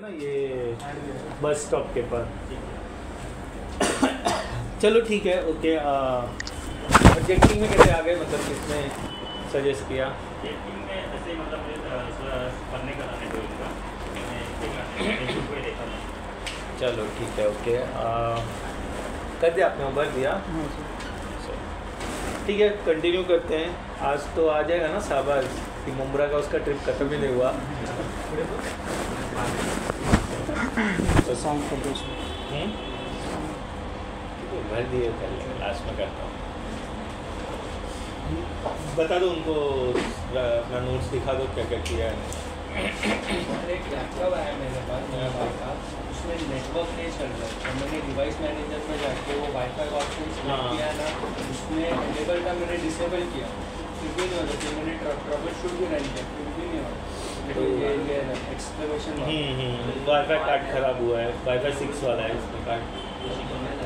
ना ये bus stop के पास। चलो ठीक है, ओके। प्रोजेक्टिंग में कैसे आ गए, मतलब किसने सजेस्ट किया? प्रोजेक्टिंग में ऐसे मतलब पढ़ने का देखा। चलो ठीक है, ओके। कर दिया आपने, भर दिया? ठीक है, कंटिन्यू करते हैं। आज तो आ जाएगा ना शाबाश कि मुम्बरा का उसका ट्रिप खत्म ही नहीं हुआ। भर दिए, लास्ट में करता हूँ। बता दो उनको, अपना नोट्स दिखा दो क्या क्या किया है। एक लैपटॉप आया मेरे पास, मेरा भाई का, उसमें नेटवर्क नहीं चल रहा है। तो मैंने डिवाइस मैनेजर में जाके वो वाईफाई ऑप्शन सिलेक्ट किया ना, उसमें एनेबल का मैंने डिसेबल किया, फिर भी नहीं होता। फिर मैंने ट्रबल शूट भी रन किया, फिर भी नहीं होता। तो ये एक्सक्लेमेशन वाईफाई कार्ड खराब हुआ है, वाईफाई 6 वाला है इसमें कार्ड,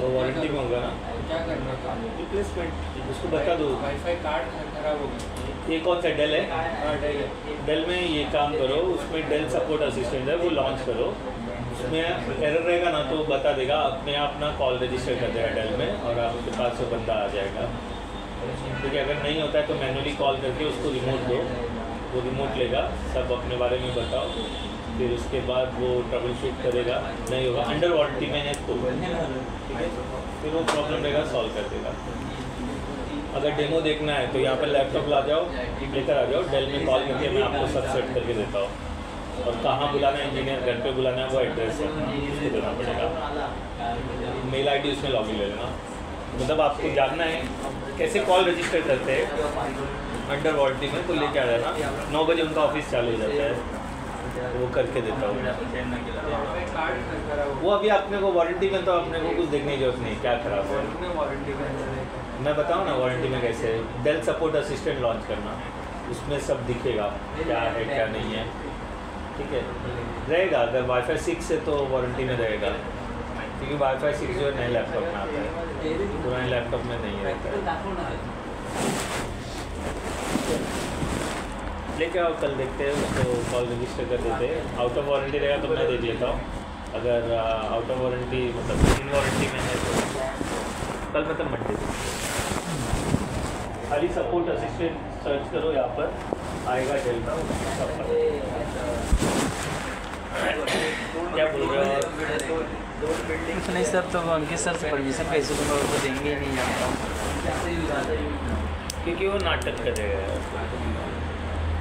वो वारंटी में होगा ना। क्या करना था? रिप्लेसमेंट उसको बता दो। वाईफाई कार्ड खराब हो गया। ये कौन सा डेल है? हाँ, डेल है। डेल में ये काम करो, उसमें डेल सपोर्ट असिस्टेंट है, वो लॉन्च करो। उसमें एरर रहेगा ना तो बता देगा, अपने आप ना कॉल रजिस्टर कर देगा डेल में, और आपके पास वो बंदा आ जाएगा। क्योंकि अगर नहीं होता है तो मैनुअली कॉल करके उसको रिमोट दो, वो रिमोट लेगा, सब अपने बारे में बताओ, फिर उसके बाद वो ट्रबल शूट करेगा। नहीं होगा, अंडर वारंटी में है तो ठीक है, फिर वो प्रॉब्लम रहेगा सॉल्व कर देगा। अगर डेमो देखना है तो यहाँ पर लैपटॉप ला जाओ, लेकर आ जाओ, डेल में कॉल करके मैं आपको सब सेट करके देता हूँ। और कहाँ बुलाना है इंजीनियर, घर पे बुलाना है, वो एड्रेस है उसको देना पड़ेगा। मेल आईडी उसमें लॉगिन ले लेना। मतलब आपको जानना है कैसे कॉल रजिस्टर करते हैं अंडर वारंटी में, तो लेके आ जाना। 9 बजे उनका ऑफिस चालू हो जाता है, तो वो करके देता हूँ। वो अभी अपने को वारंटी में तो अपने को कुछ देखने की जरूरत नहीं, क्या खराब है मैं बताऊँ ना। वारंटी में कैसे डेल सपोर्ट असिस्टेंट लॉन्च करना, उसमें सब दिखेगा क्या है क्या नहीं है, ठीक है रहेगा। अगर वाईफाई 6 है तो वारंटी में रहेगा, क्योंकि वाईफाई 6 जो है नए लैपटॉप में आता है, पुराने लैपटॉप में नहीं रहता है। लेके आओ, कल देखते हैं उसको कॉल रजिस्टर कर देते हैं। आउट ऑफ वारंटी रहेगा तो मैं देख लेता हूँ, अगर आउट ऑफ वारंटी मतलब इन वारंटी में है तो कल मतलब मंडे खाली सपोर्ट असिस्टेंट सर्च करो, यहाँ पर आएगा डेल का सब पर। क्या बोल रहे हो? कुछ नहीं सर, तो उनके सर से परमिशन कैसे दूँगा, वो तो देंगे ही नहीं जानता हूँ, क्योंकि वो नाटक करेगा।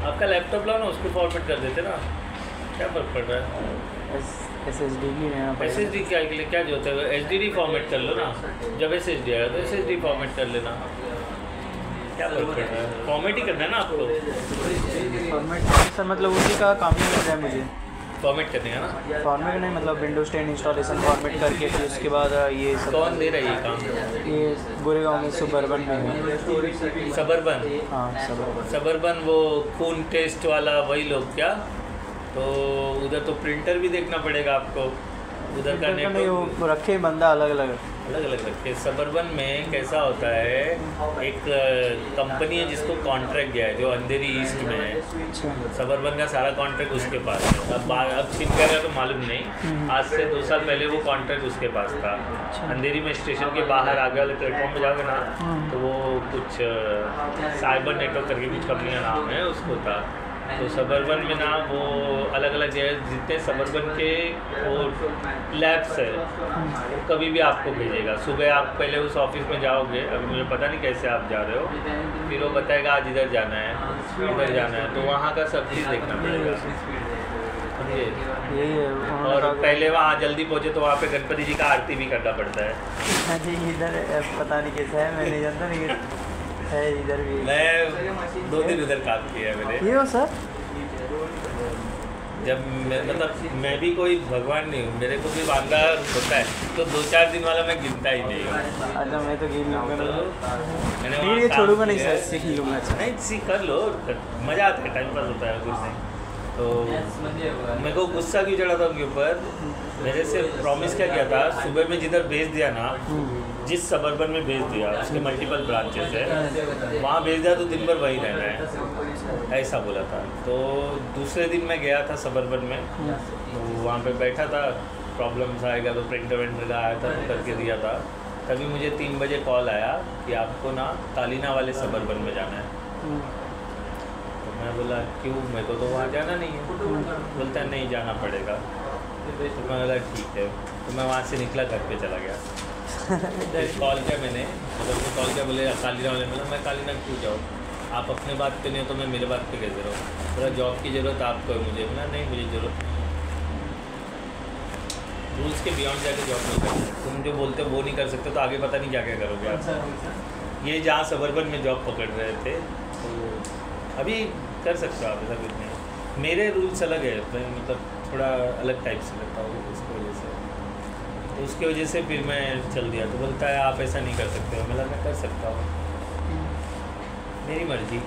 आपका लैपटॉप लाओ ना, उसको फॉर्मेट कर देते ना, क्या फर्क पड़ रहा है? SSD भी लेना पड़ेगा। SSD क्या के लिए क्या जो होता है, HDD फॉर्मेट कर लो ना। जब SSD आएगा तो SSD फॉर्मेट कर लेना, क्या फर्क पड़ रहा है? फॉर्मेट ही करना है ना आपको। फॉर्मेट सर मतलब उसी का काम ही मिल रहा है मुझे, फॉर्मेट करने का ना। फॉर्मेट नहीं मतलब विंडोज 10 इंस्टॉलेशन फॉर्मेट करके, फिर उसके बाद ये सब। कौन दे रहा है ये काम? ये गोरेगांव में सुबर्बन में है। सबर्बन? हाँ सबर्बन। सबर्बन वो खून टेस्ट वाला वही लोग क्या? तो उधर तो प्रिंटर भी देखना पड़ेगा आपको, उधर का नहीं, नेटवर्क वो रखे बंदा अलग अलग रखे। सबर्बन में कैसा होता है, एक कंपनी है जिसको कॉन्ट्रैक्ट गया है, जो अंधेरी ईस्ट में है। सबर्बन का सारा कॉन्ट्रैक्ट उसके पास है। अब छिप गया तो मालूम नहीं, आज से 2 साल पहले वो कॉन्ट्रैक्ट उसके पास था। अंधेरी में स्टेशन के बाहर आगे वाले प्लेटफॉर्म में जाओगे ना, तो वो कुछ साइबर नेटवर्क करके कुछ कंपनी का नाम है, उसको था। तो सबर्बन में ना वो अलग अलग जगह जितने सबर्बन के वो लैब्स है, वो कभी भी आपको भेजेगा। सुबह आप पहले उस ऑफिस में जाओगे, अभी मुझे पता नहीं कैसे आप जा रहे हो, फिर वो बताएगा आज इधर जाना है, इधर जाना है, तो वहाँ का सब चीज़ देखना पड़ेगा, समझे? यही है। और पहले वहाँ जल्दी पहुँचे तो वहाँ पे गणपति जी का आरती भी करना पड़ता है। इधर पता नहीं कैसा है, मैं नहीं जानता, लेकिन है इधर भी। मैं 2 दिन उधर काम किया है मैंने। ये हो सर, जब मतलब मैं भी कोई भगवान नहीं हूँ, मेरे को भी बांधा होता है तो 2-4 दिन वाला मैं गिनता ही नहीं हूँ। अच्छा मैं तो गिन लूँगा, मैंने नहीं ये छोड़ूंगा नहीं सर, सीख लूँगा। अच्छा नहीं सीख कर लो, मज़ा आता है, टाइम पास होता है, कुछ नहीं। तो मेरे को गुस्सा क्यों चढ़ा था उनके ऊपर, मेरे से प्रॉमिस क्या किया था, सुबह में जिधर भेज दिया ना, जिस सबर्बन में भेज दिया, उसके मल्टीपल ब्रांचेस है, वहाँ भेज दिया तो दिन भर वहीं रहना है। ऐसा बोला था। तो दूसरे दिन मैं गया था सबर्बन में, तो वहाँ पे बैठा था, प्रॉब्लम्स आएगा तो प्रिंटर वेंटर का आया था तो करके दिया था। तभी मुझे 3 बजे कॉल आया कि आपको ना कालीना वाले सबर्बन में जाना है। तो मैं बोला क्यों, मेरे को तो वहाँ जाना नहीं है। बोलता है नहीं जाना पड़ेगा। तो मैं बोला ठीक है। तो मैं वहाँ से निकला, घर पे चला गया। कॉल किया मैंने, मतलब कॉल किया, बोले कालीना वाले। बोला मैं कालीना क्यों जाऊँ, आप अपने बात पे नहीं हो तो मैं मेरे बात पे कैसे रहूँ। बोला जॉब की ज़रूरत आपको है, मुझे बोला नहीं मुझे ज़रूरत, रूल्स के बियॉन्ड जाके जॉब नहीं करना। तुम जो बोलते हो वो नहीं कर सकते तो आगे पता नहीं क्या क्या करोगे आप। ये जहाँ सबर्बन में जॉब पकड़ रहे थे, तो अभी कर सकते हो आप, ऐसा कुछ नहीं। मेरे रूल्स अलग है, मैं मतलब थोड़ा अलग टाइप से करता हूँ, उसकी वजह से। तो उसकी वजह से फिर मैं चल दिया। तो बोलता है आप ऐसा नहीं कर सकते हो। मैं कर सकता हूँ, मेरी मर्जी।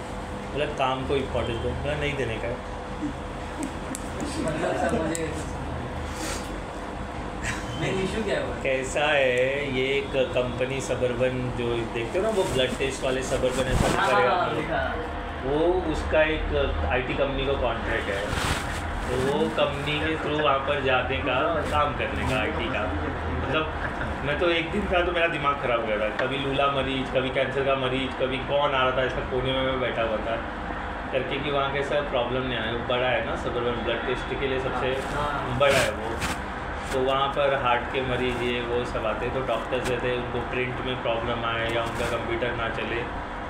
बोला काम को इम्पोर्टेंस दो। बोला नहीं देने का है। इशू क्या है? कैसा है, ये एक कंपनी सबर्बन जो देखते हो ना, वो ब्लड टेस्ट वाले सबर्बन ऐसा करेगा, वो उसका एक आईटी कंपनी को कॉन्ट्रैक्ट है। तो वो कंपनी के थ्रू वहाँ पर जाने का, काम करने का, आईटी का। मतलब मैं तो एक दिन था तो मेरा दिमाग ख़राब हो गया था। कभी लूला मरीज, कभी कैंसर का मरीज, कभी कौन आ रहा था, ऐसा कोने में मैं बैठा हुआ था करके कि वहाँ कैसा प्रॉब्लम नहीं आया। वो बड़ा है ना सबर्बन, ब्लड टेस्ट के लिए सबसे बड़ा है वो। तो वहाँ पर हार्ट के मरीज ये वो सब आते, तो डॉक्टर्स रहते हैं, उनको प्रिंट में प्रॉब्लम आए या उनका कंप्यूटर ना चले,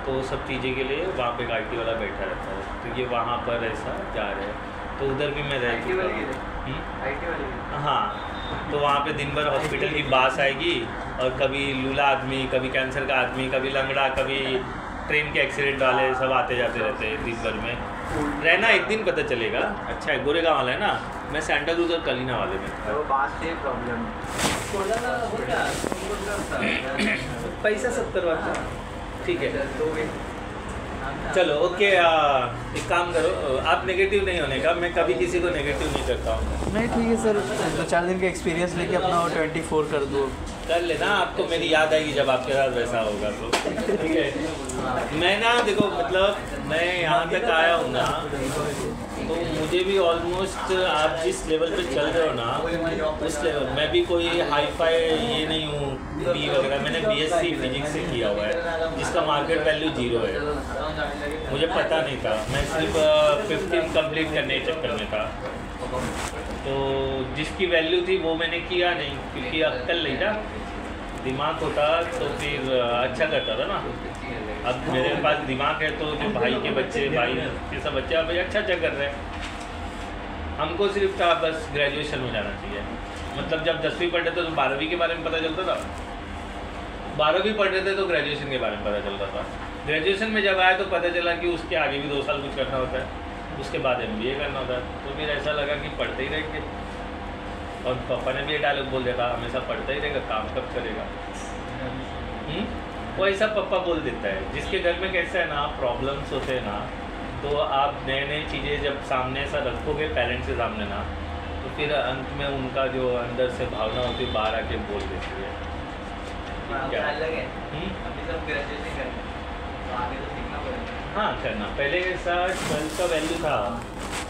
तो सब चीज़ें के लिए वहाँ पे एक आईटी वाला बैठा रहता है। तो ये वहाँ पर ऐसा जा रहे हैं। तो उधर भी मैं रह चुका हूँ। हाँ, तो वहाँ पे दिन भर हॉस्पिटल की बास आएगी, और कभी लूला आदमी, कभी कैंसर का आदमी, कभी लंगड़ा, कभी ट्रेन के एक्सीडेंट वाले, सब आते जाते रहते हैं दिन भर में। रहना एक दिन पता चलेगा। अच्छा है, गोरेगांव वाला है ना, मैं सैंडलवुड और कलीना वाले में था। वो बात से प्रॉब्लम पैसा 70 वाला, ठीक है चलो ओके। एक काम करो, आप नेगेटिव नहीं होने का, मैं कभी किसी को नेगेटिव नहीं करता हूँ। नहीं ठीक है सर, 2-4 दिन का एक्सपीरियंस लेके अपना 24 कर दो, कर लेना। आपको मेरी याद आएगी जब आपके साथ वैसा होगा तो, ठीक है। मैं ना देखो, मतलब मैं यहाँ तक आया हूँ ना, तो मुझे भी ऑलमोस्ट आप जिस लेवल पे चल रहे हो ना, उस लेवल मैं भी कोई हाई फाई ये नहीं हूँ बी वगैरह। मैंने बीएससी फिजिक्स से किया हुआ है, जिसका मार्केट वैल्यू 0 है। मुझे पता नहीं था, मैं सिर्फ 15 कंप्लीट करने के चक्कर में था। तो जिसकी वैल्यू थी वो मैंने किया नहीं, क्योंकि अक्ल नहीं था, दिमाग होता तो फिर अच्छा करता था ना। अब मेरे पास दिमाग है तो जो भाई के बच्चे, भाई के सब बच्चे अब अच्छा कर रहे हैं। हमको सिर्फ था बस ग्रेजुएशन हो जाना चाहिए। मतलब जब 10वीं पढ़ रहे थे तो 12वीं के बारे में पता चलता था, 12वीं पढ़ रहे थे तो ग्रेजुएशन के बारे में पता चलता था। ग्रेजुएशन में जब आया तो पता चला कि उसके आगे भी 2 साल कुछ करना होता है, उसके बाद MBA करना होता है। तो फिर ऐसा लगा कि पढ़ते ही रहेंगे, और पापा ने भी ये डायलॉग बोल दिया था, हमेशा पढ़ता ही रहेगा, काम कब करेगा। वो ऐसा पापा बोल देता है। जिसके घर में कैसा है ना, प्रॉब्लम्स होते हैं ना, तो आप नए चीज़ें जब सामने ऐसा रखोगे पेरेंट्स के सामने ना, तो फिर अंत में उनका जो अंदर से भावना होती है बाहर आके बोल देती है। क्या हाँ करना, पहले के साथ 12th का वैल्यू था,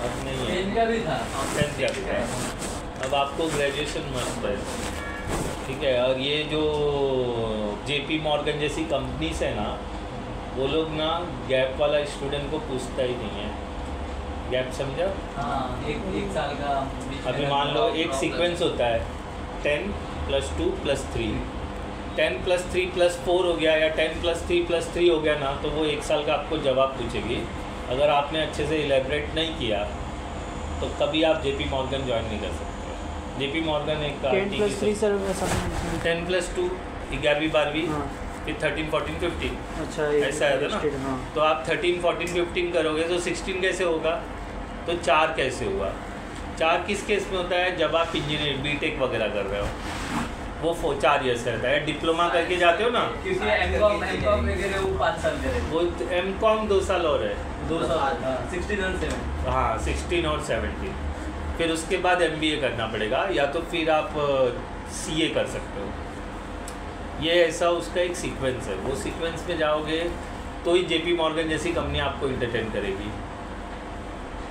अब नहीं है। 10th का भी था, 10th का भी था। अब आपको ग्रेजुएशन मस्त है, ठीक है। और ये जो JP मॉर्गन जैसी कंपनीज है ना, वो लोग ना गैप वाला स्टूडेंट को पूछता ही नहीं है। गैप समझा? हाँ, एक साल का। अभी मान लो एक सीक्वेंस होता है 10 + 2 + 3, 10 + 3 + 4 हो गया, या 10 + 3 + 3 हो गया ना, तो वो 1 साल का आपको जवाब पूछेगी। अगर आपने अच्छे से इलेबरेट नहीं किया तो कभी आप JP मॉर्गन ज्वाइन नहीं कर सकते। JP मॉर्गन एक 10 + 3 सर, 10 + 2 11वीं 12वीं, फिर 13 14 15, अच्छा ऐसा है ना। हाँ। तो आप 13 14 15 करोगे तो 16 कैसे होगा, तो 4 कैसे हुआ। 4 किस केस में होता है, जब आप इंजीनियर BTech वगैरह कर रहे हो, वो 4 ईयर्स रहता है। डिप्लोमा करके जाते हो ना, क्योंकि M.Com वगैरह वो 5 साल का है, वो M.Com 2 साल और है, 2 साल। 16 और 17। हाँ 16 और 17। फिर उसके बाद MBA करना पड़ेगा, या तो फिर आप CA कर सकते हो। ये ऐसा उसका एक सीक्वेंस है। वो सीक्वेंस में जाओगे तो ही JP मॉर्गन जैसी कंपनी आपको इंटरटेन करेगी।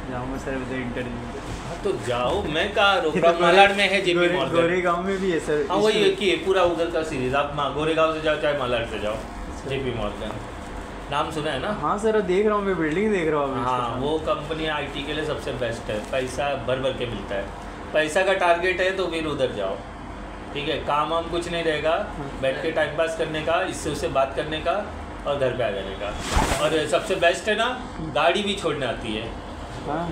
जाऊँगा सर उधर इंटरव्यू। हाँ तो जाओ, मैं कहाँ रोक रहा हूँ, मालाड में है जेपी मॉर्गन। गोरेगांव में भी है सर। हाँ वही है कि पूरा उधर का सीरीज, आप गोरेगांव से जाओ चाहे मालाड से जाओ, जेपी मॉर्गन नाम सुना है ना? हाँ सर देख रहा हूँ, मैं बिल्डिंग देख रहा हूँ। हाँ वो कंपनी आईटी के लिए सबसे बेस्ट है, पैसा भर भर के मिलता है। पैसा का टारगेट है तो फिर उधर जाओ, ठीक है। काम वाम कुछ नहीं रहेगा, बैठ के टाइम पास करने का, इससे उससे बात करने का और घर पे आ जाने का। और सबसे बेस्ट है ना, गाड़ी भी छोड़ने आती है। हाँ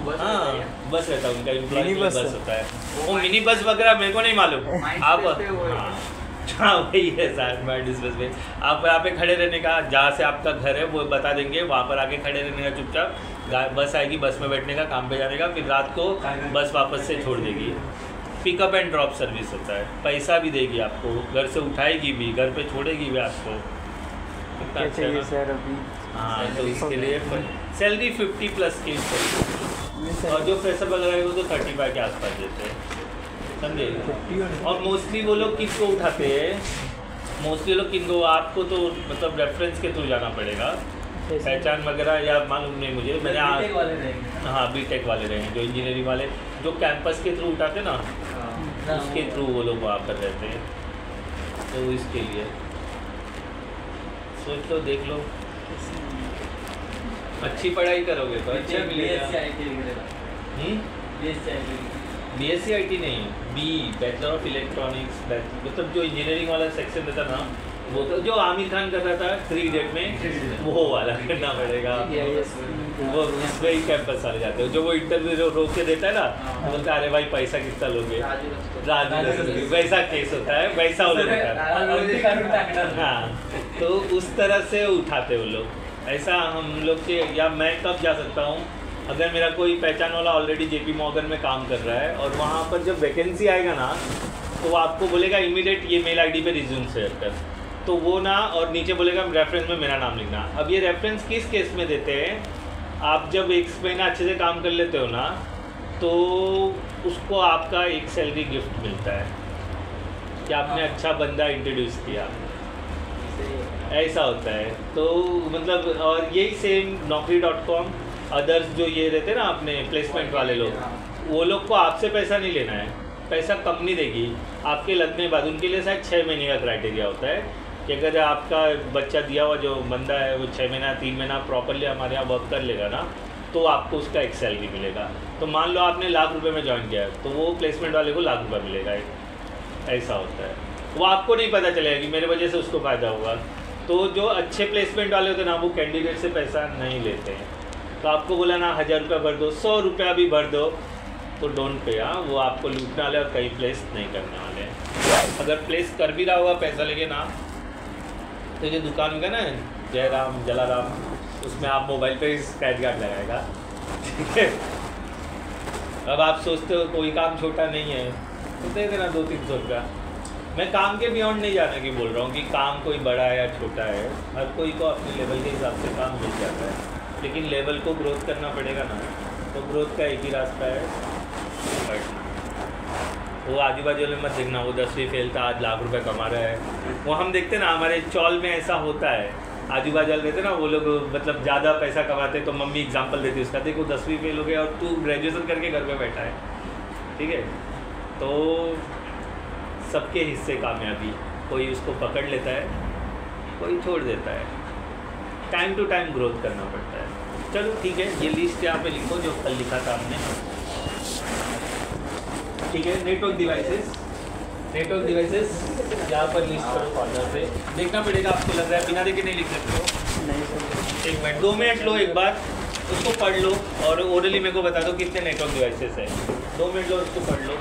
बस रहता है उनका, मिनी बस होता है वो, मिनी बस वगैरह मेरे को नहीं मालूम। आप हाँ वही है सर, माइंड स्पेस पे आप यहाँ पे खड़े रहने का, जहाँ से आपका घर है वो बता देंगे, वहाँ पर आके खड़े रहने का चुपचाप। बस आएगी, बस में बैठने का, काम पे जाने का, फिर रात को बस वापस से छोड़ देगी। पिकअप एंड ड्रॉप सर्विस होता है, पैसा भी देगी आपको, घर से उठाएगी भी, घर पे छोड़ेगी भी आपको। क्या चाहिए सर अभी? हाँ तो इसके लिए सैलरी 50+ की चाहिए, और जो फ्रेशर वगैरह है वो तो 35 के आसपास देते हैं, समझे। और मोस्टली वो लोग किसको उठाते हैं, मोस्टली लोग किनको, आपको तो मतलब रेफरेंस के थ्रू जाना पड़ेगा, पहचान वगैरह या मालूम नहीं मुझे। मैंने हाँ बीटेक वाले रहे हैं, जो इंजीनियरिंग वाले जो कैंपस के थ्रू उठाते ना, उसके थ्रू वो लोग वहाँ पर रहते हैं। तो इसके लिए सोच लो, देख लो, अच्छी पढ़ाई करोगे तो अच्छा मिलेगा। BSc IT नहीं, बी बैचलर ऑफ इलेक्ट्रॉनिक्स, मतलब जो इंजीनियरिंग वाला सेक्शन रहता ना, वो तो जो आमिर खान कर रहा था 3 Idiot में, वो वाला करना पड़ेगा। वो उसमें ही कैंपस वाले जाते हो, जो वो इंटरव्यू रोक के देता है ना, बोलते अरे भाई पैसा कितना लोगे, राजू वैसा केस होता है, वैसा वो लोग। हाँ तो उस तरह से उठाते वो लोग। ऐसा हम लोग के, या मैं कब जा सकता हूँ, अगर मेरा कोई पहचान वाला ऑलरेडी जेपी मॉर्गन में काम कर रहा है, और वहाँ पर जब वैकेंसी आएगा ना, तो वो आपको बोलेगा इमीडिएट ये मेल आईडी पे रिज्यूम शेयर कर, तो वो ना, और नीचे बोलेगा रेफरेंस में मेरा नाम लिखना। अब ये रेफरेंस किस केस में देते हैं, आप जब 1 महीना अच्छे से काम कर लेते हो ना, तो उसको आपका एक सैलरी गिफ्ट मिलता है कि आपने अच्छा बंदा इंट्रोड्यूस किया, ऐसा होता है। तो मतलब, और यही सेम Naukri.com, अदर्स जो ये रहते हैं ना अपने प्लेसमेंट वाले लोग, वो लोग को आपसे पैसा नहीं लेना है, पैसा कंपनी देगी आपके लगने के बाद। उनके लिए शायद 6 महीने का क्राइटेरिया होता है कि अगर आपका बच्चा दिया हुआ जो बंदा है वो 6 महीना 3 महीना प्रॉपरली हमारे यहाँ वर्क कर लेगा ना, तो आपको उसका एक सैलरी मिलेगा। तो मान लो आपने ₹1,00,000 में ज्वाइन किया, तो वो प्लेसमेंट वाले को ₹1,00,000 मिलेगा, ऐसा होता है। वो आपको नहीं पता चलेगा कि मेरे वजह से उसको फ़ायदा हुआ। तो जो अच्छे प्लेसमेंट वाले होते हैं ना, वो कैंडिडेट से पैसा नहीं लेते हैं। तो आपको बोला ना ₹1,000 भर दो, ₹100 भी भर दो, तो डोंट पे। हाँ वो आपको लूटने वाले और कहीं प्लेस नहीं करने वाले। अगर प्लेस कर भी रहा होगा पैसा लेके ना, तो जो दुकान होगा ना जयराम जलाराम, उसमें आप मोबाइल पे स्क्रैच गार्ड लगाएगा, ठीक है। अब आप सोचते हो कोई काम छोटा नहीं है, तो दे देना 200-300 रुपया। मैं काम के बियॉन्ड नहीं जाने की बोल रहा हूँ कि काम कोई बड़ा है या छोटा है, हर कोई को अपने लेवल के हिसाब से काम मिल जाता है, लेकिन लेवल को ग्रोथ करना पड़ेगा ना। तो ग्रोथ का एक ही रास्ता है, पढ़ना। वो आजू बाजू में मत देखना, वो 10वीं फेल था आज ₹1,00,000 कमा रहा है। वो हम देखते ना हमारे चौल में ऐसा होता है, आजू बाजू वाले रहते ना, वो लोग मतलब ज़्यादा पैसा कमाते, तो मम्मी एग्जांपल देती है उसका, देखो 10वीं फेल हो गया और तू ग्रेजुएशन करके घर पे बैठा है, ठीक है। तो सबके हिस्से कामयाबी, कोई उसको पकड़ लेता है, कोई छोड़ देता है। टाइम टू टाइम ग्रोथ करना पड़ता है। चलो ठीक है, ये लिस्ट यहाँ पे लिखो जो कल लिखा था हमने, ठीक है। नेटवर्क डिवाइसेस यहाँ पर लिस्ट करो कॉर्नर पे, देखना पड़ेगा आपको लग रहा है, बिना देखे नहीं लिख सकते हो। नहीं, 1 मिनट 2 मिनट लो, एक बार उसको पढ़ लो और ओरली मेरे को बता दो कितने नेटवर्क डिवाइसेस है। 2 मिनट लो, उसको पढ़ लो।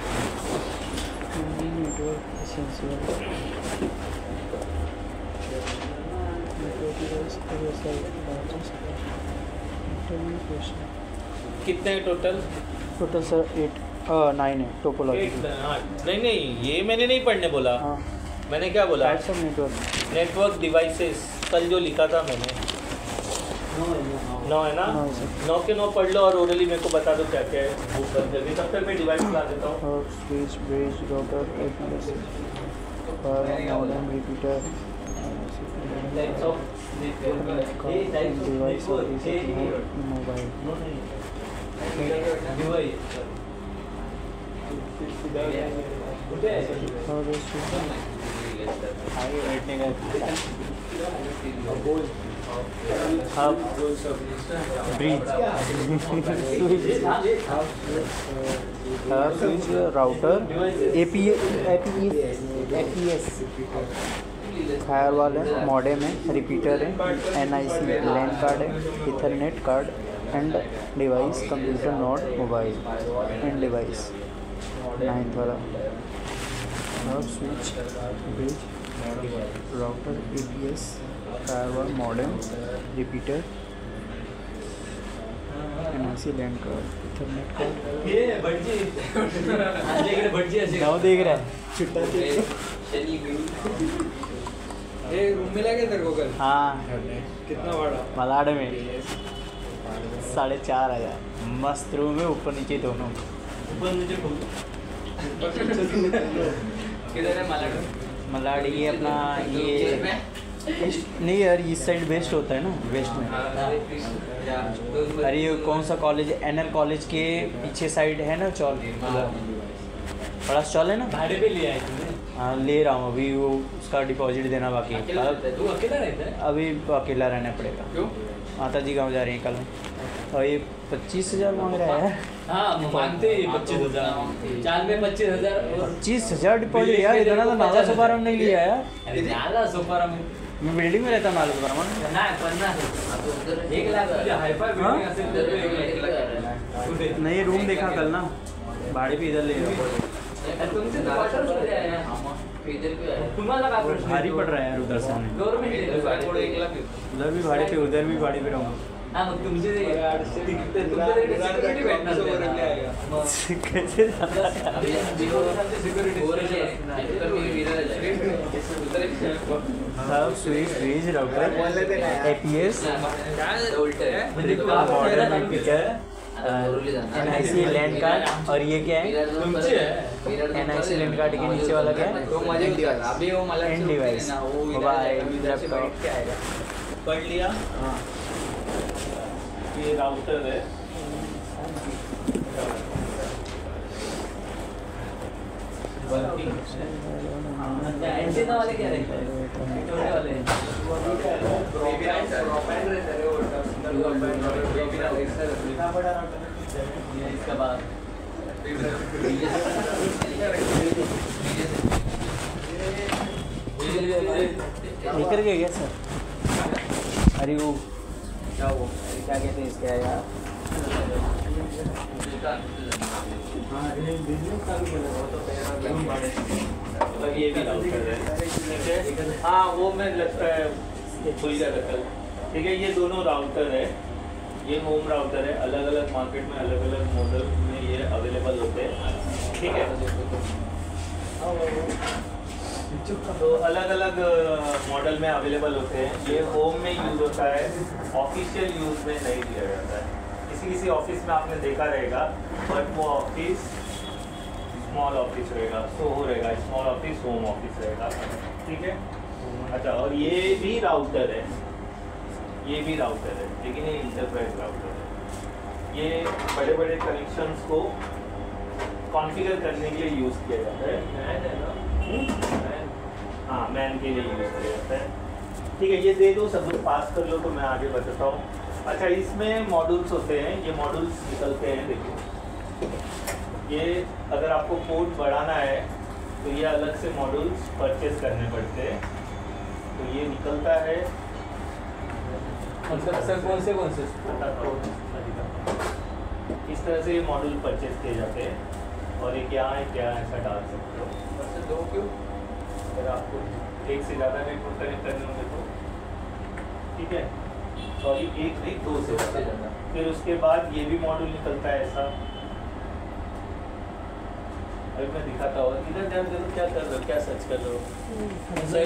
कितने टोटल सर 9 है टोपोलॉजी। नहीं, ये मैंने नहीं पढ़ने बोला। हाँ। मैंने क्या बोला? नेटवर्क डिवाइसेस कल जो लिखा था मैंने, 9 है ना? 9 के 9 पढ़ लो और ओरली मेरे को बता दो क्या क्या है। बुक बंद करके तब तक मैं डिवाइस ला देता हूँ। Switch, bridge, router, modem, repeater, device, mobile. Switch router APS firewall है, मॉडेम है, रिपीटर है, NIC लैन कार्ड है, Ethernet card and device computer not mobile and device 9th वाला switch bridge router APS firewall modem repeater NIC लैन card Ethernet card गाँव देख रहा है room मिला क्या तेरे को कल? हाँ कितना बड़ा? मलाड में 4,500 मस्त रूम है, ऊपर नीचे दोनों। किधर है मलाड? मलाड ये अपना ये नहीं यार, इस साइड वेस्ट होता है ना, वेस्ट में। अरे ये कौन सा कॉलेज है, NL कॉलेज के पीछे साइड है ना चौल, बड़ा स्टॉल है ना। भाड़े पे लिया है तुमने? हाँ ले रहा हूँ अभी, वो उसका डिपॉजिट देना बाकी है। तू अकेला रहता है? अभी अकेला रहना पड़ेगा। क्यों? माता जी गाँव जा रही हैं कल, और ये 25,000 मांग रहा है। हाँ मांगते 25,000, चाल में 25,000 25,000 डिपॉजिट यार, इतना तो नाला सुपारा में नहीं लिया यार। अरे नाला सोपारा में मैं बिल्डिंग में रहता हूँ नाला सुपारा में। नाही 50 1 लाख तुझे हायफाय बिल्डिंग असेल तर 1 लाख नहीं रूम देखा कल ना, भाड़े पे इधर ले रहा हूँ। तुमचे क्वार्टर मध्ये आहे तुम्हाला काय प्रश्न भारी पड़ रहा है यार उधर से आने। गवर्नमेंट 1 लाख उधर भी भाड़े पे, उधर भी भाड़े पे रहूँगा। हां मग तुमचे सिक्युरिटी भेटणार कैसे switch bridge router APS repeater NIC land card, और ये क्या है NIC लैंड कार्ड के नीचे वाला क्या है एंड डिवाइस मोबाइल लैपटॉप पढ़ लिया। हाँ ये राउटर है, एंटीना वाले क्या रहते हैं? छोटे वाले इसका बाद लेकर के गया सर। अरे वो क्या कहते हैं इसका यार, ये भी राउटर है। हाँ वो मैं लगता है भूल गया था कल। ठीक है, ये दोनों राउटर है, ये होम राउटर है। अलग अलग मार्केट में अलग अलग मॉडल में ये अवेलेबल होते हैं। ठीक है, तो अलग अलग मॉडल में अवेलेबल होते हैं। ये होम में यूज़ होता है, ऑफिशियल यूज़ में नहीं दिया जाता है। किसी ऑफिस में आपने देखा रहेगा, बट वो ऑफिस स्मॉल ऑफिस रहेगा, सो हो रहेगा स्मॉल ऑफिस, होम ऑफिस रहेगा। ठीक है, अच्छा, और ये भी राउटर है, ये भी राउटर है, लेकिन ये इंटरप्राइज राउटर है। ये बड़े बड़े कनेक्शंस को कॉन्फ़िगर करने के लिए यूज़ किया जाता है। हाँ, मैन के लिए यूज़ किया जाता है। ठीक है, ये दे दो, सब लोग पास कर लो तो मैं आगे बताता हूँ। अच्छा, इसमें मॉड्यूल्स होते हैं, ये मॉड्यूल्स निकलते हैं। देखो, ये अगर आपको पोर्ट बढ़ाना है तो ये अलग से मॉड्यूल्स परचेज करने पड़ते हैं। तो ये निकलता है, सर कौन से बताता हूँ, इस तरह से ये मॉड्यूल परचेज किए जाते हैं। और ये क्या है, क्या ऐसा डाल सकते हो। दो क्यों? अगर आपको एक से ज़्यादा नेटवर्क कनेक्ट करने होंगे तो ठीक है, सॉरी एक नहीं, दो से ज़्यादा। फिर उसके बाद ये भी मॉड्यूल निकलता है ऐसा। अभी मैं दिखाता हूँ, इधर ध्यान दे, क्या कर रहे हो, क्या सर्च कर रहे हो।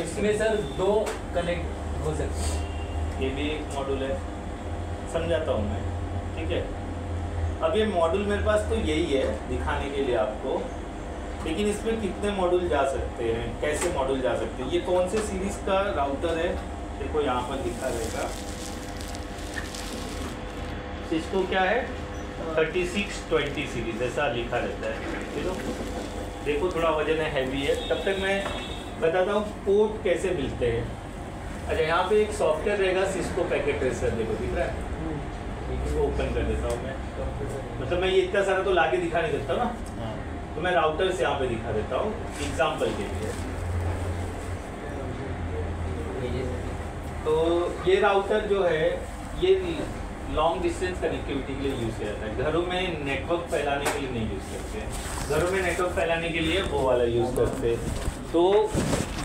इसमें सर 2 कनेक्ट हो सकते हैं। ये भी एक मॉड्यूल है, समझाता हूँ मैं। ठीक है, अब ये मॉड्यूल मेरे पास तो यही है दिखाने के लिए आपको, लेकिन इसमें कितने मॉड्यूल जा सकते हैं, कैसे मॉड्यूल जा सकते हैं, ये कौन से सीरीज़ का राउटर है, देखो यहाँ पर लिखा रहेगा। सिस्को क्या है, 3620 सीरीज ऐसा लिखा रहता है। देखो थोड़ा वजन है, हैवी है। तब तक मैं बताता हूँ पोर्ट कैसे मिलते हैं। अच्छा, यहाँ पे एक सॉफ्टवेयर रहेगा सिस्को पैकेट ट्रेसर, देखो दिख रहा है, इसको ओपन कर देता हूँ मैं। मतलब मैं ये इतना सारा तो लाके दिखा नहीं सकता ना, तो मैं राउटर से यहाँ पे दिखा देता हूँ एग्जाम्पल के लिए। तो ये राउटर जो है ये लॉन्ग डिस्टेंस कनेक्टिविटी के लिए यूज़ किया जाता है। घरों में नेटवर्क फैलाने के लिए नहीं यूज़ करते हैं, घरों में नेटवर्क फैलाने के लिए वो वाला यूज़ करते हैं। तो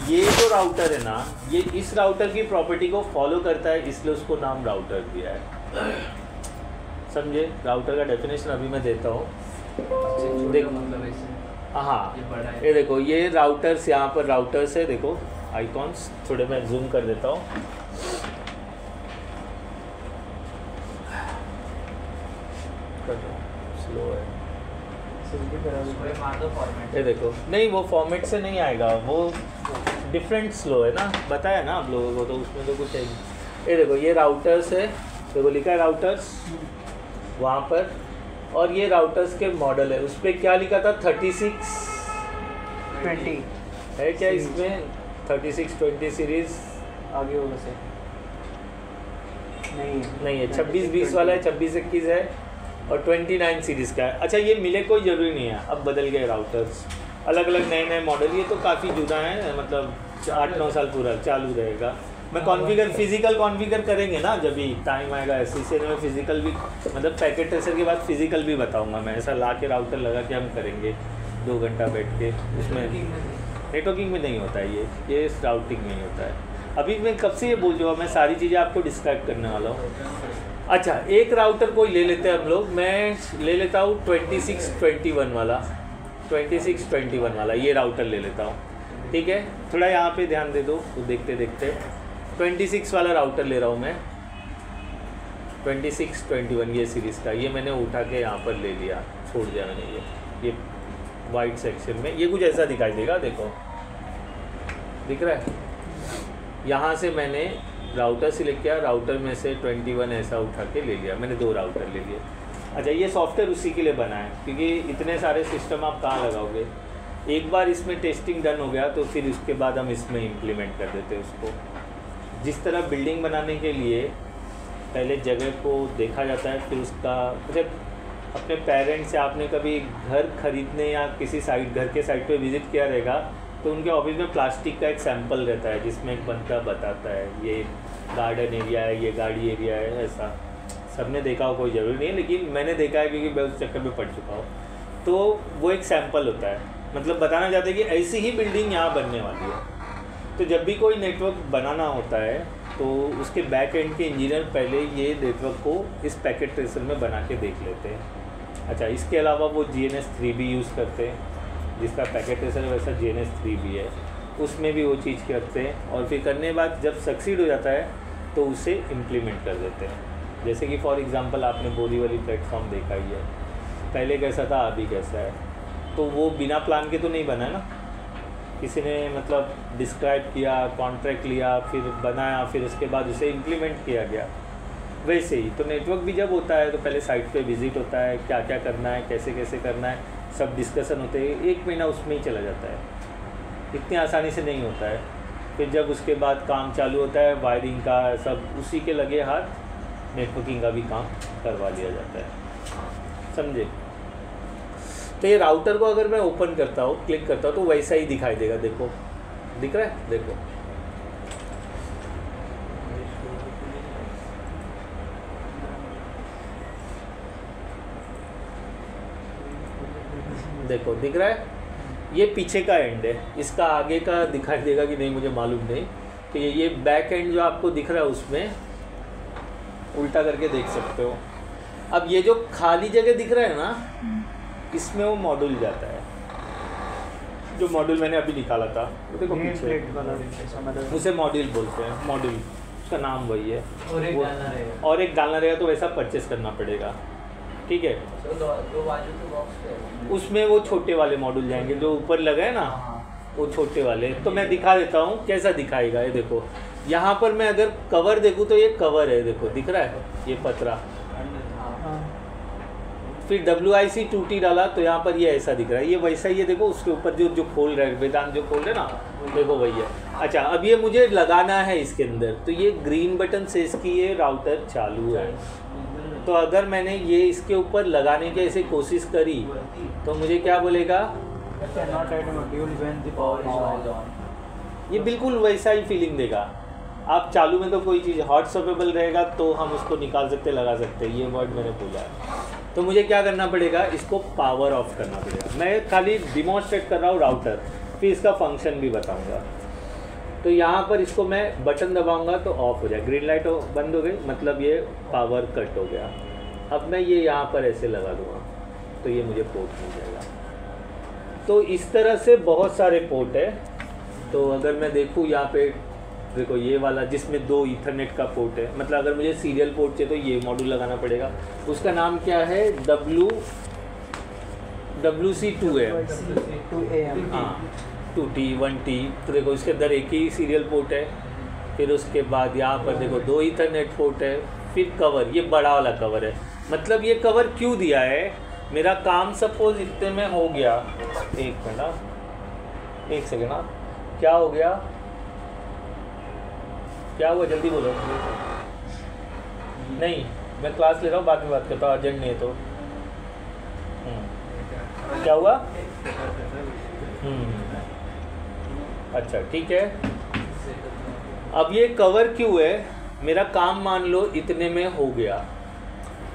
ये जो राउटर है ना, ये इस राउटर की प्रॉपर्टी को फॉलो करता है, इसलिए उसको नाम राउटर दिया है। समझे? राउटर का डेफिनेशन अभी मैं देता हूँ। हाँ, ये देखो ये राउटर्स, यहाँ पर राउटर्स है, देखो आइकॉन्स, थोड़े मैं जूम कर देता हूँ। स्लो है, ये देखो, नहीं वो फॉर्मेट से नहीं आएगा, वो डिफरेंट स्लो है ना, बताया ना आप लोगों को, तो उसमें तो कुछ है। ये देखो ये राउटर्स है, देखो लिखा है राउटर्स वहाँ पर, और ये राउटर्स के मॉडल है, उस पर क्या लिखा था 3620 है क्या इसमें? 3620 सीरीज आगे होगा से नहीं है, 2620 वाला है, 2621 है और 29 सीरीज़ का है। अच्छा, ये मिले कोई ज़रूरी नहीं है, अब बदल गए राउटर्स, अलग अलग नए नए मॉडल, ये तो काफ़ी जुदा है, मतलब 8-9 साल पूरा चालू रहेगा। मैं कॉन्फ़िगर फिज़िकल कॉन्फ़िगर करेंगे ना, जब भी टाइम आएगा ऐसे में फ़िज़िकल भी, मतलब पैकेट ट्रेसर के बाद फ़िज़िकल भी बताऊंगा मैं, ऐसा ला के राउटर लगा के हम करेंगे 2 घंटा बैठ के। उसमें नेटवर्किंग में नहीं होता है, ये राउटिंग में ही होता है। अभी मैं कब से ये बोल रहा हूँ, मैं सारी चीज़ें आपको डिस्क्राइब करने वाला हूँ। अच्छा, एक राउटर कोई ले लेते हैं हम लोग, मैं ले लेता हूँ 2621 वाला, 2621 वाला ये राउटर ले लेता हूँ, ठीक है? थोड़ा यहाँ पे ध्यान दे दो, तो देखते देखते 26 वाला राउटर ले रहा हूँ मैं, 2621 ये सीरीज़ का, ये मैंने उठा के यहाँ पर ले लिया, छोड़ दिया मैंने ये वाइट सेक्शन में। ये कुछ ऐसा दिखाई देगा, देखो दिख रहा है? यहाँ से मैंने राउटर सिलेक्ट किया, राउटर में से 21 ऐसा उठा के ले लिया, मैंने 2 राउटर ले लिए। अच्छा, ये सॉफ्टवेयर उसी के लिए बना है, क्योंकि इतने सारे सिस्टम आप कहाँ लगाओगे। एक बार इसमें टेस्टिंग डन हो गया तो फिर उसके बाद हम इसमें इम्प्लीमेंट कर देते हैं उसको। जिस तरह बिल्डिंग बनाने के लिए पहले जगह को देखा जाता है, फिर उसका, जैसे अपने पेरेंट्स से आपने कभी घर खरीदने या किसी साइट, घर के साइट पे विज़िट किया रहेगा, तो उनके ऑफिस में प्लास्टिक का एक सैंपल रहता है जिसमें एक बंदा बताता है ये गार्डन एरिया है, ये गाड़ी एरिया है, ऐसा सबने देखा हो, कोई ज़रूरी नहीं है, लेकिन मैंने देखा है क्योंकि मैं उस चक्कर में पढ़ चुका हूँ। तो वो एक सैंपल होता है, मतलब बताना चाहते हैं कि ऐसी ही बिल्डिंग यहाँ बनने वाली है। तो जब भी कोई नेटवर्क बनाना होता है तो उसके बैक एंड के इंजीनियर पहले ये नेटवर्क को इस पैकेट ट्रेसर में बना के देख लेते हैं। अच्छा, इसके अलावा वो GNS3 भी यूज़ करते हैं, जिसका पैकेट ट्रेसर वैसा GNS3 भी है, उसमें भी वो चीज़ करते हैं, और फिर करने के बाद जब सक्सीड हो जाता है तो उसे इम्प्लीमेंट कर देते हैं। जैसे कि फॉर एग्जांपल आपने बोरीवली प्लेटफॉर्म देखा ही है, पहले कैसा था अभी कैसा है, तो वो बिना प्लान के तो नहीं बना है ना, किसी ने मतलब डिस्क्राइब किया, कॉन्ट्रैक्ट लिया, फिर बनाया, फिर उसके बाद उसे इम्प्लीमेंट किया गया। वैसे ही तो नेटवर्क भी जब होता है तो पहले साइट पे विज़िट होता है, क्या क्या करना है, कैसे कैसे करना है, सब डिस्कशन होते हैं, 1 महीना उसमें ही चला जाता है, इतनी आसानी से नहीं होता है। फिर जब उसके बाद काम चालू होता है वायरिंग का, सब उसी के लगे हाथ नेटवर्किंग का भी काम करवा लिया जाता है, समझे? तो ये राउटर को अगर मैं ओपन करता हूँ, क्लिक करता हूँ, तो वैसा ही दिखाई देगा, देखो दिख रहा है, देखो देखो दिख रहा है, ये पीछे का एंड है, इसका आगे का दिखाई देगा कि नहीं मुझे मालूम नहीं। तो ये बैक एंड जो आपको दिख रहा है उसमें उल्टा करके देख सकते हो। अब ये जो खाली जगह दिख रहा है ना, इसमें वो मॉड्यूल जाता है, जो मॉड्यूल मैंने अभी निकाला था, तो देखो पीछे उसे मॉड्यूल बोलते हैं, मॉड्यूल उसका नाम वही है, और एक डालना रहेगा तो वैसा परचेस करना पड़ेगा, ठीक है? उसमें वो छोटे वाले मॉड्यूल जाएंगे जो ऊपर लगा है ना, वो छोटे वाले। तो मैं दिखा देता हूँ कैसा दिखाएगा। ये देखो यहाँ पर मैं अगर कवर देखूँ तो ये कवर है, देखो दिख रहा है ये पतरा, फिर WIC 2T डाला तो यहाँ पर ये ऐसा दिख रहा है, ये वैसा ही है, देखो उसके ऊपर जो जो खोल रहा है वेदांत जो खोल रहे ना, देखो वही है। अच्छा, अब ये मुझे लगाना है इसके अंदर, तो ये ग्रीन बटन से इसकी ये राउटर चालू है। तो अगर मैंने ये इसके ऊपर लगाने की ऐसे कोशिश करी तो मुझे क्या बोलेगा, ये बिल्कुल वैसा ही फीलिंग देगा। आप चालू में तो कोई चीज़ हॉट स्वैपेबल रहेगा तो हम उसको निकाल सकते लगा सकते, ये वर्ड मैंने बोला है। तो मुझे क्या करना पड़ेगा, इसको पावर ऑफ करना पड़ेगा। मैं खाली डिमॉन्स्ट्रेट कर रहा हूँ राउटर, फिर इसका फंक्शन भी बताऊँगा। तो यहाँ पर इसको मैं बटन दबाऊँगा तो ऑफ हो जाए, ग्रीन लाइट बंद हो गई, मतलब ये पावर कट हो गया। अब मैं ये यहाँ पर ऐसे लगा दूँगा तो ये मुझे पोर्ट मिल जाएगा। तो इस तरह से बहुत सारे पोर्ट है। तो अगर मैं देखूँ यहाँ पे देखो ये वाला जिसमें 2 ईथरनेट का पोर्ट है, मतलब अगर मुझे सीरियल पोर्ट चाहिए तो ये मॉड्यूल लगाना पड़ेगा। उसका नाम क्या है, WC2M, हाँ 2T 1T। तो देखो इसके अंदर एक ही सीरियल पोर्ट है। फिर उसके बाद यहाँ पर देखो 2 ईथरनेट पोर्ट है। फिर कवर, ये बड़ा वाला कवर है। मतलब ये कवर क्यों दिया है, मेरा काम सपोज इतने में हो गया, एक मिनट, एक सेकेंड, क्या हो गया, क्या हुआ, जल्दी बोलो। नहीं, मैं क्लास ले रहा हूँ, बाद में बात करता हूँ, अर्जेंट नहीं है तो। क्या हुआ? अच्छा ठीक है। अब ये कवर क्यों है, मेरा काम मान लो इतने में हो गया।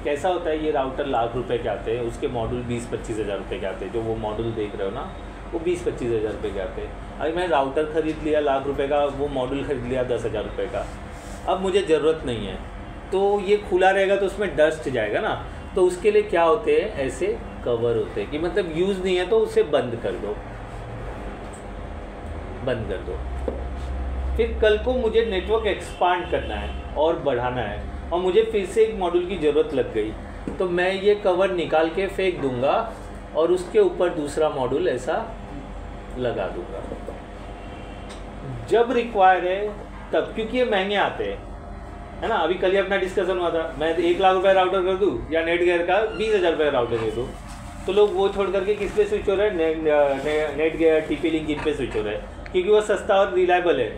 कैसा होता है, ये राउटर लाख रुपए के आते हैं, उसके मॉड्यूल 20-25 हज़ार रुपये के आते हैं। जो वो मॉड्यूल देख रहे हो ना, वो 20-25 हज़ार रुपये के आते हैं। अभी मैं राउटर ख़रीद लिया लाख रुपए का, वो मॉड्यूल ख़रीद लिया 10,000 रुपये का। अब मुझे ज़रूरत नहीं है, तो ये खुला रहेगा तो उसमें डस्ट जाएगा ना। तो उसके लिए क्या होते हैं, ऐसे कवर होते हैं कि मतलब यूज़ नहीं है तो उसे बंद कर दो, बंद कर दो। फिर कल को मुझे नेटवर्क एक्सपांड करना है और बढ़ाना है, और मुझे फिर से एक मॉड्यूल की ज़रूरत लग गई, तो मैं ये कवर निकाल के फेंक दूंगा और उसके ऊपर दूसरा मॉड्यूल ऐसा लगा दूंगा जब रिक्वायर है तब, क्योंकि ये महंगे आते हैं, है ना। अभी कल ही अपना डिस्कशन हुआ था, मैं 1 लाख रुपये राउटर कर दूँ या नेटगियर का 20,000 रुपये राउटर दे दूँ, तो लोग वो छोड़ करके किस पे स्विच हो रहे हैं, नेटगियर, TP-Link, इन पे स्विच हो रहे हैं, क्योंकि वो सस्ता और रिलायबल है।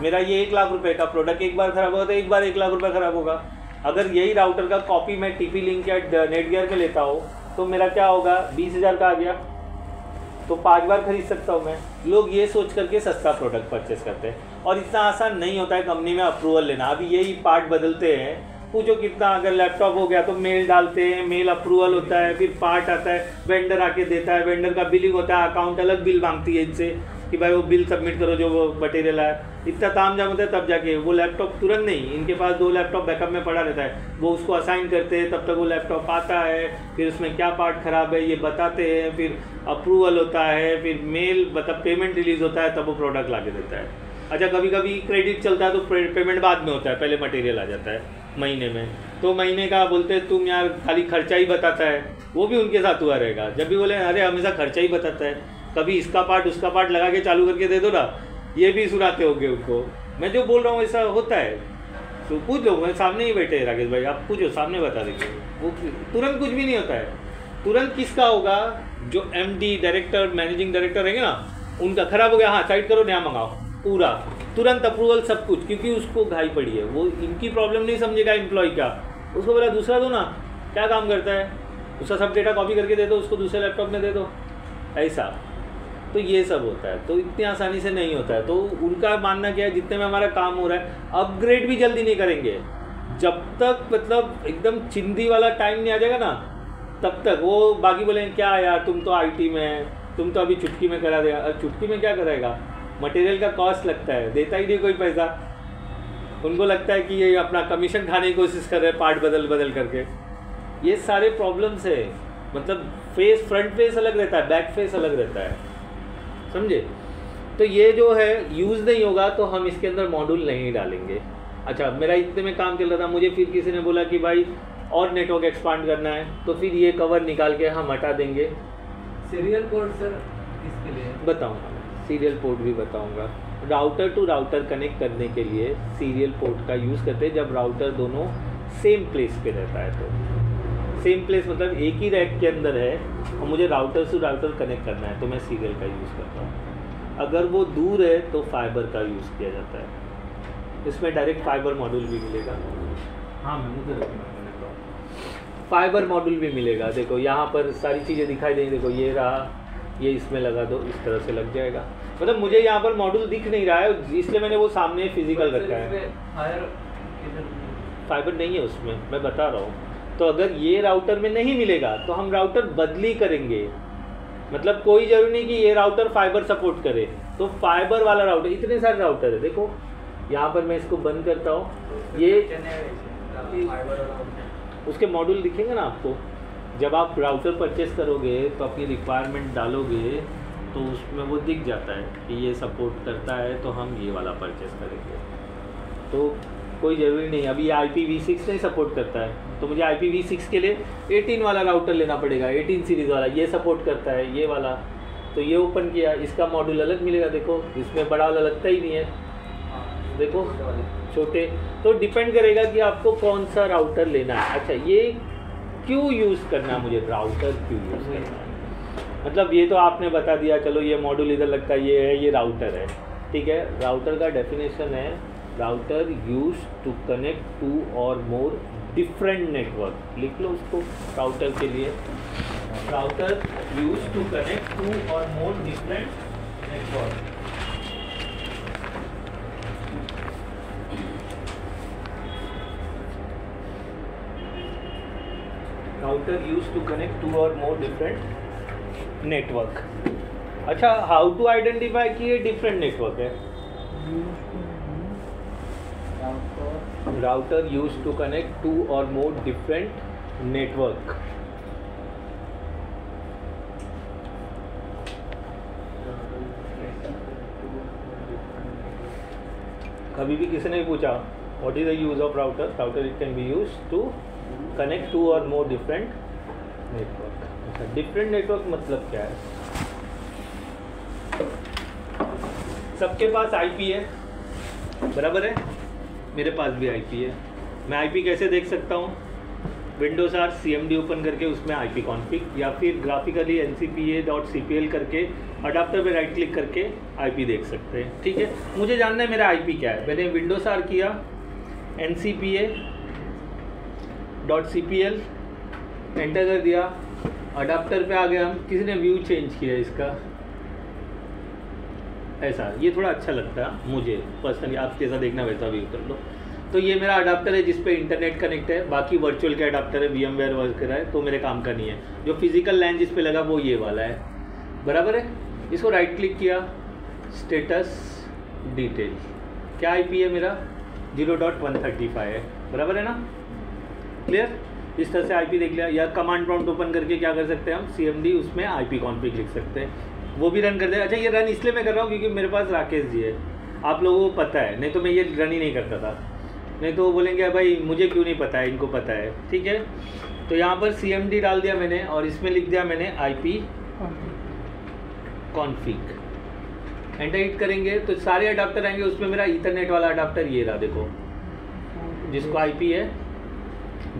मेरा ये 1 लाख रुपए का प्रोडक्ट एक बार ख़राब होगा तो एक बार 1 लाख रुपए ख़राब होगा। अगर यही राउटर का कॉपी मैं TP-Link या नेटगियर के लेता हूँ तो मेरा क्या होगा, 20,000 का आ गया, तो 5 बार खरीद सकता हूँ मैं। लोग ये सोच करके सस्ता प्रोडक्ट परचेस करते हैं, और इतना आसान नहीं होता है कंपनी में अप्रूवल लेना। अभी यही पार्ट बदलते हैं, पूछो कितना, अगर लैपटॉप हो गया तो मेल डालते हैं, मेल अप्रूवल होता है, फिर पार्ट आता है, वेंडर आके देता है, वेंडर का बिलिंग होता है, अकाउंट अलग बिल मांगती है इनसे कि भाई वो बिल सबमिट करो जो वो मटेरियल है। इतना ताम जाम होता है, तब जाके वो लैपटॉप तुरंत नहीं, इनके पास 2 लैपटॉप बैकअप में पड़ा रहता है, वो उसको असाइन करते हैं, तब तक वो लैपटॉप आता है, फिर उसमें क्या पार्ट ख़राब है ये बताते हैं, फिर अप्रूवल होता है, फिर मेल मतलब पेमेंट रिलीज़ होता है, तब वो प्रोडक्ट ला के देता है। अच्छा, कभी कभी क्रेडिट चलता है तो पेमेंट बाद में होता है, पहले मटेरियल आ जाता है महीने में, तो महीने का बोलते हैं तुम यार खाली खर्चा ही बताता है, वो भी उनके साथ हुआ रहेगा। जब भी बोले अरे हमेशा खर्चा ही बताता है, कभी इसका पार्ट उसका पार्ट लगा के चालू करके दे दो ना, ये भी सुनाते होंगे उनको। मैं जो बोल रहा हूँ ऐसा होता है, तो पूछ लो, मैं सामने ही बैठे राकेश भाई, आप पूछो, सामने बता देंगे। वो तुरंत कुछ भी नहीं होता है। तुरंत किसका होगा, जो MD डायरेक्टर मैनेजिंग डायरेक्टर रहेंगे ना, उनका ख़राब हो गया, हाँ साइड करो नया मंगाओ, पूरा तुरंत अप्रूवल सब कुछ, क्योंकि उसको घाई पड़ी है, वो इनकी प्रॉब्लम नहीं समझेगा एम्प्लॉय का, उसको बोला दूसरा दो ना, क्या काम करता है, उसका सब डेटा कॉपी करके दे दो, उसको दूसरे लैपटॉप में दे दो, ऐसा। तो ये सब होता है, तो इतनी आसानी से नहीं होता है। तो उनका मानना क्या है, जितने में हमारा काम हो रहा है, अपग्रेड भी जल्दी नहीं करेंगे जब तक मतलब एकदम चिंदी वाला टाइम नहीं आ जाएगा ना, तब तक वो बाकी बोलेंगे क्या यार तुम तो IT में, तुम तो अभी चुटकी में करा देगा। चुटकी में क्या कराएगा, मटेरियल का कॉस्ट लगता है, देता ही नहीं कोई पैसा। उनको लगता है कि ये अपना कमीशन खाने की कोशिश कर रहे हैं पार्ट बदल बदल करके। ये सारे प्रॉब्लम्स है, मतलब फेस, फ्रंट फेस अलग रहता है, बैक फेस अलग रहता है, समझे। तो ये जो है यूज़ नहीं होगा तो हम इसके अंदर मॉड्यूल नहीं डालेंगे। अच्छा, मेरा इतने में काम चल रहा था, मुझे फिर किसी ने बोला कि भाई और नेटवर्क एक्सपांड करना है, तो फिर ये कवर निकाल के हम हटा देंगे। सीरियल पोर्ट सर किसके लिए बताऊँगा, सीरियल पोर्ट भी बताऊँगा। राउटर टू राउटर कनेक्ट करने के लिए सीरियल पोर्ट का यूज़ करते हैं, जब राउटर दोनों सेम प्लेस पे रहता है। तो सेम प्लेस मतलब एक ही रैक के अंदर है और मुझे राउटर से राउटर कनेक्ट करना है तो मैं सीरियल का यूज़ करता हूँ। अगर वो दूर है तो फाइबर का यूज़ किया जाता है। इसमें डायरेक्ट फाइबर मॉड्यूल भी मिलेगा। हाँ मैं मुझे फाइबर मॉड्यूल भी मिलेगा। देखो यहाँ पर सारी चीज़ें दिखाई देंगी। देखो ये रहा, ये इसमें लगा दो, इस तरह से लग जाएगा। मतलब मुझे यहाँ पर मॉड्यूल दिख नहीं रहा है इसलिए मैंने वो सामने फिजिकल रखा है। फाइबर नहीं है उसमें, मैं बता रहा हूँ। तो अगर ये राउटर में नहीं मिलेगा तो हम राउटर बदली करेंगे। मतलब कोई ज़रूरी नहीं कि ये राउटर फाइबर सपोर्ट करे, तो फाइबर वाला राउटर, इतने सारे राउटर है। देखो यहाँ पर मैं इसको बंद करता हूँ, ये उसके मॉड्यूल दिखेंगे ना आपको। जब आप राउटर परचेस करोगे तो अपनी रिक्वायरमेंट डालोगे तो उसमें वो दिख जाता है कि ये सपोर्ट करता है तो हम ये वाला परचेस करेंगे। तो कोई ज़रूरी नहीं, अभी IPv6 नहीं सपोर्ट करता है तो मुझे IPv6 के लिए 18 वाला राउटर लेना पड़ेगा, 18 सीरीज़ वाला। ये सपोर्ट करता है ये वाला, तो ये ओपन किया, इसका मॉड्यूल अलग मिलेगा। देखो इसमें बड़ा वाला लगता ही नहीं है, देखो छोटे। तो डिपेंड करेगा कि आपको कौन सा राउटर लेना है। अच्छा ये क्यों यूज़ करना है, मुझे राउटर क्यों यूज़ करना है। मतलब ये तो आपने बता दिया, चलो ये मॉड्यूल इधर लगता है, ये है, ये राउटर है, ठीक है। राउटर का डेफिनेशन है router use to connect two or more different network. लिख लो उसको राउटर के लिए, router use to connect two or more different network. Router use to connect two or more different network. अच्छा हाउ टू आइडेंटिफाई कि ये different network है। Router use to connect two or more different network. कभी भी किसी ने पूछा what is the use of router, router it can be use to connect two or more different network. अच्छा different network मतलब क्या है। सबके पास आईपी है, बराबर है, मेरे पास भी आईपी है। मैं आईपी कैसे देख सकता हूँ, विंडोज आर CMD ओपन करके उसमें आईपी कॉन्फ़िग, या फिर ग्राफिकली ncpa.cpl करके अडाप्टर पे राइट क्लिक करके आईपी देख सकते हैं, ठीक है। मुझे जानना है मेरा आईपी क्या है। मैंने विंडोज आर किया, ncpa.cpl एंटर कर दिया, अडाप्टर पे आ गया हम। किसी ने व्यू चेंज किया इसका, ऐसा ये थोड़ा अच्छा लगता है मुझे पर्सनली। आप जैसा देखना वैसा व्यू कर लो। तो ये मेरा अडाप्टर है जिस पे इंटरनेट कनेक्ट है, बाकी वर्चुअल के अडाप्टर है, VMware वगैरह है, तो मेरे काम का नहीं है। जो फिजिकल लैन जिस पे लगा वो ये वाला है, बराबर है। इसको राइट क्लिक किया, स्टेटस डिटेल, क्या आईपी है मेरा 0.135 है, बराबर है ना, क्लियर। इस तरह से आईपी देख लिया। या कमांड प्रॉम्प्ट ओपन करके क्या कर सकते हैं हम, CMD उसमें आईपी कॉन्फ़िग लिख सकते हैं, वो भी रन कर दे। अच्छा ये रन इसलिए मैं कर रहा हूँ क्योंकि मेरे पास राकेश जी है, आप लोगों को पता है, नहीं तो मैं ये रन ही नहीं करता था। नहीं तो वो बोलेंगे भाई मुझे क्यों नहीं पता है, इनको पता है, ठीक है। तो यहाँ पर CMD डाल दिया मैंने और इसमें लिख दिया मैंने IP कॉन्फ़िग। एंटर हिट करेंगे तो सारे अडाप्टर आएंगे। उसमें मेरा ईथरनेट वाला अडाप्टर ये रहा, देखो, जिसको IP है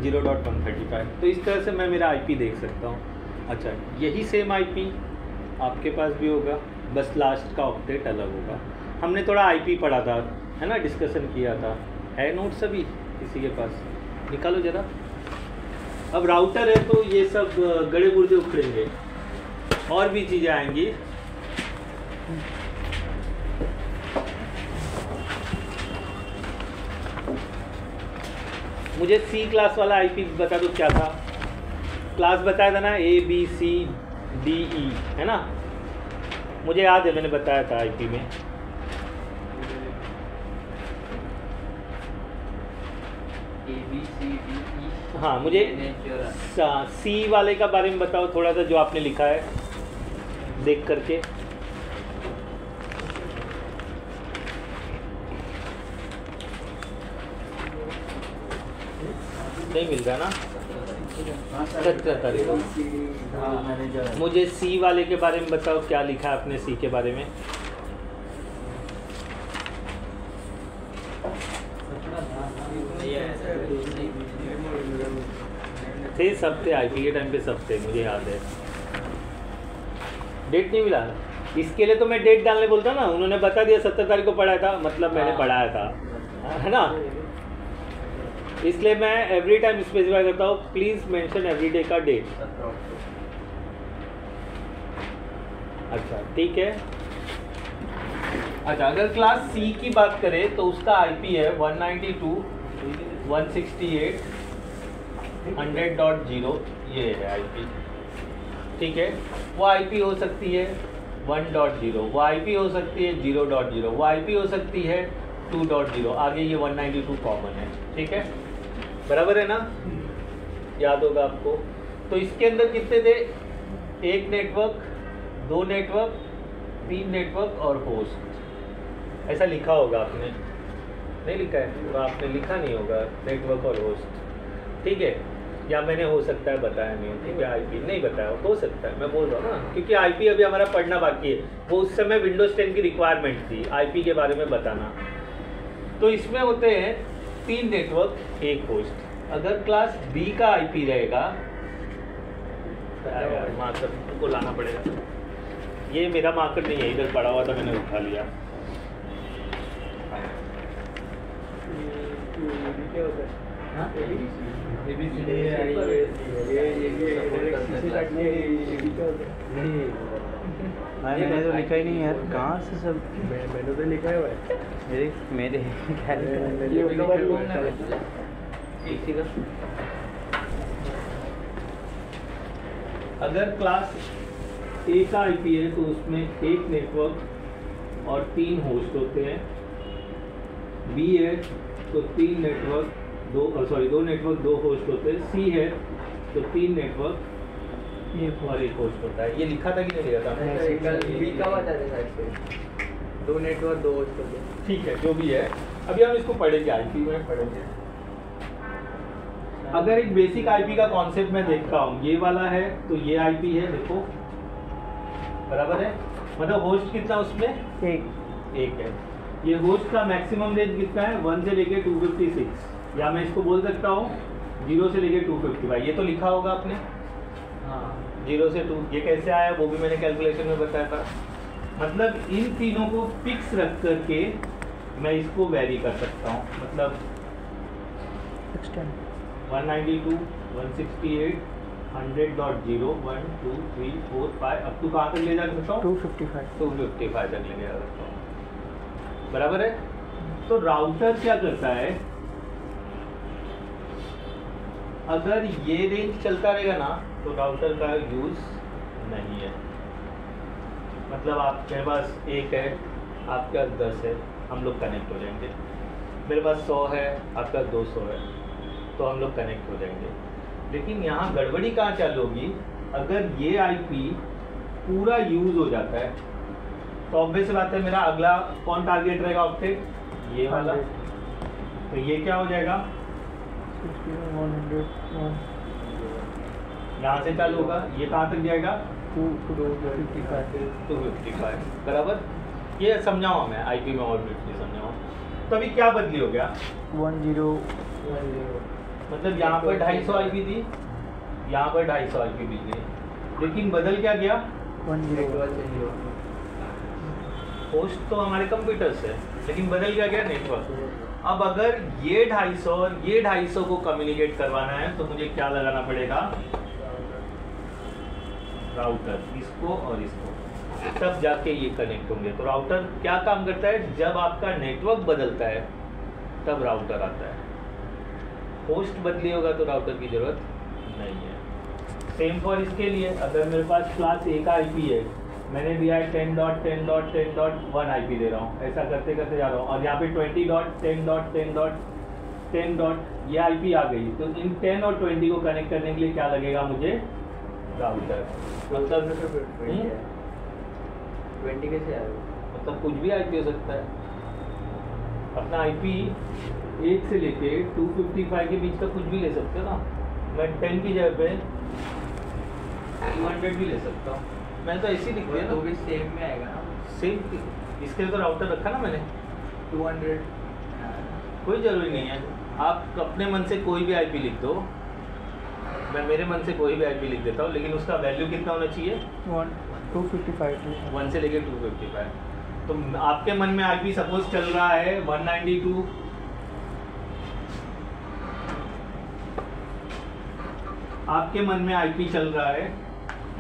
0.135। तो इस तरह से मैं मेरा IP देख सकता हूँ। अच्छा यही सेम IP आपके पास भी होगा, बस लास्ट का ऑक्टेट अलग होगा। हमने थोड़ा IP पढ़ा था, है ना, डिस्कशन किया था, है नोट सभी किसी के पास, निकालो ज़रा। अब राउटर है तो ये सब गड़े गुर्दे उखड़ेंगे, और भी चीज़ें आएंगी। मुझे C क्लास वाला IP बता दो क्या था। क्लास बताया था ना ABCDE, है ना, मुझे याद है मैंने बताया था IP में। ABCDE। हाँ मुझे C वाले का बारे में बताओ थोड़ा सा, जो आपने लिखा है देख करके। नहीं मिल रहा ना, मुझे C वाले के बारे में बताओ, क्या लिखा है आपने C के बारे में। सब थे आईपी के टाइम पे, सब थे, मुझे याद है। डेट नहीं मिला इसके लिए तो मैं डेट डालने बोलता ना, उन्होंने बता दिया 17 तारीख को पढ़ाया था, मतलब मैंने पढ़ाया था, है ना। इसलिए मैं एवरी टाइम स्पेसिफाई करता हूँ, प्लीज़ मेंशन एवरी डे का डेट। अच्छा ठीक है। अच्छा अगर क्लास सी की बात करें तो उसका आईपी है 192.168.100.0, ये है आईपी, ठीक है। वो आईपी हो सकती है 1.0, वो आईपी हो सकती है 0.0, वो आईपी हो सकती है 2.0, आगे ये 192 कॉमन है, ठीक है, बराबर है ना, याद होगा आपको। तो इसके अंदर कितने थे, एक नेटवर्क, दो नेटवर्क, तीन नेटवर्क और होस्ट, ऐसा लिखा होगा आपने, नहीं लिखा है तो आपने लिखा नहीं होगा, नेटवर्क और होस्ट, ठीक है। या मैंने हो सकता है बताया नहीं, ठीक है, आईपी नहीं बताया, हो सकता है, मैं बोल रहा हूँ ना, क्योंकि आईपी अभी हमारा पढ़ना बाकी है, वो उस समय विंडोज 10 की रिक्वायरमेंट थी आईपी के बारे में बताना। तो इसमें होते हैं 3 नेटवर्क, एक होस्ट। अगर क्लास बी का आईपी रहेगा, यार मार्कर को लाना पड़ेगा, ये मेरा मार्कर नहीं है, इधर पड़ा हुआ था मैंने उठा लिया। क्या होता है? मैंने तो लिखा ही नहीं यार, कहाँ से सब मैंने तो लिखा है मेरे क्या लिखा। अगर क्लास ए का आईपी है तो उसमें एक नेटवर्क और 3 होस्ट होते हैं, बी है तो 3 नेटवर्क, दो नेटवर्क 2 होस्ट होते हैं, सी है तो 3 नेटवर्क और एक होस्ट होता है। ये लिखा था कि नहीं लिखा था? बी का बता दे साइड पे, 2 नेटवर्क 2 होस्ट होते हैं, ठीक है, जो भी है, अभी हम इसको पढ़ेंगे, आईपी में पढ़ेंगे। अगर एक बेसिक आईपी का कॉन्सेप्ट मैं देखता हूँ, ये वाला है तो ये आईपी है, देखो बराबर है, मतलब होस्ट कितना उसमें, एक है। ये होस्ट का मैक्सिमम रेंज कितना है, 1 से लेके 256, या मैं इसको बोल सकता हूँ 0 से लेके 255, ये तो लिखा होगा आपने, हाँ 0 से 2, ये कैसे आया वो भी मैंने कैलकुलेशन में बताया था। मतलब इन तीनों को फिक्स रख करके मैं इसको वेरी कर सकता हूँ, मतलब 192, 168, 100.0, 1, 2, 3, 4, 5, अब तो कहाँ तक ले जा सकता हूँ, 255 तक ले जा सकता हूँ, बराबर है। तो राउटर क्या करता है, अगर ये रेंज चलता रहेगा ना तो राउटर का यूज़ नहीं है, मतलब आपके पास 1 है, आपका 10 है, हम लोग कनेक्ट हो जाएंगे, मेरे पास 100 है, आपका 200 है, तो हम लोग कनेक्ट हो जाएंगे। लेकिन यहाँ गड़बड़ी कहाँ चालू होगी, अगर ये आईपी पूरा यूज़ हो जाता है तो ऑब्वियस बात है मेरा अगला कौन टारगेट रहेगा, ऑप्टेट ये वाला, तो ये क्या हो जाएगा, 100, यहाँ से चालू होगा, ये कहाँ तक जाएगा, 255, बराबर। ये समझाऊँ मैं आईपी में और ब्रीफली समझाऊँ। तो अभी क्या बदली हो गया, 1010, मतलब यहाँ पर 250 आईपी थी, यहाँ पर 250 आईपी भी थी, लेकिन बदल क्या गया, 10 होस्ट तो हमारे कंप्यूटर से, लेकिन बदल क्या गया, नेटवर्क। अब अगर ये 250 और ये 250 को कम्युनिकेट करवाना है तो मुझे क्या लगाना पड़ेगा, राउटर, इसको और इसको, तब जाके ये कनेक्ट होंगे। तो राउटर क्या काम करता है, जब आपका नेटवर्क बदलता है तब राउटर आता है, होस्ट बदली होगा तो राउटर की ज़रूरत नहीं है। सेम फॉर इसके लिए, अगर मेरे पास क्लास ए का आईपी है, मैंने दिया है 10.10.10.1 आईपी दे रहा हूँ, ऐसा करते करते जा रहा हूँ, और यहाँ पे 20.10.10.10 ये आईपी आ गई, तो इन 10 और 20 को कनेक्ट करने के लिए क्या लगेगा मुझे, राउटर। मतलब 20 कैसे आएगा, मतलब कुछ भी आईपी हो सकता है, अपना आईपी 1 से लेके 255 के बीच का कुछ भी ले सकते हो ना, मैं 10 की जगह पे 200 भी ले सकता हूँ, मैंने तो ऐसे लिख दिया ना, तो भी सेम में आएगा ना, सेम, इसके लिए तो राउटर रखा ना मैंने, 200 कोई ज़रूरी नहीं है, आप अपने मन से कोई भी आईपी लिख दो, मैं मेरे मन से कोई भी आईपी लिख देता हूँ, लेकिन उसका वैल्यू कितना होना चाहिए? 255 1 से लेके 255। तो आपके मन में आईपी सपोज चल रहा है 192, आपके मन में आईपी चल रहा है,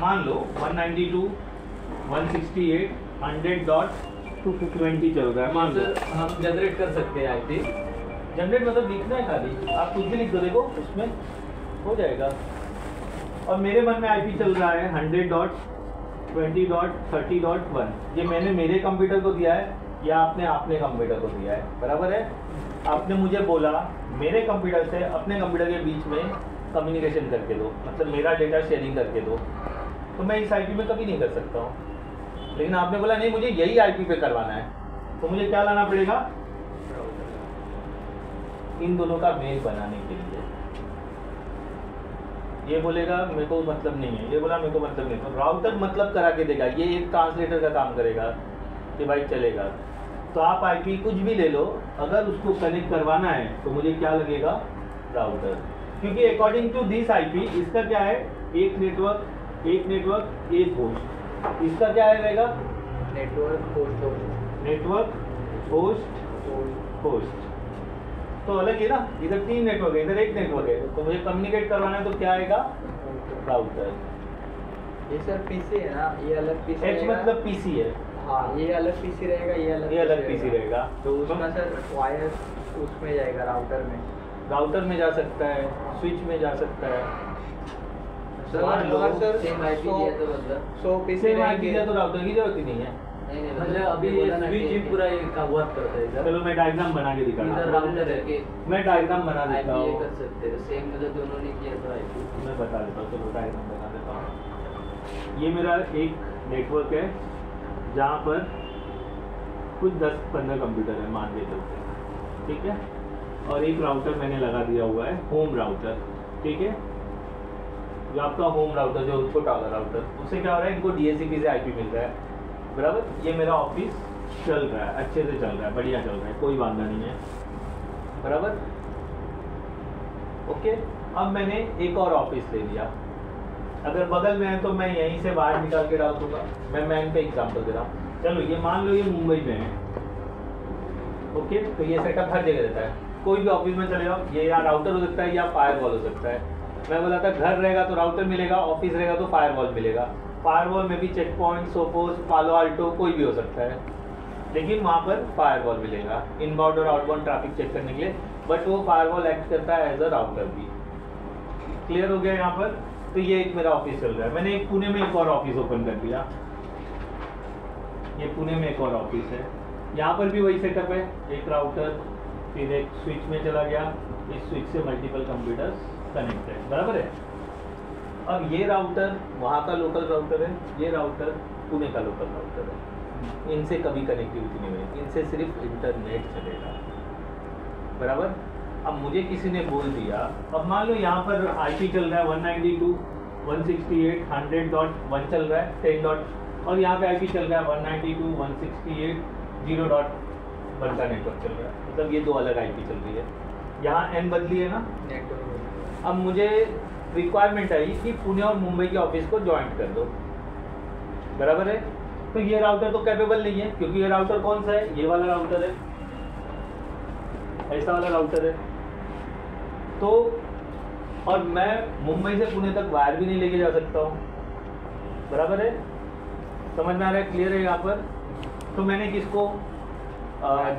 मान लो 192, 168, 100.220 चल रहा है, मान लो। हम जनरेट कर सकते हैं आईपी। जनरेट मतलब लिखना है खाली, आप कुछ भी लिख दो, देखो उसमें हो जाएगा। और मेरे मन में आईपी चल रहा है 100.20.30.1। ये मैंने मेरे कंप्यूटर को दिया है या आपने अपने कंप्यूटर को दिया है, बराबर है। आपने मुझे बोला मेरे कंप्यूटर से अपने कंप्यूटर के बीच में कम्युनिकेशन करके दो, मतलब मेरा डेटा शेयरिंग करके दो, तो मैं इस आईपी में कभी नहीं कर सकता हूँ। लेकिन आपने बोला नहीं मुझे यही आईपी पे करवाना है, तो मुझे क्या लाना पड़ेगा? इन दोनों का मेल बनाने के लिए। ये बोलेगा मेरे को मतलब नहीं है, ये बोला मेरे को मतलब नहीं, तो राउटर मतलब करा के देगा, ये एक ट्रांसलेटर का काम करेगा कि भाई चलेगा। तो आप आईपी कुछ भी ले लो, अगर उसको कनेक्ट करवाना है तो मुझे क्या लगेगा? राउटर, क्योंकि अकॉर्डिंग टू दिस आईपी इसका क्या है? एक नेटवर्क एक होस्ट। इसका क्या रहेगा? नेटवर्क होस्ट तो अलग है ना, इधर 3 नेटवर्क है, इधर एक नेटवर्क है, तो मुझे कम्युनिकेट करवाना है तो क्या आएगा? राउटर। ये सर पीसी है ना, ये अलग पीसी एच मतलब पीसी है। हाँ, ये अलग पीसी रहेगा, ये अलग पीसी रहेगा। तो उसमें सर वायर उसमें जाएगा, राउटर में जा सकता है, स्विच में जा सकता है। सर सेम आईपी दिया तो मतलब 100 पीसी रहेंगे तो राउटर की जरूरत ही नहीं है। नहीं मतलब अभी स्विच ही पूरा का वर्क करता है इधर। चलो मैं डायग्राम बना के दिखा रहा इधर हूँ। राउटर है कि मैं डायग्राम बना देता आईपी हूँ, कर सकते हैं, सेम मतलब दोनों ने किया तो आईपी मैं बता देता हूँ। चलो डायग्राम बना देता हूँ। ये मेरा एक नेटवर्क है जहाँ पर कुछ 10-15 कंप्यूटर है मान के चलते हैं, ठीक है। और एक राउटर मैंने लगा दिया हुआ है, होम राउटर, ठीक है। जो आपका होम राउटर, जो छोटा वाला राउटर, उससे क्या हो रहा है, इनको डीएचसीपी से आईपी मिल रहा है, बराबर। ये मेरा ऑफिस चल रहा है, अच्छे से चल रहा है, बढ़िया चल रहा है, कोई वांधा नहीं है, बराबर। ओके, अब मैंने एक और ऑफिस ले लिया, अगर बगल में है तो मैं यहीं से बाहर निकाल के डाल दूंगा। मैं इनका एग्जाम्पल दे रहा हूँ। चलो ये मान लो ये मुंबई में है, ओके। तो ये सेटअप हर जगह रहता है, कोई भी ऑफिस में चले जाओ, ये या राउटर हो सकता है या फायरवॉल हो सकता है। मैं बोला था घर रहेगा तो राउटर मिलेगा, ऑफिस रहेगा तो फायरवॉल मिलेगा। फायरवॉल में भी चेक पॉइंट, सोपोस, पालो आल्टो कोई भी हो सकता है, लेकिन वहाँ पर फायरवॉल मिलेगा इनबाउंड और आउटबाउंड ट्रैफिक चेक करने के लिए। बट वो फायरवॉल एक्ट करता है एज अ राउटर भी। क्लियर हो गया यहाँ पर? तो ये एक मेरा ऑफिस चल रहा है। मैंने एक पुणे में एक और ऑफिस ओपन कर दिया, ये पुणे में एक और ऑफिस है। यहाँ पर भी वही सेटअप है, एक राउटर, फिर एक स्विच में चला गया, इस स्विच से मल्टीपल कंप्यूटर्स कनेक्ट है, बराबर है। अब ये राउटर वहाँ का लोकल राउटर है, ये राउटर पुणे का लोकल राउटर है। इनसे कभी कनेक्टिविटी नहीं हुई, इनसे सिर्फ इंटरनेट चलेगा, बराबर। अब मुझे किसी ने बोल दिया, अब मान लो यहाँ पर आईपी चल रहा है 192.168.100.1 चल रहा है 10. और यहाँ पे आईपी चल रहा है 192.168.0.1 का नेटवर्क चल रहा है, मतलब ये दो अलग आईपी चल रही है। यहाँ एन बदली है ना। अब मुझे रिक्वायरमेंट आई कि पुणे और मुंबई के ऑफिस को ज्वाइंट कर दो, बराबर है। तो ये राउटर तो कैपेबल नहीं है, क्योंकि ये राउटर कौन सा है, ये वाला राउटर है, ऐसा वाला राउटर है। तो और मैं मुंबई से पुणे तक वायर भी नहीं लेके जा सकता हूँ, बराबर है। समझ में आ रहा है? क्लियर है यहाँ पर? तो मैंने किसको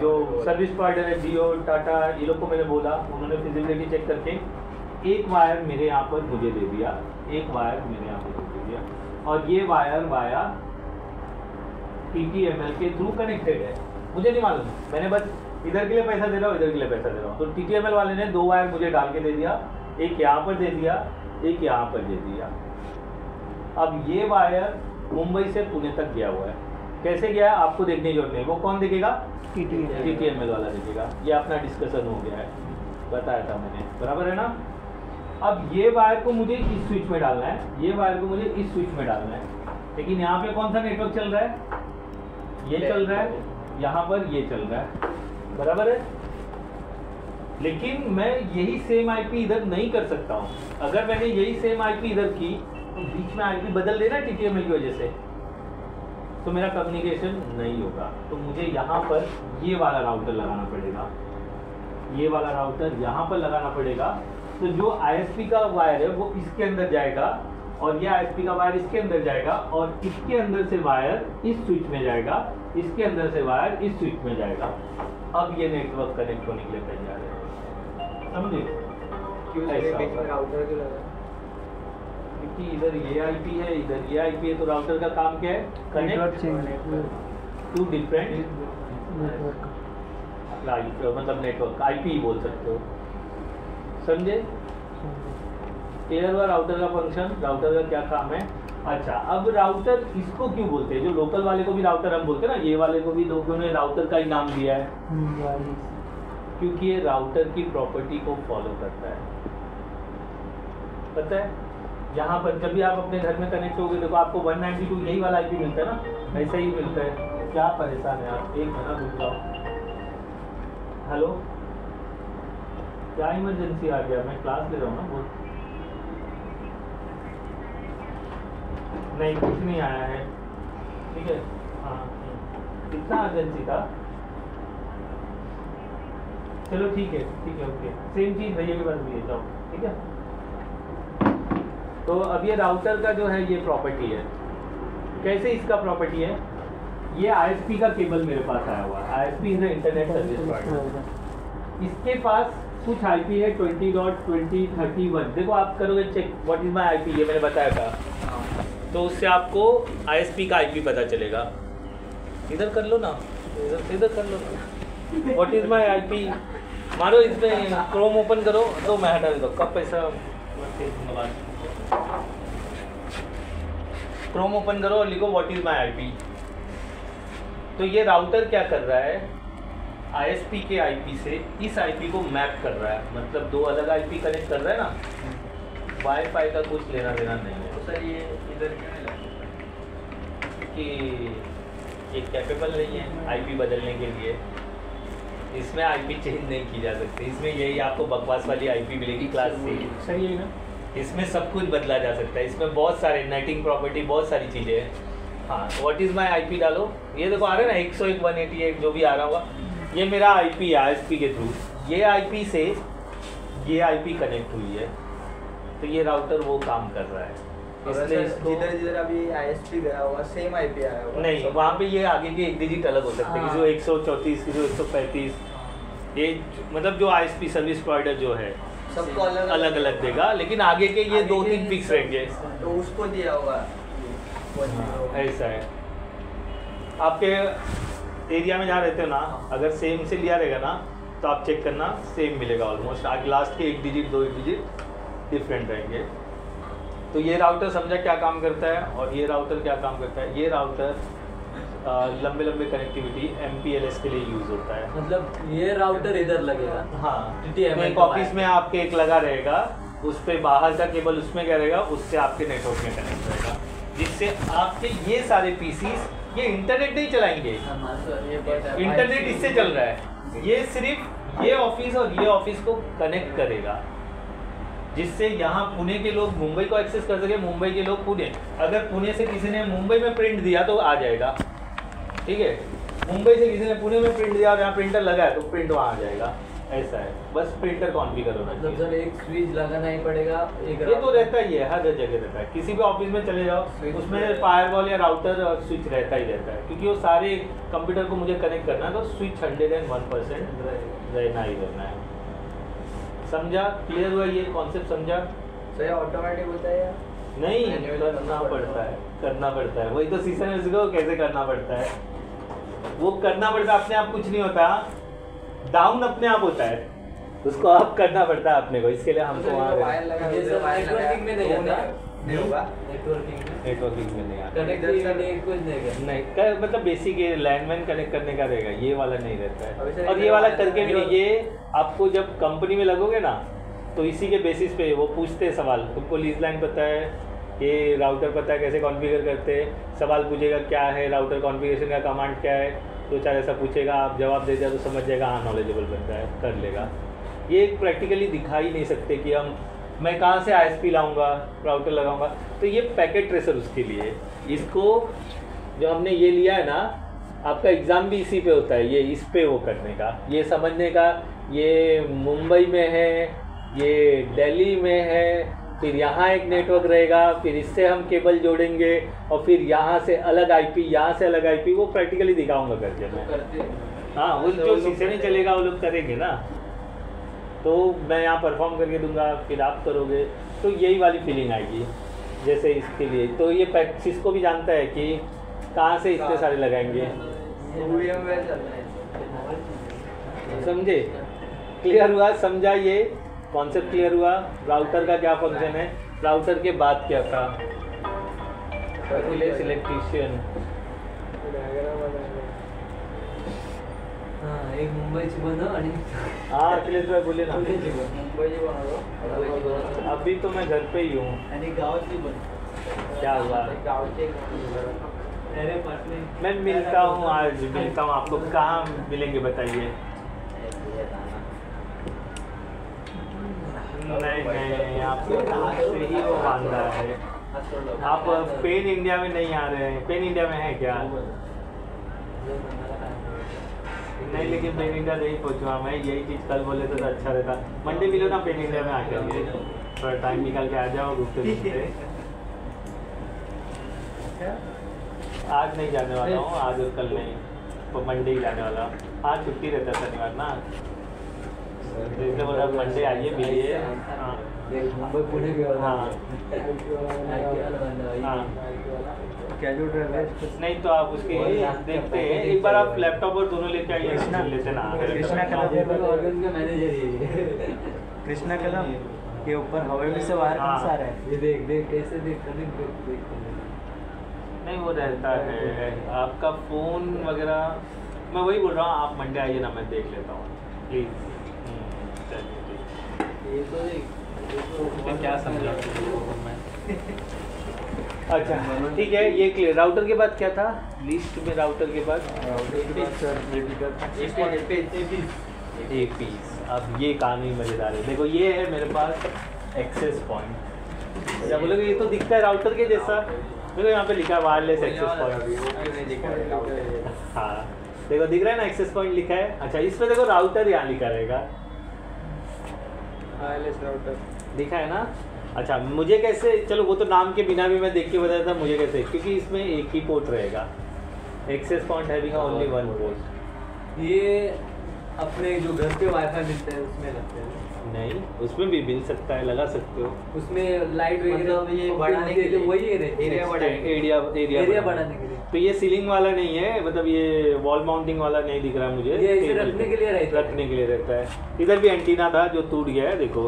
जो सर्विस प्रोवाइडर है, जियो, टाटा, ये लोग को मैंने बोला, उन्होंने फिजिबिलिटी चेक करके एक वायर मेरे यहाँ पर मुझे दे दिया, एक वायर मेरे यहाँ पर दे दिया, और ये वायर वाया TTML के थ्रू कनेक्टेड है। मुझे नहीं मालूम, मैंने बस इधर के लिए पैसा दे रहा हूँ, इधर के लिए पैसा दे रहा हूँ। तो TTML वाले ने दो वायर मुझे डाल के दे दिया, एक यहाँ पर दे दिया, एक यहाँ पर दे दिया। अब ये वायर मुंबई से पुणे तक गया हुआ है, कैसे गया आपको देखने की जरूरत नहीं, वो कौन देखेगा? TTML वाला देखेगा। ये अपना डिस्कशन हो गया है, बताया था मैंने, बराबर है ना। अब ये वायर को मुझे इस स्विच में डालना है, ये वायर को मुझे इस स्विच में डालना है, लेकिन यहाँ पे कौन सा नेटवर्क चल रहा है? ये चल रहा है, यहाँ पर ये चल रहा है, बराबर है। लेकिन मैं यही सेम आईपी इधर नहीं कर सकता हूँ। अगर मैंने यही सेम आईपी इधर की तो बीच में आईपी बदल देना टीटीएमएल की वजह से, तो मेरा कम्युनिकेशन नहीं होगा। तो मुझे यहाँ पर ये वाला राउटर लगाना पड़ेगा, ये वाला राउटर यहाँ पर लगाना पड़ेगा। तो जो आईएसपी का वायर है वो इसके अंदर जाएगा और ये आईएसपी का वायर इसके अंदर जाएगा और इसके अंदर से वायर इस स्विच में जाएगा, इसके अंदर से वायर इस स्विच में जाएगा। अब ये नेटवर्क कनेक्ट होने के लिए तैयार है, समझे? राउटर क्यों लगा? क्योंकि इधर ये आईपी है, इधर ये आईपी है, तो राउटर का काम क्या है? कनेक्ट टू डिफरेंट मतलब नेटवर्क, आईपी ही बोल सकते हो, समझे? एयर व राउटर का फंक्शन, राउटर का क्या काम है? अच्छा, अब राउटर इसको क्यों बोलते हैं? जो लोकल वाले को भी राउटर हम बोलते हैं ना, ये वाले को भी लोगों ने राउटर का ही नाम दिया है, क्योंकि ये राउटर की प्रॉपर्टी को फॉलो करता है। पता है, यहाँ पर जब भी आप अपने घर में कनेक्ट होगे, देखो आपको 192 यही वाला आईपी मिलता है ना, ऐसा ही मिलता है। क्या परेशान है आप? एक मिनट रुक जाओ। हेलो, क्या इमरजेंसी आ गया? मैं क्लास ले रहा हूँ ना, बोल। नहीं, कुछ नहीं आया है, ठीक है। हाँ, कितना अर्जेंसी था? चलो ठीक है, ओके। सेम चीज़ भैया के पास भी है, जाओ, ठीक है। तो अब ये राउटर का जो है ये प्रॉपर्टी है। कैसे इसका प्रॉपर्टी है? ये आईएसपी का केबल मेरे पास आया हुआ है, ISP is internet service provider. इसके पास कुछ आईपी है 20.20.31। देखो आप करोगे check, what is my IP, ये मैंने बताया था, तो उससे आपको आईएसपी का आईपी पता चलेगा। इधर कर लो ना, इधर कर लो ना, व्हाट इज माय आईपी मारो, इसमें क्रोम ओपन करो, तो मैं हटा देता हूँ। कब पैसा क्रोम ओपन करो और लिखो व्हाट इज माय आईपी। तो ये राउटर क्या कर रहा है? आईएसपी के आईपी से इस आईपी को मैप कर रहा है, मतलब दो अलग आईपी कनेक्ट कर रहा है ना। वाईफाई का कुछ लेना देना नहीं है। तो सर ये इधर क्यों नहीं लगा? कि ये कैपेबल नहीं है आईपी बदलने के लिए, इसमें आईपी चेंज नहीं की जा सकती। इसमें यही आपको बकवास वाली आईपी मिलेगी क्लास से, सही है ना? इसमें सब कुछ बदला जा सकता है, इसमें बहुत सारे नेटिंग प्रॉपर्टी, बहुत सारी चीज़ें हैं। हाँ, व्हाट इज़ माय आईपी डालो, ये देखो आ रहा है ना 101 188 जो भी आ रहा होगा, ये मेरा आईपी है आईएसपी के थ्रू। ये आईपी से ये आईपी कनेक्ट हुई है, तो ये राउटर वो काम कर रहा है। इसलिए जिधर जिधर अभी आईएसपी गया होगा सेम आईपी आया होगा नहीं, वहाँ पे ये आगे के एक डिजिट अलग हो सकते हैं, किसी को 134, किसी को 135। ये मतलब जो आईएसपी सर्विस प्रोवाइडर जो है सबको अलग अलग देगा, लेकिन आगे के ये 2-3 फिक्स रहेंगे। तो उसको दिया होगा। ऐसा है। आपके एरिया में जहाँ रहते हो ना, अगर सेम से लिया रहेगा ना, तो आप चेक करना सेम मिलेगा ऑलमोस्ट। आगे लास्ट के 1 डिजिट 2 डिजिट डिफरेंट रहेंगे। तो ये राउटर समझा क्या काम करता है, और ये राउटर क्या काम करता है। ये राउटर लंबे लंबे कनेक्टिविटी MPLS के लिए यूज़ होता है। मतलब ये राउटर इधर लगेगा। हाँ, TTML एक ऑफिस में आपके एक लगा रहेगा, उस पर बाहर का केबल उसमें क्या रहेगा, उससे आपके नेटवर्क में कनेक्ट रहेगा, जिससे आपके ये सारे पीसीस ये इंटरनेट नहीं चलाएंगे। इंटरनेट इससे चल रहा है, ये सिर्फ ये ऑफिस और ये ऑफिस को कनेक्ट करेगा, जिससे यहाँ पुणे के लोग मुंबई को एक्सेस कर सके, मुंबई के लोग पुणे। अगर पुणे से किसी ने मुंबई में प्रिंट दिया तो आ जाएगा, ठीक है। मुंबई से किसी ने पुणे में प्रिंट दिया और यहाँ प्रिंटर लगा है तो प्रिंट वहाँ आ जाएगा। ऐसा है, बस प्रिंटर कॉन्फ़िगर होना चाहिए। मतलब सर एक स्विच लगाना ही पड़ेगा। ये तो रहता ही है, हर जगह रहता है। किसी भी ऑफिस में चले जाओ, उसमें फायरवॉल या राउटर और स्विच रहता ही रहता है, क्योंकि वो सारे कंप्यूटर को मुझे कनेक्ट करना है, तो स्विच 101% रहना ही रहना है। समझा? क्लियर हुआ? ये कॉन्सेप्ट समझा? तो ये ऑटोमेटिक होता है या नहीं, करना पड़ता है, करना पड़ता है। वही तो सीजन में सीखो कैसे करना पड़ता है। वो करना पड़ता है, अपने आप कुछ नहीं होता। डाउन अपने आप होता है, उसको आप करना पड़ता है अपने को। इसके लिए हमको नेटवर्किंग में नहीं आता, नहीं होगा। नेटवर्किंग में नहीं आता, कनेक्टिविटी कुछ नहीं मतलब बेसिक ये लैंडमैन कनेक्ट करने का रहेगा, ये वाला नहीं रहता है। और ये वाला करके भी नहीं, ये आपको जब कंपनी में लगोगे ना, तो इसी के बेसिस पे वो पूछते हैं सवाल। तुमको लीज लाइन पता है, ये राउटर पता है, कैसे कॉन्फ़िगर करते हैं। सवाल पूछेगा क्या है राउटर कॉन्फ़िगरेशन का कमांड क्या है, तो चाहे ऐसा पूछेगा, आप जवाब दे दिया तो समझ जाएगा, हाँ नॉलेजेबल बन रहा है, कर लेगा। ये प्रैक्टिकली दिखा ही नहीं सकते कि मैं कहाँ से ISP लाऊंगा, राउटर लगाऊंगा। तो ये पैकेट ट्रेसर उसके लिए, इसको जो हमने ये लिया है ना, आपका एग्ज़ाम भी इसी पे होता है, ये इस पे वो करने का, ये समझने का, ये मुंबई में है, ये दिल्ली में है, फिर यहाँ एक नेटवर्क रहेगा, फिर इससे हम केबल जोड़ेंगे और फिर यहाँ से अलग IP, यहाँ से अलग IP, वो प्रैक्टिकली दिखाऊंगा करके मैं। हाँ, वो जो शीशे नहीं चलेगा वो लोग करेंगे ना, तो मैं यहाँ परफॉर्म करके दूंगा, फिर आप करोगे, तो यही वाली फीलिंग आएगी जैसे इसके लिए। तो ये सिस्को भी जानता है कि कहाँ से इतने सारे लगाएंगे, समझे? क्लियर हुआ? समझा? ये कॉन्सेप्ट क्लियर हुआ? राउटर का क्या फंक्शन है, राउटर के बाद क्या था, इलेक्ट्रीशियन। हाँ, एक मुंबईची बनव आणि हाँ अखिलेश भाई बोले ना, अभी तो मैं घर पे ही हूँ। क्या हुआ? मैं मिलता हूँ, आज मिलता हूँ आपको। कहाँ मिलेंगे बताइए? नहीं, आपको कहाँ से ही वो बांधा है। आप पेन इंडिया में नहीं आ रहे हैं? पेन इंडिया में है क्या? नहीं, लेकिन पेन इंडिया नहीं पहुँचूँगा मैं, यही चीज़ कल बोले तो अच्छा रहता। मंडे मिलो ना पेन इंडिया में आकर के, थोड़ा टाइम निकाल के आ जाओ घूमते घूमते। आज नहीं जाने वाला हूँ, आज और कल नहीं, तो मंडे ही जाने वाला हूँ। आज छुट्टी रहता है शनिवार ना, इसलिए बोला मंडे आइए मिलिए। हाँ मुंबई पुणे भी हाँ हाँ, नहीं तो आप उसके देखते हैं, एक बार आप लैपटॉप और दोनों लेके आइए, लेते ना। कृष्णा कलम, ऑर्गन का मैनेजर ये कृष्णा कलम के ऊपर हवा में से बाहर कहाँ से आ रहा है? ये देख देख कैसे देख देख नहीं वो रहता है आपका फ़ोन वगैरह। मैं वही बोल रहा हूँ, आप मंडे आइए ना, मैं देख लेता हूँ प्लीज़। ये तो देख क्या समझा मैं? अच्छा ठीक है, ये क्लियर। राउटर के बाद क्या था लिस्ट में? राउटर के बाद एपीस। अब ये कहानी मज़ेदार है। देखो ये है मेरे पास एक्सेस पॉइंट। क्या बोलोगे? ये तो दिखता है राउटर के जैसा। देखो यहाँ पे लिखा है वायरलेस एक्सेस पॉइंट। हाँ देखो दिख रहा है ना, एक्सेस पॉइंट लिखा है। अच्छा इस पे देखो राउटर यहाँ लिखा रहेगा, वायरलेस राउटर दिखा है ना। अच्छा मुझे कैसे, चलो वो तो नाम के बिना भी मैं देख के बताया था, मुझे कैसे, क्योंकि इसमें एक ही पोर्ट रहेगा। Access point having only one port. ये अपने जो घर पे वाईफाई मिलते हैं उसमें लगते हैं? नहीं, उसमें भी मिल सकता है, लगा सकते हो। उसमें लाइट वगैरह मतलब ये बढ़ाने के लिए, वही है एरिया बढ़ाने के लिए। तो ये सीलिंग वाला नहीं है, मतलब ये वॉल माउंटिंग वाला नहीं दिख रहा मुझे। ये ऐसे रखने के लिए रहता है। रखने के लिए रहता है। इधर भी एंटीना था जो टूट गया है, देखो।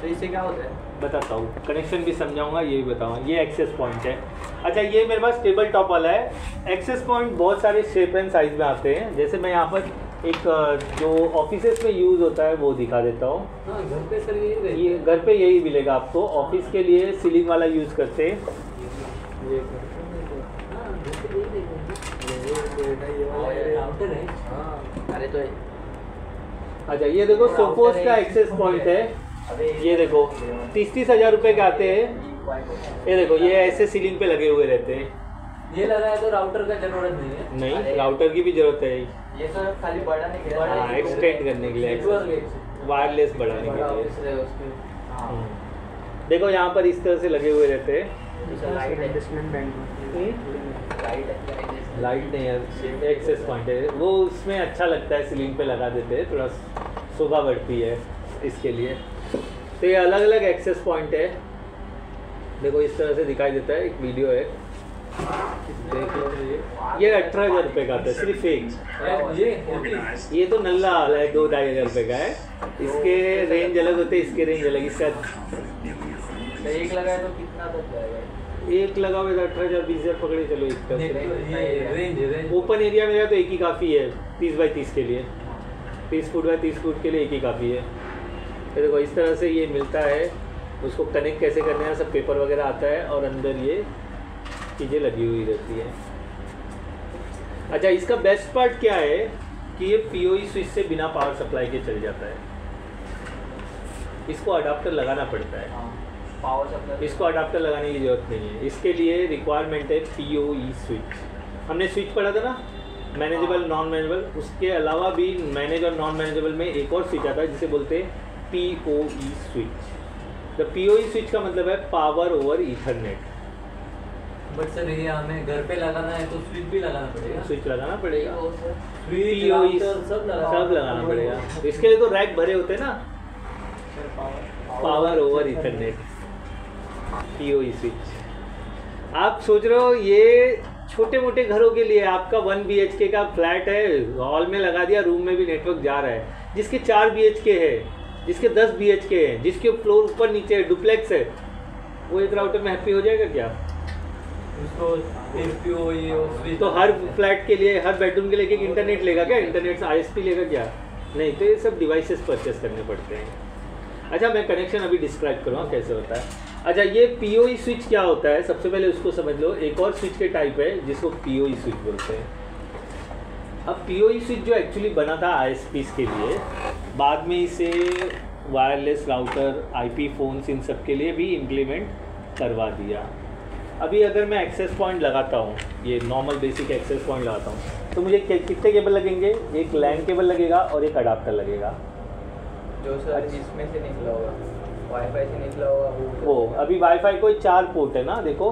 तो इससे क्या होता है? बताता हूँ, कनेक्शन भी समझाऊंगा, ये भी बताऊंगा। ये एक्सेस पॉइंट है। अच्छा ये मेरे पास टेबल टॉप वाला है। एक्सेस पॉइंट बहुत सारे शेप एंड साइज में आते हैं। जैसे मैं यहाँ पर एक जो ऑफिसेस में यूज़ होता है वो दिखा देता हूँ। हाँ, घर पे सर ये घर पे यही मिलेगा आपको। ऑफिस के लिए सीलिंग वाला यूज़ करते हैं। राउटर है। अरे तो अच्छा ये देखो सोफोस का एक्सेस पॉइंट है। ये देखो 30-30 हज़ार रुपये के आते हैं। ये देखो ये ऐसे सीलिंग पे लगे हुए रहते हैं। ये लगाया तो राउटर का जरूरत नहीं है। नहीं, राउटर की भी जरूरत है। ये तो खाली बढ़ाने के लिए, हाँ एक्सटेंड करने के लिए, वायरलेस बढ़ाने के लिए। देखो यहाँ पर इस तरह से लगे हुए रहते हैं। लाइट नहीं है, एक्सेस पॉइंट है वो, उसमें अच्छा लगता है, सीलिंग पे लगा देते हैं, थोड़ा शोभा बढ़ती है इसके लिए। तो ये अलग अलग एक्सेस पॉइंट है। देखो इस तरह से दिखाई देता है। एक वीडियो है, देख लो। ये 18,000 रुपये का आता है सिर्फ एक। ये तो नल्ला वाला है, 2-2.5 हज़ार रुपये का है। इसके रेंज अलग होते हैं, इसके रेंज अलग। इसका तो एक लगाए तो कितना तक जाएगा? एक लगाओ 18,000 20,000 पकड़े चलो। इसका रेंज ओपन एरिया में तो एक ही काफ़ी है, 30 बाई 30 के लिए, 30 फुट बाई 30 फुट के लिए एक ही काफ़ी है। तो देखो इस तरह से ये मिलता है। उसको कनेक्ट कैसे करना है सब पेपर वगैरह आता है, और अंदर ये चीज़ें लगी हुई रहती है। अच्छा इसका बेस्ट पार्ट क्या है कि ये PoE स्विच से बिना पावर सप्लाई के चल जाता है। इसको अडाप्टर लगाना पड़ता है, पावर सप्लाई। इसको अडाप्टर लगाने की ज़रूरत नहीं है। इसके लिए रिक्वायरमेंट है PoE स्विच। हमने स्विच पढ़ा था ना, मैनेजेबल नॉन मैनेजेबल। उसके अलावा भी मैनेज और नॉन मैनेजेबल में एक और स्विच आता है जिसे बोलते हैं PoE switch. The PoE switch का मतलब है power over Ethernet. But sir ये हमें घर पे लगाना है तो स्विच भी लगाना पड़ेगा। स्विच लगाना पड़ेगा, स्विच PoE राउटर सब लगाना पड़ेगा। तो इसके लिए तो रैक भरे होते हैं ना, power over Ethernet, PoE switch. आप सोच रहे हो ये छोटे मोटे घरों के लिए, आपका 1 BHK का फ्लैट है, हॉल में लगा दिया, रूम में भी नेटवर्क जा रहा है। जिसके 4 BHK है, जिसके 10 BHK है, जिसके फ्लोर ऊपर नीचे है, डुप्लेक्स है, वो एक राउटर में हैप्पी हो जाएगा क्या? उसको PoE और स्विच तो हर फ्लैट के लिए, हर बेडरूम के लिए एक इंटरनेट लेगा क्या? इंटरनेट से ISP लेगा क्या? नहीं। तो ये सब डिवाइसेस परचेस करने पड़ते हैं। अच्छा, मैं कनेक्शन अभी डिस्क्राइब करूँगा कैसे होता है। अच्छा, ये PoE स्विच क्या होता है, सबसे पहले उसको समझ लो। एक और स्विच के टाइप है जिसको PoE स्विच बोलते हैं। अब PoE स्विच जो एक्चुअली बना था ISPs के लिए, बाद में इसे वायरलेस राउटर, IP फ़ोन्स, इन सब के लिए भी इम्प्लीमेंट करवा दिया। अभी अगर मैं एक्सेस पॉइंट लगाता हूँ, ये नॉर्मल बेसिक एक्सेस पॉइंट लगाता हूँ, तो मुझे कितने केबल लगेंगे? एक LAN केबल लगेगा और एक अडाप्टर लगेगा। जो सर इसमें से निकला होगा, वाईफाई से निकला होगा वो अभी वाईफाई कोई 4 पोर्ट है ना, देखो।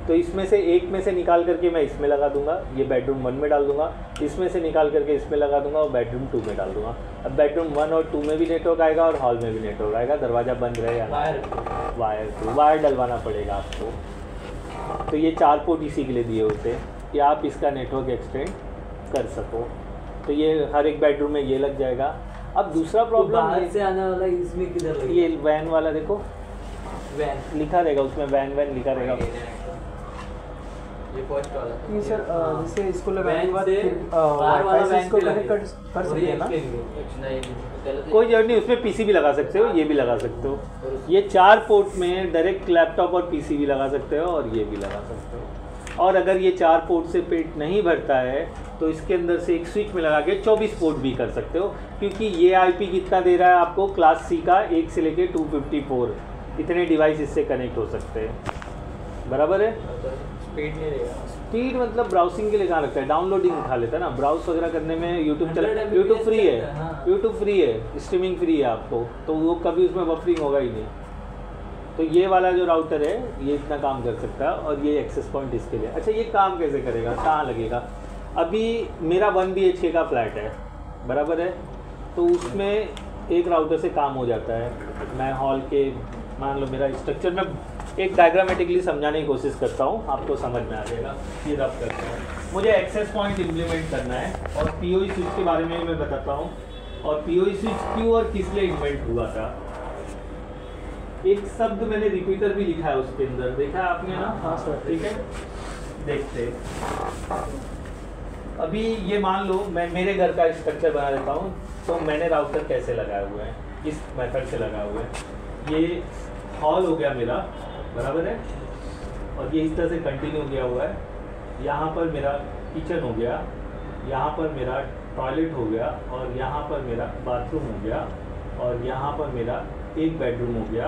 तो इसमें से एक में से निकाल करके मैं इसमें लगा दूंगा, ये बेडरूम 1 में डाल दूंगा। इसमें से निकाल करके इसमें लगा दूंगा और बेडरूम 2 में डाल दूंगा। अब बेडरूम 1 और 2 में भी नेटवर्क आएगा और हॉल में भी नेटवर्क आएगा। दरवाज़ा बंद रहेगा, वायर डलवाना पड़ेगा आपको। तो ये 4 पोर्ट इसी के लिए दिए होते हैं कि आप इसका नेटवर्क एक्सटेंड कर सको। तो ये हर एक बेडरूम में ये लग जाएगा। अब दूसरा प्रॉब्लम, बाहर से आने वाला इसमें किधर लगेगा? ये वैन वाला देखो, वैन लिखा रहेगा उसमें, वैन लिखा रहेगा। ये फर्स्ट वाला नहीं सर, जैसे इसको लगाने वैन के बाद से फिर बाहर वाला वाईफाई से वैन इसको पे कनेक्ट लगेगा। कर और सकते ये हैं ना? नहीं, कोई जरूरत नहीं, उसमें PC भी लगा सकते हो, ये भी लगा सकते हो। ये 4 पोर्ट में डायरेक्ट लैपटॉप और PC भी लगा सकते हो और ये भी लगा सकते हो। और अगर ये 4 पोर्ट से पेट नहीं भरता है तो इसके अंदर से एक स्विच में लगा के 24 पोर्ट भी कर सकते हो, क्योंकि ये IP कितना दे रहा है आपको? क्लास C का 1 से लेके 254 इतने डिवाइस इससे कनेक्ट हो सकते हैं। बराबर है? स्पीड नहीं देगा। स्पीड मतलब ब्राउजिंग के लिए कहाँ लगता है, डाउनलोडिंग उठा लेता है ना, ब्राउज वगैरह करने में। यूट्यूब 100 यूट्यूब फ्री है, चलता है, हाँ। यूट्यूब फ्री है, स्ट्रीमिंग फ्री है आपको, तो वो कभी उसमें बफरिंग होगा ही नहीं। तो ये वाला जो राउटर है ये इतना काम कर सकता है और ये एक्सेस पॉइंट इसके लिए। अच्छा, ये काम कैसे करेगा, कहाँ लगेगा? अभी मेरा 1 BHK का फ्लैट है, बराबर है, तो उसमें एक राउटर से काम हो जाता है। मैं हॉल के, मान लो मेरा स्ट्रक्चर में एक डायग्रामेटिकली समझाने की कोशिश करता हूँ, आपको समझ में आ जाएगा। ये रब करता हूँ, मुझे एक्सेस पॉइंट इम्प्लीमेंट करना है और PoE स्विच के बारे में मैं बताता हूँ। और PoE स्विच क्यों और किस लिए इन्वेंट हुआ था। एक शब्द मैंने रिपीटर भी लिखा है उसके अंदर, देखा है आपने ना? हाँ सर। ठीक है, देखते। अभी ये मान लो मैं मेरे घर का स्ट्रक्चर बना देता हूँ, तो मैंने राउटर कैसे लगाए हुए हैं, इस मेथड से लगाए हुए हैं। ये हॉल हो गया मेरा, बराबर है, और ये इस तरह से कंटिन्यू किया हुआ है। यहाँ पर मेरा किचन हो गया, यहाँ पर मेरा टॉयलेट हो गया, और यहाँ पर मेरा बाथरूम हो गया, और यहाँ पर मेरा एक बेडरूम हो गया,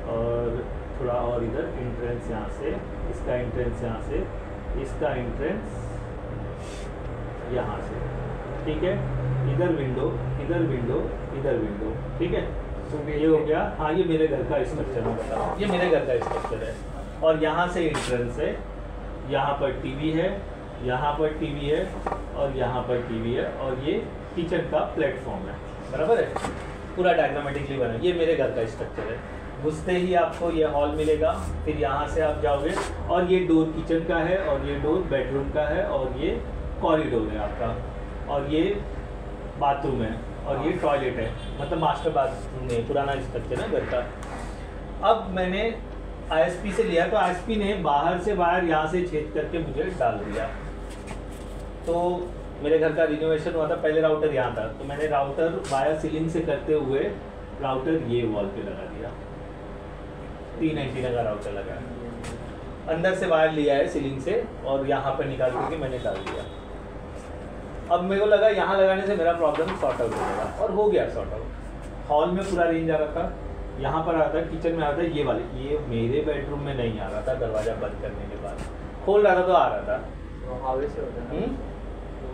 और थोड़ा और इधर एंट्रेंस यहाँ से, इसका एंट्रेंस यहाँ से, इसका एंट्रेंस यहाँ से, ठीक है। इधर विंडो, इधर विंडो, इधर विंडो, ठीक है। तो ये हो गया। हाँ, ये मेरे घर का स्ट्रक्चर मैं बता रहा हूँ, ये मेरे घर का स्ट्रक्चर है। और यहाँ से एंट्रेंस है, यहाँ पर टीवी है, यहाँ पर टीवी है, और यहाँ पर टीवी है, और ये किचन का प्लेटफॉर्म है, बराबर है। पूरा डायग्रामेटिकली बना, ये मेरे घर का स्ट्रक्चर है। घुसते ही आपको ये हॉल मिलेगा, फिर यहाँ से आप जाओगे और ये डोर किचन का है, और ये डोर बेडरूम का है, और ये कॉरिडोर है आपका, और ये बाथरूम है, और ये टॉयलेट है, मतलब मास्टर बाथरूम है, पुराना स्ट्रक्चर है घर का। अब मैंने ISP से लिया, तो ISP ने बाहर से वायर यहाँ से छेद करके मुझे डाल दिया। तो मेरे घर का रिनोवेशन हुआ था, पहले राउटर यहाँ था, तो मैंने राउटर वायर सीलिंग से करते हुए राउटर ये वॉल पे लगा दिया। 3 एंटीना का राउटर लगा, अंदर से वायर लिया है सीलिंग से, और यहाँ पर निकाल करके मैंने डाल दिया। अब मेरे को लगा यहाँ लगाने से मेरा प्रॉब्लम सॉर्ट आउट हो जाएगा, और हो गया सॉर्ट आउट। हॉल में पूरा रेंज आ रहा था, यहाँ पर आ रहा था, किचन में आ रहा था, ये वाले, ये मेरे बेडरूम में नहीं आ रहा था। दरवाज़ा बंद करने के बाद खोल रहा था तो आ रहा था। हवा से होता है,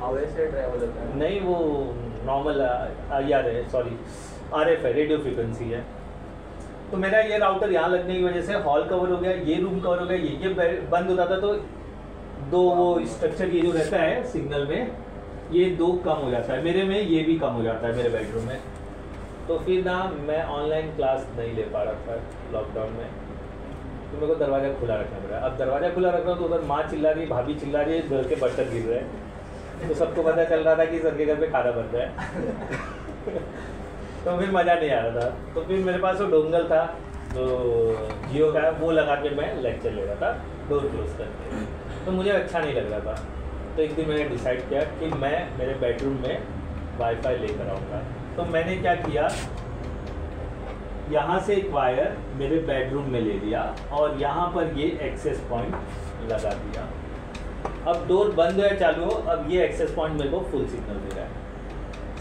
हवा से ट्रैवल होता है। नहीं, वो नॉर्मल यार है, सॉरी RF है, रेडियो फ्रिक्वेंसी है। तो मेरा ये राउटर यहाँ लगने की वजह से हॉल कवर हो गया, ये रूम कवर हो गया, ये बंद होता था। तो दो वो स्ट्रक्चर ये जो रहता है सिग्नल में, ये दो कम हो जाता है मेरे में, ये भी कम हो जाता है मेरे बेडरूम में। तो फिर ना मैं ऑनलाइन क्लास नहीं ले पा रहा था लॉकडाउन में, तो मेरे को दरवाज़ा खुला रखना पड़ा। अब दरवाज़ा खुला रख रहा हूँ तो उधर माँ चिल्ला रही, भाभी चिल्ला रही है, घर के बर्तन गिर रहे हैं, तो सबको पता चल रहा था कि सर के घर पे खाना बन रहा है। तो फिर मज़ा नहीं आ रहा था। तो फिर मेरे पास वो डोंगल था जो जियो का, वो लगा के मैं लेक्चर ले रहा था डोर क्लोज करके। तो मुझे अच्छा नहीं लग रहा था। तो एक दिन मैंने डिसाइड किया कि मैं मेरे बेडरूम में वाईफाई लेकर आऊँगा। तो मैंने क्या किया, यहाँ से एक वायर मेरे बेडरूम में ले लिया और यहाँ पर ये एक्सेस पॉइंट लगा दिया। अब डोर बंद हो या चालू हो, अब ये एक्सेस पॉइंट मेरे को फुल सिग्नल दे रहा है।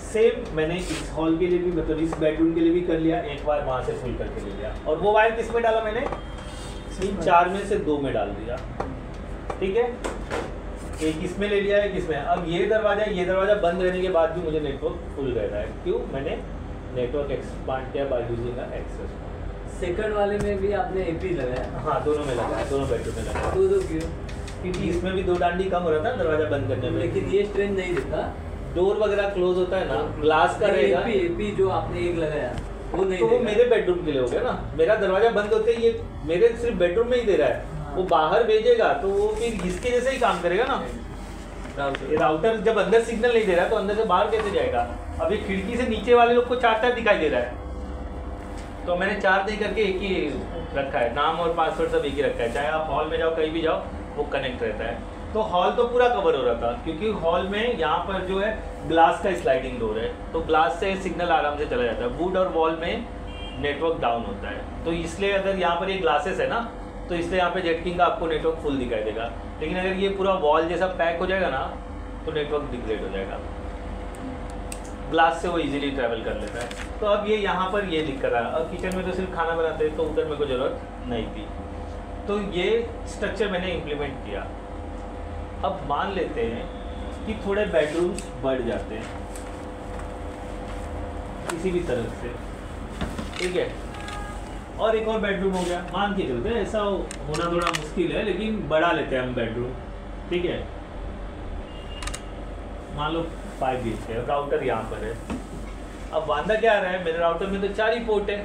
सेम मैंने इस हॉल के लिए भी, मतलब इस बेडरूम के लिए भी कर लिया, एक बार वहाँ से फुल करके ले लिया। और वो वायर किस में डाला मैंने, इन 4 में से 2 में डाल दिया। ठीक है, एक इसमें ले लिया, एक इसमें। अब ये दरवाज़ा बंद रहने के बाद भी मुझे नेटवर्क फुल रह रहा है। क्यों, मैंने नेटवर्क एक्सपांड किया बाय यूजिंग एक्सेस। सेकंड वाले में भी आपने एपी लगाया? हाँ, दोनों में लगाया, दोनों बेडरूम में लगाया। दो क्यों? क्योंकि इसमें भी 2 डांडी कम हो रहा था दरवाज़ा बंद करने में। लेकिन ये स्ट्रेंथ नहीं देता, डोर वगैरह क्लोज होता है ना, ग्लास का रहेगा। एपी जो आपने एक लगाया वो नहीं, तो वो मेरे बेडरूम के लिए हो गया ना। मेरा दरवाजा बंद होते ही ये मेरे सिर्फ बेडरूम में ही दे रहा है, वो बाहर भेजेगा तो वो फिर इसके जैसे ही काम करेगा ना। ये राउटर जब अंदर सिग्नल नहीं दे रहा तो अंदर से बाहर कैसे जाएगा। अब ये खिड़की से नीचे वाले लोग को 4 दिखाई दे रहा है, तो मैंने 4 नहीं करके एक ही रखा है, नाम और पासवर्ड सब एक ही रखा है। चाहे आप हॉल में जाओ, कहीं भी जाओ, वो कनेक्ट रहता है। तो हॉल तो पूरा कवर हो रहा था, क्योंकि हॉल में यहाँ पर जो है ग्लास का स्लाइडिंग डोर है, तो ग्लास से सिग्नल आराम से चला जाता है। वुड और वॉल में नेटवर्क डाउन होता है। तो इसलिए अगर यहाँ पर ये ग्लासेस है ना, तो इसलिए यहाँ पे जेटकिंग का आपको नेटवर्क फुल दिखाई देगा। लेकिन अगर ये पूरा वॉल जैसा पैक हो जाएगा ना, तो नेटवर्क डिग्रेड हो जाएगा। ग्लास से वो इजीली ट्रैवल कर लेता है। तो अब ये यहाँ पर ये दिक्कत है। अब किचन में तो सिर्फ खाना बनाते हैं, तो उधर मेरे को ज़रूरत नहीं थी। तो ये स्ट्रक्चर मैंने इम्प्लीमेंट किया। अब मान लेते हैं कि थोड़े बेडरूम्स बढ़ जाते हैं किसी भी तरफ से, ठीक है, और एक और बेडरूम हो गया, मान के चलते हैं। ऐसा होना थोड़ा मुश्किल है, लेकिन बढ़ा लेते हैं हम बेडरूम, ठीक है। मान लो 5 BHK, राउटर यहाँ पर है। अब वांदा क्या आ रहा है, मेरे राउटर में तो 4 ही पोर्ट है,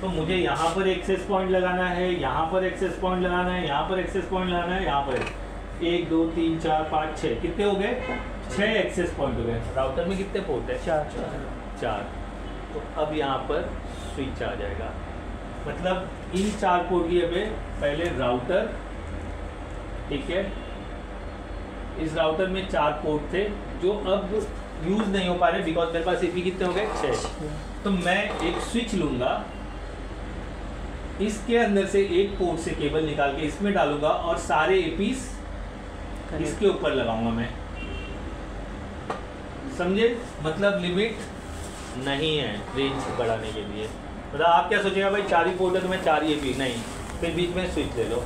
तो मुझे यहाँ पर एक्सेस पॉइंट लगाना है, यहाँ पर एक्सेस पॉइंट लगाना है, यहाँ पर एक्सेस पॉइंट लगाना है, यहाँ पर 1 2 3 4 5 6 कितने हो गए, 6 एक्सेस पॉइंट हो गए। राउटर में कितने पोर्ट है, 4। तो अब यहाँ पर स्विच आ जाएगा, मतलब इन 4 पोर्ट की पे पहले राउटर, ठीक है। इस राउटर में 4 पोर्ट थे जो अब यूज़ नहीं हो पा रहे, बिकॉज मेरे पास एपी कितने हो गए, 6। तो मैं एक स्विच लूँगा, इसके अंदर से एक पोर्ट से केबल निकाल के इसमें डालूंगा और सारे एपीस इसके ऊपर लगाऊंगा मैं, समझे। मतलब लिमिट नहीं है रेंज बढ़ाने के लिए। मतलब आप क्या सोचेगा, भाई 4 ही पोर्ट है तो मैं 4 ही एपी, नहीं, फिर बीच में स्विच ले लो।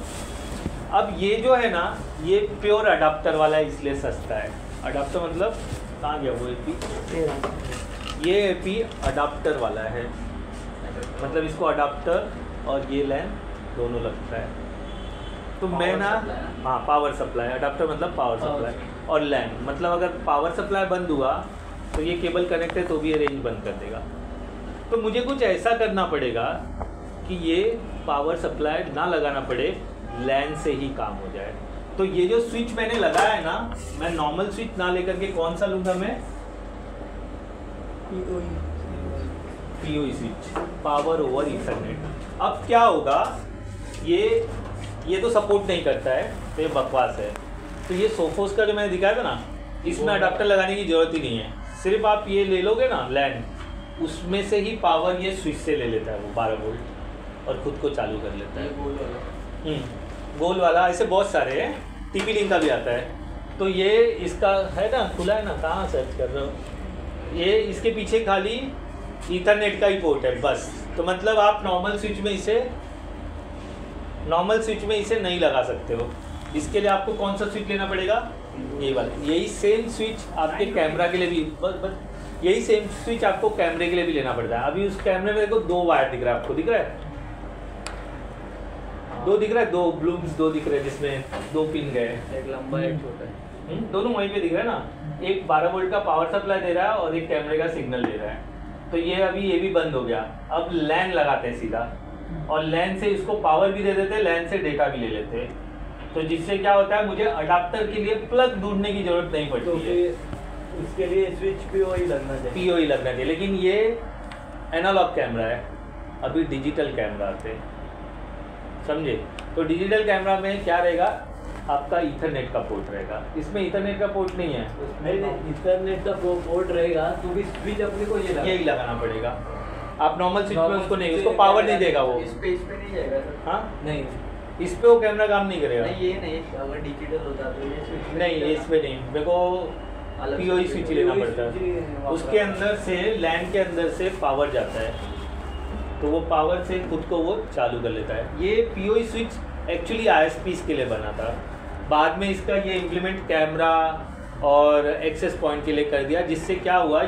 अब ये जो है ना, ये प्योर अडाप्टर वाला है, इसलिए सस्ता है। अडाप्टर मतलब कहाँ गया वो एपी, ये एपी अडाप्टर वाला है, मतलब इसको अडाप्टर और ये लैन दोनों लगता है। तो मैं ना, हाँ, पावर सप्लाई, अडाप्टर मतलब पावर सप्लाई, और लैन मतलब अगर पावर सप्लाई बंद हुआ तो ये केबल कनेक्ट है तो भी ये रेंज बंद कर देगा। तो मुझे कुछ ऐसा करना पड़ेगा कि ये पावर सप्लाई ना लगाना पड़े, लैन से ही काम हो जाए। तो ये जो स्विच मैंने लगाया है ना, मैं नॉर्मल स्विच ना लेकर के कौन सा लूँगा, मैं PoE switch, power over Ethernet. अब क्या होगा, ये तो सपोर्ट नहीं करता है, तो ये बकवास है। तो ये सोफोस का जो मैंने दिखाया था ना, इसमें अडाप्टर लगाने की ज़रूरत ही नहीं है। सिर्फ आप ये ले लोगे ना लैन, उसमें से ही पावर ये स्विच से ले लेता है वो 12 वोल्ट, और ख़ुद को चालू कर लेता है। गोल वाला, ऐसे बहुत सारे हैं, TP लिंक का भी आता है। तो ये इसका है ना, खुला है ना, कहाँ सर्च कर रहे हो, ये इसके पीछे खाली ईथरनेट का ही पोर्ट है बस। तो मतलब आप नॉर्मल स्विच में इसे नहीं लगा सकते हो। इसके लिए आपको कौन सा स्विच लेना पड़ेगा, ये वाला। यही सेम स्विच आपके कैमरा के लिए भी बस यही सेम स्विच आपको कैमरे के लिए भी लेना पड़ता है। अभी उस कैमरे में देखो 2 वायर दिख रहा है, आपको दिख रहा है 2 दिख रहा है, 2 ब्लूम्स 2 दिख रहे हैं जिसमें 2 पिन गए, एक लंबा एक छोटा है। दोनों वहीं पे दिख रहा है ना। एक 12 वोल्ट का पावर सप्लाई दे रहा है और एक कैमरे का सिग्नल दे रहा है। तो ये अभी ये भी बंद हो गया। अब लैन लगाते हैं सीधा, और लैन से इसको पावर भी दे देते, लैन से डेटा भी ले लेते। तो जिससे क्या होता है, मुझे अडाप्टर के लिए प्लग ढूंढने की जरूरत नहीं पड़ती है। उसके लिए स्विच पीओई लगना चाहिए, पीओई लगना चाहिए। लेकिन ये एनालॉग कैमरा है, अभी डिजिटल कैमरा आते हैं, समझे। तो डिजिटल कैमरा में क्या रहेगा, आपका ईथरनेट का पोर्ट रहेगा। इसमें ईथरनेट का पोर्ट नहीं है, नहीं इथरनेट का पोर्ट रहेगा तो भी स्विच अपने को यही लगाना पड़ेगा। आप नॉर्मल स्विच में उसको नहीं, उसको पावर नहीं देगा वो। इस पे नहीं जाएगा सर? हाँ नहीं, इस पे वो कैमरा काम नहीं करेगा। नहीं, ये नहीं, अगर डिजिटल होता तो ये स्विच नहीं, इस पे नहीं, मेरे को पीओई स्विच लेना पड़ता है। उसके अंदर से लैन के अंदर से पावर जाता है, तो वो पावर से खुद को वो चालू कर लेता है। ये पीओई स्विच एक्चुअली आईएसपीज के लिए बना था, बाद में इसका ये इम्प्लीमेंट कैमरा और एक्सेस पॉइंट के लिए कर दिया। जिससे क्या हुआ,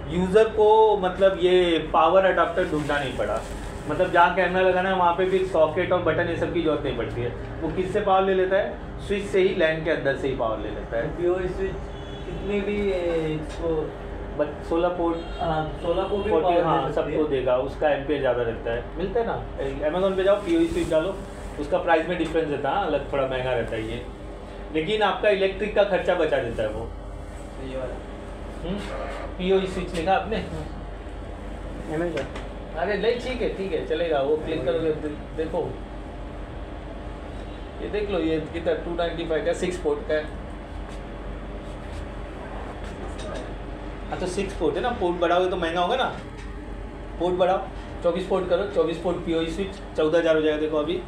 यूज़र को मतलब ये पावर अडाप्टर ढूंढना नहीं पड़ा। मतलब जहाँ कैमरा लगाना है वहाँ पे भी सॉकेट और बटन ये सब की जरूरत नहीं पड़ती है। वो किससे पावर ले लेता है, स्विच से ही, लैन के अंदर से ही पावर ले लेता है। पीओई स्विच कितनी भी इसको 16 पोर्ट 16 को भी 40, power हाँ दे सकती सबको है। देगा। उसका एम्पियर ज़्यादा रहता है, मिलता है ना। अमेज़ॉन पे जाओ, पीओई स्विच डालो, उसका प्राइस में डिफरेंस रहता है, अलग थोड़ा महंगा रहता है ये, लेकिन आपका इलेक्ट्रिक का खर्चा बचा देता है वो। ये वाला पीओई स्विच लेगा आपने, अरे नहीं ठीक है चलेगा। वो क्लिक करोगे, देखो ये देख लो, ये कितना 295 का 6 पोर्ट का है। हाँ तो 6 पोर्ट है ना, पोर्ट बढ़ाओगे तो महंगा होगा ना। पोर्ट बढ़ाओ, 24 पोर्ट करो, 24 पोर्ट पीओई स्विच 14,000 हो जाएगा। देखो अभी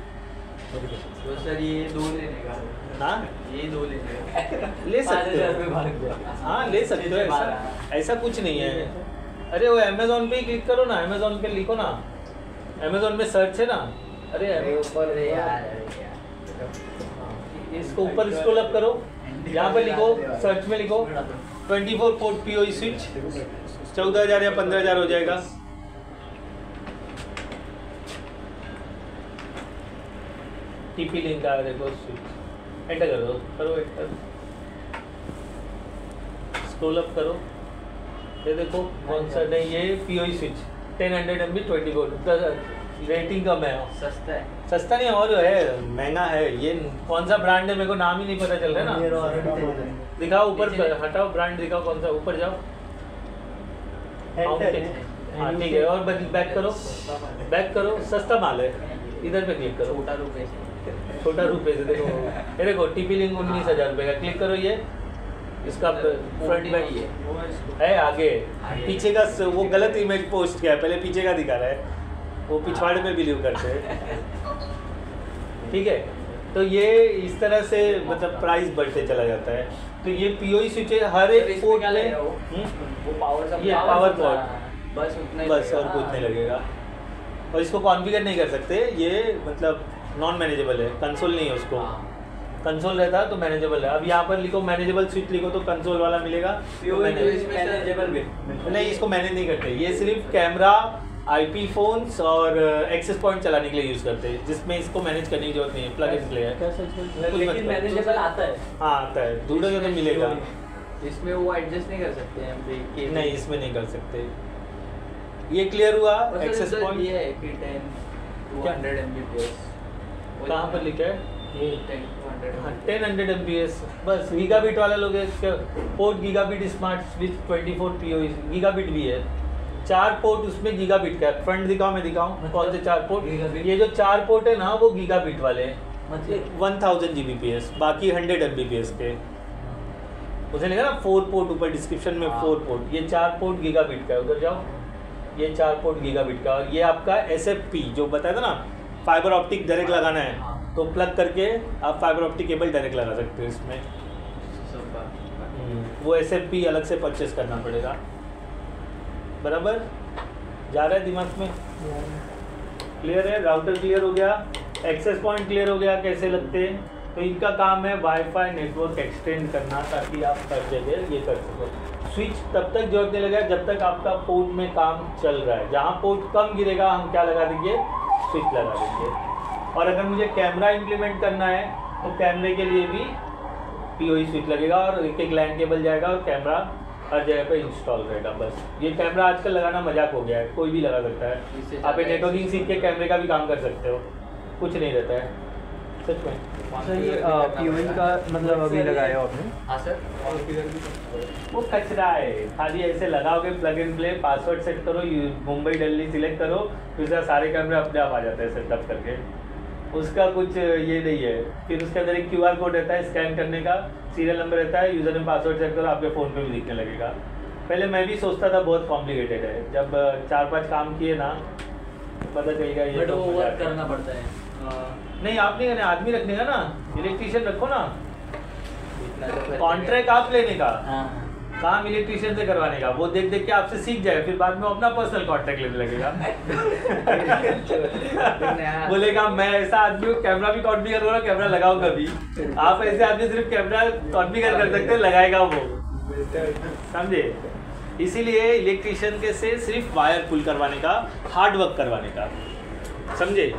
तो सर ये 2 लेने का, हाँ ये 2 लेने का ले सकते 5,000 में हो, भाग गया। हाँ ले सकते हो। ऐसा कुछ नहीं है। अरे वो अमेज़ॉन पे ही क्लिक करो ना, अमेज़ॉन पे लिखो ना, अमेज़ॉन में सर्च है ना। अरे ऊपर यार, इसको ऊपर स्क्रॉल अप करो, यहाँ पे लिखो, सर्च में लिखो 24 पोर्ट पीओई स्विच, 14,000 या 15,000 हो जाएगा। टीपी लिंक आ देखो, स्विच एंटर करो एंटर, स्क्रॉल अप करो, ये देखो कौन सा नहीं, ये पीओई स्विच 1000 MB 24, रेटिंग कम है, सस्ता नहीं और है महंगा है। ये कौन सा ब्रांड है मेरे को नाम ही नहीं पता चल रहा है ना। दिखाओ ऊपर, हटाओ ब्रांड दिखाओ कौन सा, ऊपर जाओ। हाँ ठीक है, और बैक करो, सस्ता माल है, इधर पे क्लिक करो। छोटा रुपये से देखो, ये देखो टीपी लिंक 19,000 रुपये का, क्लिक करो। ये इसका फ्रंट बैक है, आगे पीछे का वो गलत इमेज पोस्ट किया है, पहले पीछे का दिखा रहा है, वो पिछवाड़े में बिलीव करते हैं। ठीक है, तो ये इस तरह से मतलब प्राइस बढ़ते चला जाता है। तो ये पीओई स्विच है हर एक पोर्ट में, वो पावर ये पावर पोर्ट बस उतना ही बस, और कुछ नहीं लगेगा। और इसको कॉन्फ़िगर नहीं कर सकते, ये मतलब नॉन मैनेजेबल है, कंसोल नहीं है उसको। कंसोल रहता है तो मैनेजेबल है। अब यहाँ पर लिखो मैनेजेबल स्विच लिखो तो कंसोल वाला मिलेगा। तो मैनेजेबल भी नहीं, इसको मैनेज नहीं करते, ये सिर्फ कैमरा, आईपी फोन्स और एक्सेस पॉइंट चलाने के लिए यूज़ करते हैं, जिसमें इसको मैनेज करने की जरूरत नहीं है, प्लग एंड प्ले है। लेकिन मैनेजेबल आता है। हाँ आता है, ढूंढोगे तो मिलेगा। इसमें वो एडजस्ट नहीं कर सकते हैं नहीं, इसमें नहीं कर सकते। ये क्लियर हुआ एक्सेस पॉइंट। ये है कि 200 Mbps कहाँ पर लिखा है? 1000 MBPS बस। गीगाबिट वाला लोग port gigabit smart with 24 PoE, gigabit भी है। 4 पोर्ट उसमें गीगाबिट का है। फ्रंट दिखाओ, मैं दिखाऊं कौन से 4 पोर्ट। ये जो 4 पोर्ट है ना वो गीगाबिट वाले हैं, मतलब 1000 Gbps, बाकी 100 Mbps के। उसे लिखा ना 4 पोर्ट ऊपर डिस्क्रिप्शन में, 4 पोर्ट। ये 4 पोर्ट गीगाबिट का है, उधर जाओ, ये 4 पोर्ट गीगाबिट का। और ये आपका SFP जो बताया था ना, फाइबर ऑप्टिक डायरेक्ट लगाना है तो प्लग करके आप फाइबर ऑप्टिक केबल डायरेक्ट लगा सकते हो इसमें। वो SMP अलग से परचेस करना पड़ेगा। बराबर जा रहा है दिमाग में? क्लियर है? राउटर क्लियर हो गया, एक्सेस पॉइंट क्लियर हो गया कैसे लगते हैं। तो इनका काम है वाईफाई नेटवर्क एक्सटेंड करना ताकि आप हर जगह ये कर सको। स्विच तब तक जरूरत नहीं लगेगा जब तक आपका पोर्ट में काम चल रहा है। जहाँ पोर्ट कम गिरेगा हम क्या लगा देंगे? स्विच लगा देंगे। और अगर मुझे कैमरा इम्प्लीमेंट करना है तो कैमरे के लिए भी PoE स्विच लगेगा और एक लैन केबल जाएगा और कैमरा हर जगह पे इंस्टॉल रहेगा। बस ये कैमरा आजकल लगाना मजाक हो गया है, कोई भी लगा सकता है। आप नेटवर्किंग सीख के कैमरे का भी काम कर सकते हो, कुछ नहीं रहता है सच में। सर ये PoE का मतलब अभी लगाया हो आपने? हाँ सर। वो कचरा है, खाली ऐसे लगाओगे plug and play, password set करो, मुंबई दिल्ली सिलेक्ट करो, फिर सारे कैमरे अपने आप आ जाते हैं सेटअप करके। उसका कुछ ये नहीं है। फिर उसके अंदर एक QR कोड रहता है स्कैन करने का, सीरियल नंबर रहता है, यूज़र नेम पासवर्ड सेट करो, आपके फ़ोन पे भी दिखने लगेगा। पहले मैं भी सोचता था बहुत कॉम्प्लिकेटेड है, जब 4-5 काम किए ना पता चलेगा ये बट तो वो मजा वर्क आता है। करना पड़ता है। नहीं आप नहीं करना, आदमी रखने का ना, इलेक्ट्रीशियन रखो ना, कॉन्ट्रैक्ट आप लेने का, हाँ काम इलेक्ट्रीशियन से करवाने का। वो देख देख के आपसे सीख जाए, फिर बाद में अपना पर्सनल कॉन्ट्रैक्ट लेने लगेगा। बोलेगा मैं ऐसा आदमी हूँ, कैमरा भी कॉन्फ़िगर करो, कैमरा लगाओ कभी। आप ऐसे आदमी सिर्फ कैमरा कॉन्फ़िगर कर सकते हैं, लगाएगा वो, समझे? इसीलिए इलेक्ट्रीशियन के से सिर्फ वायर पुल करवाने का, हार्ड वर्क करवाने का, समझे?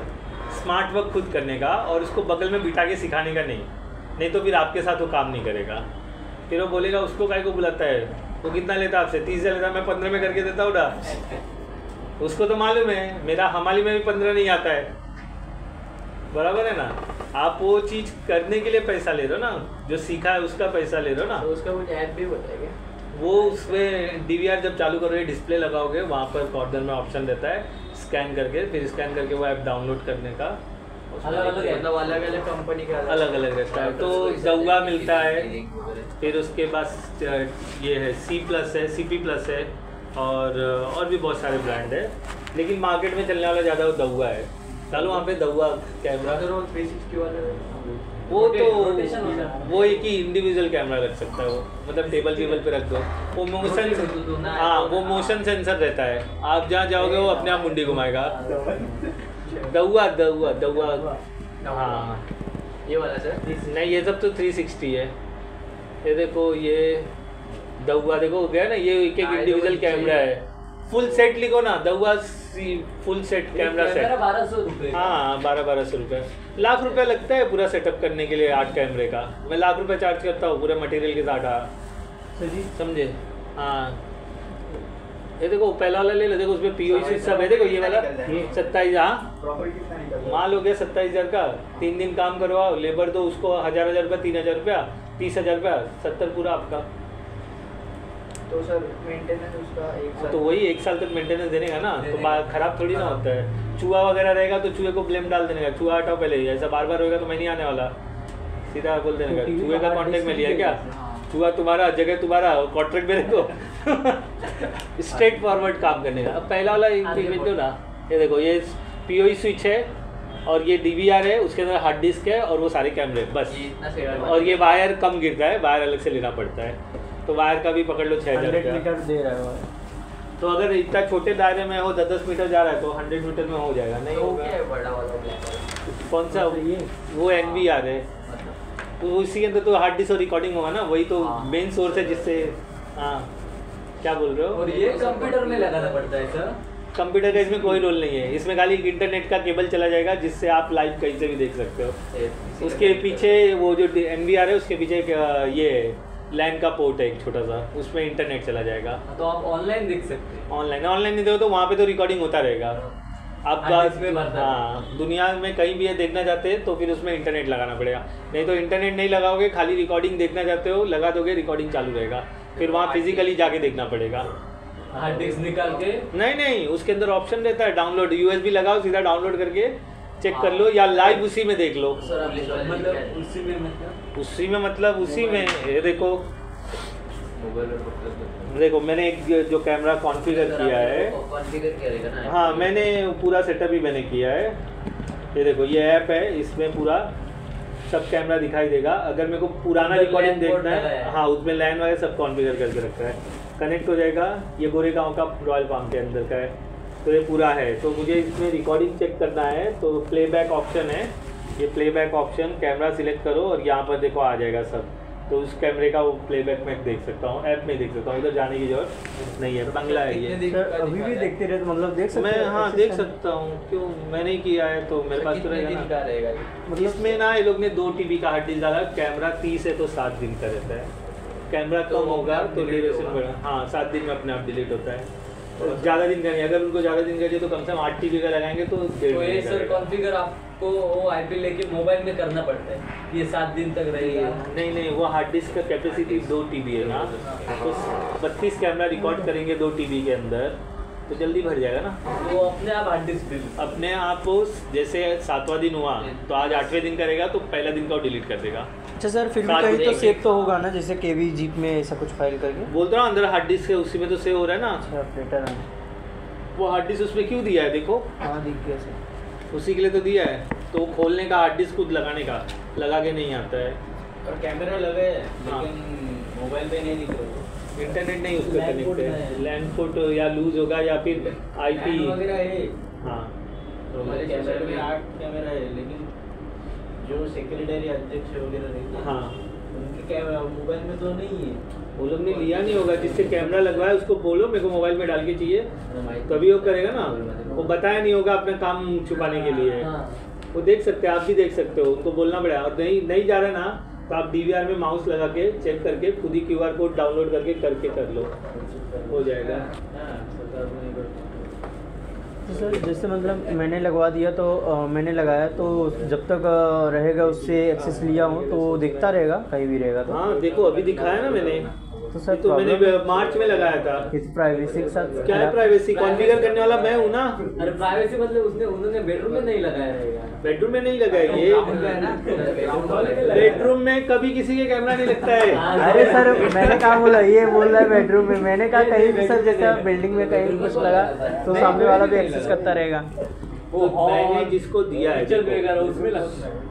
स्मार्ट वर्क खुद करने का, और उसको बगल में बिठा के सिखाने का नहीं तो फिर आपके साथ वो काम नहीं करेगा। फिर वो बोलेगा उसको काय को बुलाता है, वो कितना लेता आपसे? 30 लेता, मैं 15 में करके देता हूँ ना। उसको तो मालूम है मेरा हमाली में भी 15 नहीं आता है, बराबर है ना? आप वो चीज़ करने के लिए पैसा ले रहे हो ना, जो सीखा है उसका पैसा ले रहे हो ना। तो उसका कुछ ऐप भी बताएगा वो उसमें DVR जब चालू करोगे, डिस्प्ले लगाओगे, वहाँ पर कॉर्नर में ऑप्शन रहता है स्कैन करके, फिर स्कैन करके वो ऐप डाउनलोड करने का। मतलब अलग अलग कंपनी का अलग अलग रहता है। तो दवा मिलता है, फिर उसके बाद ये है C+ है, CP+ है, और भी बहुत सारे ब्रांड है, लेकिन मार्केट में चलने वाला ज़्यादा वो दवा है। चलो वहाँ पे दवा कैमरा 360 वाला वो तो रोटेशन होता है। वो एक ही इंडिविजुअल कैमरा रख सकता है वो, मतलब टेबल पे रख दो, वो मोशन, हाँ वो मोशन सेंसर रहता है, आप जहाँ जाओगे वो अपने आप मुंडी घुमाएगा। दवा हाँ ये वाला सर नहीं, ये सब तो 360 है। ये देखो ये दवा देखो हो गया ना, ये एक इंडिविजुअल कैमरा है। फुल सेट लिखो ना, दवा फुल सेट कैमरा सेट 1200 रुपये। हाँ 1200 रुपये, लाख रुपया लगता है पूरा सेटअप करने के लिए 8 कैमरे का। मैं लाख रुपये चार्ज करता हूँ पूरे मटेरियल के साथ, समझे? हाँ ये देखो पहला वाला ले लो, देखो उसमें PoE सब है, देखो ये वाला 27, हाँ माल हो गया 27,000 का। 3 दिन काम करवाओ, लेबर दो उसको 1000 रुपया, 3000 रुपया, 30,000 रुपया, 70 पूरा आपका। तो सर मेंटेनेंस उसका एक साल तो वही 1 साल तक मेंटेनेंस देने का ना, तो खराब थोड़ी ना होता है। चूहा वगैरह रहेगा तो चूहे को ब्लेम डाल देने का, चूहा हटाओ पहले, ऐसा बार बार होगा तो मैं नहीं आने वाला, सीधा बोल देने का चूहे का कॉन्ट्रैक्ट में लिया क्या, चूहा तुम्हारा, जगह तुम्हारा, कॉन्ट्रैक्ट मेरे को। स्ट्रेट फॉरवर्ड काम करने का। अब पहला वाला इम्प्लीमेंट दो ना, ये देखो ये PoE स्विच है, और ये DVR है, उसके अंदर हार्ड डिस्क है, और वो सारे कैमरे बस। और ये वायर कम गिरता है, वायर अलग से लेना पड़ता है, तो वायर का भी पकड़ लो 6000 रुपया। 100 मीटर दे रहा है वो। तो अगर इतना छोटे दायरे में हो, 10-10 मीटर जा रहा है तो 100 मीटर में हो जाएगा। नहीं तो होगा। क्या है बड़ा वाला ब्लैक वाला? कौन सा? वो NVR है, तो उसी के अंदर तो हार्ड डिस्क और रिकॉर्डिंग होगा ना, वही तो मेन सोर्स है जिससे। हाँ क्या बोल रहे हो? और ये कंप्यूटर में लगाना पड़ता है सर? कंप्यूटर का इसमें कोई रोल नहीं है, इसमें खाली इंटरनेट का केबल चला जाएगा जिससे आप लाइव कहीं से भी देख सकते हो। उसके पीछे वो जो NVR है उसके पीछे एक ये लैन का पोर्ट है एक छोटा सा, उसमें इंटरनेट चला जाएगा। तो आप ऑनलाइन देख सकते हैं? ऑनलाइन नहीं देखो तो वहाँ पे तो रिकॉर्डिंग होता रहेगा। आप हाँ दुनिया में कहीं भी ये देखना चाहते हैं तो फिर उसमें इंटरनेट लगाना पड़ेगा, नहीं तो इंटरनेट नहीं लगाओगे, खाली रिकॉर्डिंग देखना चाहते हो लगा दोगे, रिकॉर्डिंग चालू रहेगा, फिर वहाँ फिजिकली जाके देखना पड़ेगा। हार्ड डिस्क निकाल के? नहीं उसके अंदर ऑप्शन रहता है डाउनलोड, USB लगाओ, सीधा डाउनलोड करके चेक कर लो, या लाइव उसी में देख लो। मतलब उसी में मतलब उसी में ये देखो मैंने एक जो कैमरा कॉन्फ़िगर किया है, हाँ मैंने पूरा सेटअप ही मैंने किया है। ये देखो ये ऐप है, इसमें पूरा सब कैमरा दिखाई देगा। अगर मेरे को पुराना अंदर रिकॉर्डिंग LAN पोर्ट देखना लगा है, है। हाँ उसमें लैन वगैरह सब कॉन्फ़िगर करके रखा है, कनेक्ट हो जाएगा। ये गोरेगांव का रॉयल पाम के अंदर का है, तो ये पूरा है। तो मुझे इसमें रिकॉर्डिंग चेक करना है, तो प्लेबैक ऑप्शन है, ये प्लेबैक ऑप्शन कैमरा सिलेक्ट करो और यहाँ पर देखो आ जाएगा सब। तो उस कैमरे का वो प्लेबैक मैं देख सकता हूँ, ऐप में देख सकता हूँ, उधर जाने की जरूरत नहीं है, बंगला है ये। सर अभी भी देखते रहे तो मतलब देख सकते मैं हैं हाँ access देख करना? सकता हूँ, क्यों मैंने ही किया है तो मेरे पास तो रहेगा ना। रहेगा इसमें ना ये लोग ने 2 TB का हार्ड डिस्क डाला, कैमरा 30 है तो 7 दिन का रहता है, कैमरा कम होगा तो ड्यूरेशन बढ़ा, हाँ 7 दिन में अपने आप डिलीट होता है। और ज़्यादा दिन का नहीं, अगर उनको ज़्यादा दिन का चाहिए तो कम से कम 8 TB का लगाएंगे तो 1.5 तो ये महीने का सर रहेगा। कॉन्फ़िगर आपको वो आईपी लेके मोबाइल में करना पड़ता है, ये 7 दिन तक रहेगा। नहीं नहीं, वो हार्ड डिस्क का कैपेसिटी 2 TB है ना, तो 32 कैमरा रिकॉर्ड करेंगे 2 TB के अंदर तो जल्दी भर जाएगा ना। तो वो अपने आप हार्ड डिस्क डिलीट। अपने आप जैसे 7वां दिन हुआ तो आज 8वें दिन करेगा तो पहला दिन का वो डिलीट कर देगा। अच्छा सर फिर भी साथ कहीं में तो एक- सेव तो होगा ना, जैसे केवी जीप में ऐसा कुछ फाइल करके। बोलता हूँ अंदर हार्ड डिस्क है, उसी में तो सेव हो रहा है ना। अच्छा ऑपरेटर है, वो हार्ड डिस्क उसमें क्यों दिया है देखो, हाँ दिख गया सर। उसी के लिए तो दिया है। तो वो खोलने का हार्ड डिस्क खुद लगाने का, लगा के नहीं आता है। और कैमरा लगा है हाँ। लेकिन मोबाइल पे नहीं दिख रहा। इंटरनेट नहीं उसका LAN कनेक्ट पोर्ट है, है। लैंड पोर्ट या लूज होगा या फिर IP। LAN वगैरह है हाँ तो हमारे कैमरे में 8 कैमरा है, लेकिन जो सेक्रेटरी अध्यक्ष वगैरह रहते हैं हाँ, उनके कैमरा मोबाइल में तो नहीं है। वो लोग ने लिया नहीं होगा, जिससे कैमरा लगवाया उसको बोलो मेरे को मोबाइल में डाल के चाहिए, तभी वो करेगा ना। वो बताया नहीं होगा अपना काम छुपाने के लिए। हाँ। वो देख सकते हैं, आप भी देख सकते हो, उनको बोलना पड़ेगा। और नहीं जा रहा ना तो आप DVR में माउस लगा के चेक करके खुद ही QR कोड डाउनलोड करके कर लो, हो जाएगा। हाँ, सरकार को नहीं करता। तो सर जैसे मतलब मैंने लगवा दिया तो मैंने लगाया तो जब तक रहेगा उससे एक्सेस लिया हूँ तो वो दिखता रहेगा कहीं भी रहेगा तो। हाँ देखो अभी दिखाया ना मैंने, तो सर तो मैंने मार्च में लगाया था। इस प्राइवेसी के साथ क्या है प्राइवेसी, कॉन्फ़िगर करने वाला मैं हूँ ना। अरे प्राइवेसी मतलब उन्होंने बेडरूम में नहीं लगाया रहेगा। बेडरूम में नहीं लगाएंगे, बेडरूम में कभी किसी के कैमरा नहीं लगता है। अरे सर मैंने कहा बोला, ये बोल रहा है बेडरूम में, मैंने कहा कहीं भी सर जैसे बिल्डिंग में कहीं भी कुछ लगा तो सामने वाला भी एक्सेस करता रहेगा। वो मैंने जिसको दिया है चल देखो, रहेगा उसमें लगता है।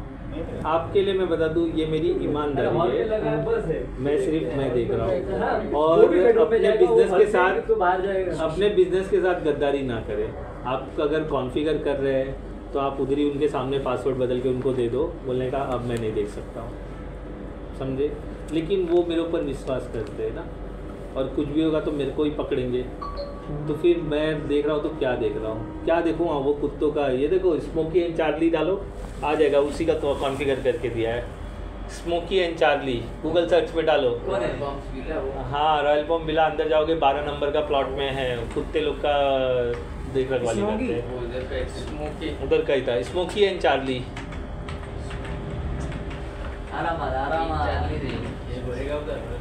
आपके लिए मैं बता दूं ये मेरी अरे हॉल ईमानदारी में है, लगा है बस है। मैं सिर्फ मैं देख रहा हूँ। हाँ, और जो भी बेडरूम में अपने जाएगा, वो बिजनेस हॉल के से साथ तो बाहर जाएगा। अपने बिजनेस के साथ गद्दारी ना करें। आप अगर कॉन्फ़िगर कर रहे हैं तो आप उधर ही उनके सामने पासवर्ड बदल के उनको दे दो, बोलने का अब मैं नहीं देख सकता हूँ, समझे। लेकिन वो मेरे ऊपर विश्वास करते हैं ना, और कुछ भी होगा तो मेरे को ही पकड़ेंगे। तो फिर मैं देख रहा हूँ तो क्या देख रहा हूँ, क्या देखूँ। हाँ वो कुत्तों का, ये देखो स्मोकी एंड चार्ली डालो आ जाएगा, उसी का तो कॉन्फ़िगर करके दिया है। Smoky and Charlie Google search में डालो। कौन है? हाँ रॉयल पॉम विला, अंदर जाओगे 12 नंबर का प्लॉट में है, कुत्ते लोग का देख रखवाली करते हैं। वो उधर पे स्मोकी उधर का ही था, स्मोकी एंड चार्ली। आराम ये बोलेगा उधर।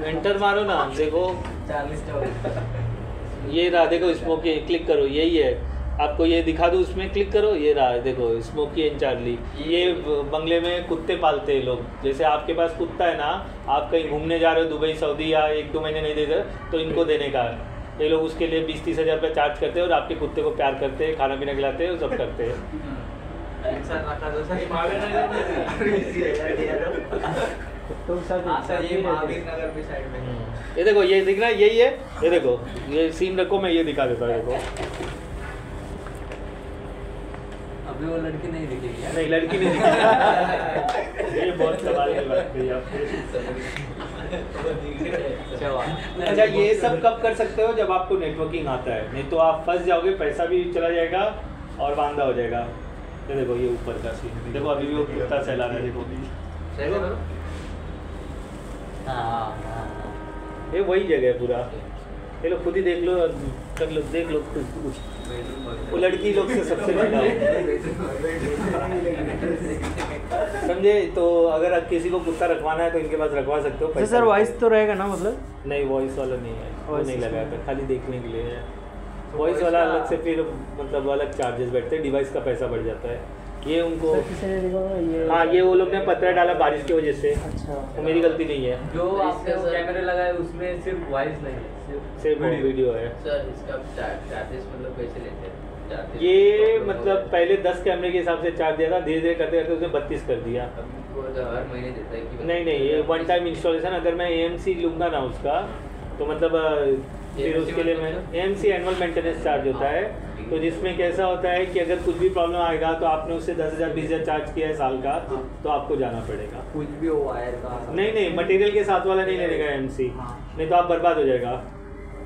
एंटर मारो ना, देखो 40 ये रहा, देखो स्मोकी, क्लिक करो, यही है। आपको ये दिखा दूँ, उसमें क्लिक करो, ये रहा देखो स्मोकी एंड चार्ली। ये बंगले में कुत्ते पालते हैं लोग, जैसे आपके पास कुत्ता है ना, आप कहीं घूमने जा रहे हो दुबई सऊदी या 1-2 महीने नहीं देते तो इनको देने का है। ये लोग उसके लिए 20-30 हज़ार रुपये चार्ज करते हैं और आपके कुत्ते को प्यार करते हैं, खाना पीना खिलाते हैं, सब करते हैं। तो सर महावीर नगर पे साइड में। ये देखो, ये दिख रहा है, यही है। ये देखो, ये सीन रखो, मैं ये दिखा देता हूँ। देखो अभी वो लड़की नहीं दिखेगी यार। नहीं, लड़की नहीं दिखी। ये बहुत सवाल की बात कही आपने। अच्छा, ये सब कब कर सकते हो? जब आपको नेटवर्किंग आता है, नहीं तो आप फंस जाओगे, पैसा भी चला जाएगा और वांदा हो जाएगा। ये देखो, ये ऊपर का सीन देखो, अभी भी वो कुत्ता सहला रहा है, देखो। हाँ। ये वही जगह है पूरा। ये लो खुद ही देख लो, कर लो, देख लो वो लड़की लोग से सबसे मिला समझे। तो अगर किसी को कुत्ता रखवाना है तो इनके पास रखवा सकते हो। सर वॉइस तो रहेगा ना, मतलब नहीं, वॉइस वाला नहीं है, वो Voice नहीं system लगाया था, खाली देखने के लिए है। वॉइस voice वाला का- अलग से फिर मतलब अलग चार्जेस बैठते हैं, डिवाइस का पैसा बढ़ जाता है। ये उनको, सर किसी ने देखा ये हाँ ये वो लोग ने पत्थर डाला बारिश की वजह से, अच्छा वो मेरी गलती नहीं है, जो आपने वो कैमरे लगाए उसमें सिर्फ वॉइस नहीं है, सिर्फ वीडियो है। सर इसका चार्जेस मतलब कैसे लेते हैं? ये मतलब पहले 10 कैमरे के हिसाब से चार्ज दिया था, धीरे धीरे करते करते उसने 32 कर दिया। हर महीने देता है कि नहीं ये वन टाइम इंस्टॉलेशन, अगर मैं AMC लूँगा ना उसका तो मतलब फिर उसके लिए मैं AMC एनुअल मेंटेनेंस चार्ज होता है, तो जिसमें कैसा होता है कि अगर कुछ भी प्रॉब्लम आएगा तो आपने उससे 10,000 20,000 चार्ज किया है साल का, तो आपको जाना पड़ेगा। कुछ भी हो वायर का नहीं मटेरियल के साथ वाला नहीं लेने का AMC, नहीं तो आप बर्बाद हो जाएगा।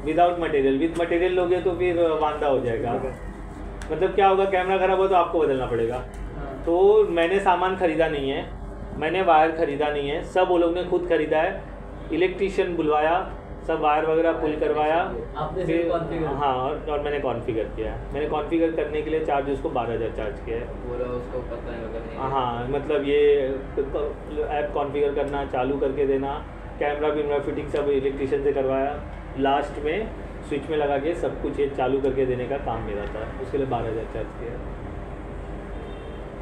विदाउट मटेरियल, विद मटेरियल लोगे तो फिर वांदा हो जाएगा। मतलब क्या होगा, कैमरा खराब हो तो आपको बदलना पड़ेगा। तो मैंने सामान खरीदा नहीं है, मैंने वायर खरीदा नहीं है, सब वो लोग ने खुद खरीदा है। इलेक्ट्रीशियन बुलवाया, सब वायर वगैरह पुल करवाया, आपने फिर कॉन्फ़िगर? हाँ और मैंने कॉन्फ़िगर किया है। मैंने कॉन्फ़िगर करने के लिए चार्ज उसको 12,000 चार्ज किया है। बोला उसको पता है अगर नहीं हाँ मतलब ये ऐप कॉन्फ़िगर करना, चालू करके देना, कैमरा फिटिंग सब इलेक्ट्रीशियन से करवाया। लास्ट में स्विच में लगा के सब कुछ ये चालू करके देने का काम मेरा था, उसके लिए 12,000 चार्ज किया।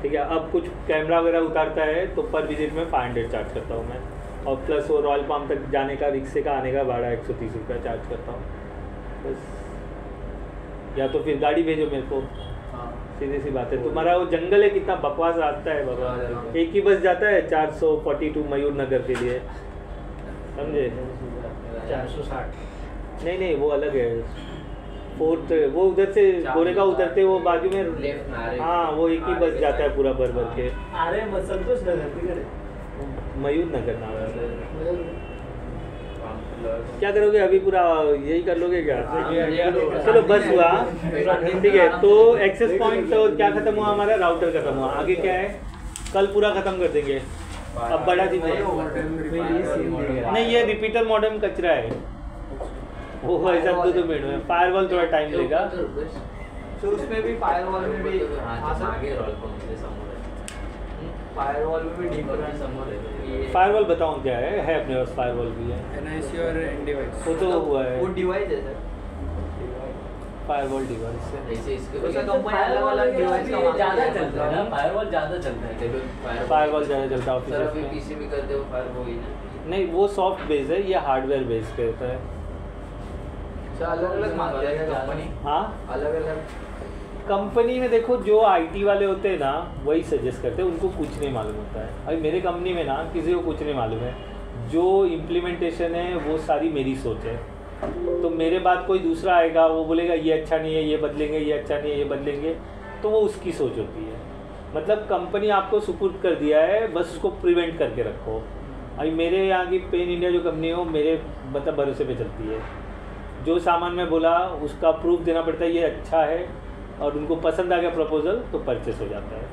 ठीक है, अब कुछ कैमरा वगैरह उतारता है तो पर विजिट में 500 चार्ज करता हूँ मैं, और प्लस वो रॉयल पाम तक जाने का रिक्शे का आने का भाड़ा 130 रुपया चार्ज करता हूँ बस। या तो फिर गाड़ी भेजो मेरे को, सीधी सी बात है। तुम्हारा वो जंगल है, कितना बकवास रास्ता है बाबा, एक ही बस जाता है 442 मयूर नगर के लिए, समझे? 460 नहीं वो अलग है, 4th वो उधर से गोरेगा उतरते वो बाजू में, लेफ्ट में आ रहे हाँ वो एक ही बस जाता है पूरा भर के। अरे संतोष नगर तिकडे मयूर नगर नाम है। क्या करोगे अभी, पूरा यही कर लोगे क्या? चलो बस हुआ, ठीक है। तो एक्सेस पॉइंट क्या खत्म हुआ हमारा, राउटर खत्म हुआ। आगे क्या है, कल पूरा खत्म कर देंगे। अब बड़ा चीज नहीं, ये रिपीटर मॉडेम कचरा है, वो ऐसा 2 मिनट में। फायरवॉल थोड़ा टाइम लेगा। तो उसमें भी फायरवॉल में भी आगे रोल कौन से समोर है, फायरवॉल में भी डिफरेंट समोर है। फायरवॉल बताऊं क्या है अपने पास, फायरवॉल भी है, NIC और एंड डिवाइस वो तो हुआ है, वो डिवाइस है सर, फायरवॉल डिवाइस है। जैसे इसके वैसे कंपनी अलग अलग डिवाइस का ज़्यादा चलता है ना, फायरवॉल ज़्यादा चलता है। फायरवॉल ज़्यादा चलता है सर अभी ऑफिस में। पीसी में करते हो फायरवॉल ही ना, नहीं वो सॉफ्ट बेस है, ये हार्डवेयर बेस पे होता है। सर अलग अलग मानते हैं कंपनी, हाँ अलग अलग कंपनी में देखो, जो IT वाले होते हैं ना वही सजेस्ट करते हैं, उनको कुछ नहीं मालूम होता है। अभी मेरे कंपनी में ना किसी को कुछ नहीं मालूम है, जो इम्प्लीमेंटेशन है वो सारी मेरी सोच है। तो मेरे बाद कोई दूसरा आएगा, वो बोलेगा ये अच्छा नहीं है, ये बदलेंगे, ये अच्छा नहीं है, ये बदलेंगे, तो वो उसकी सोच होती है। मतलब कंपनी आपको सुपुर्द कर दिया है, बस उसको प्रिवेंट करके रखो। अभी मेरे यहाँ की पेन इंडिया जो कंपनी हो, मेरे मतलब भरोसे पे चलती है। जो सामान मैं बोला उसका प्रूफ देना पड़ता है, ये अच्छा है, और उनको पसंद आ गया प्रपोजल तो परचेस हो जाता है,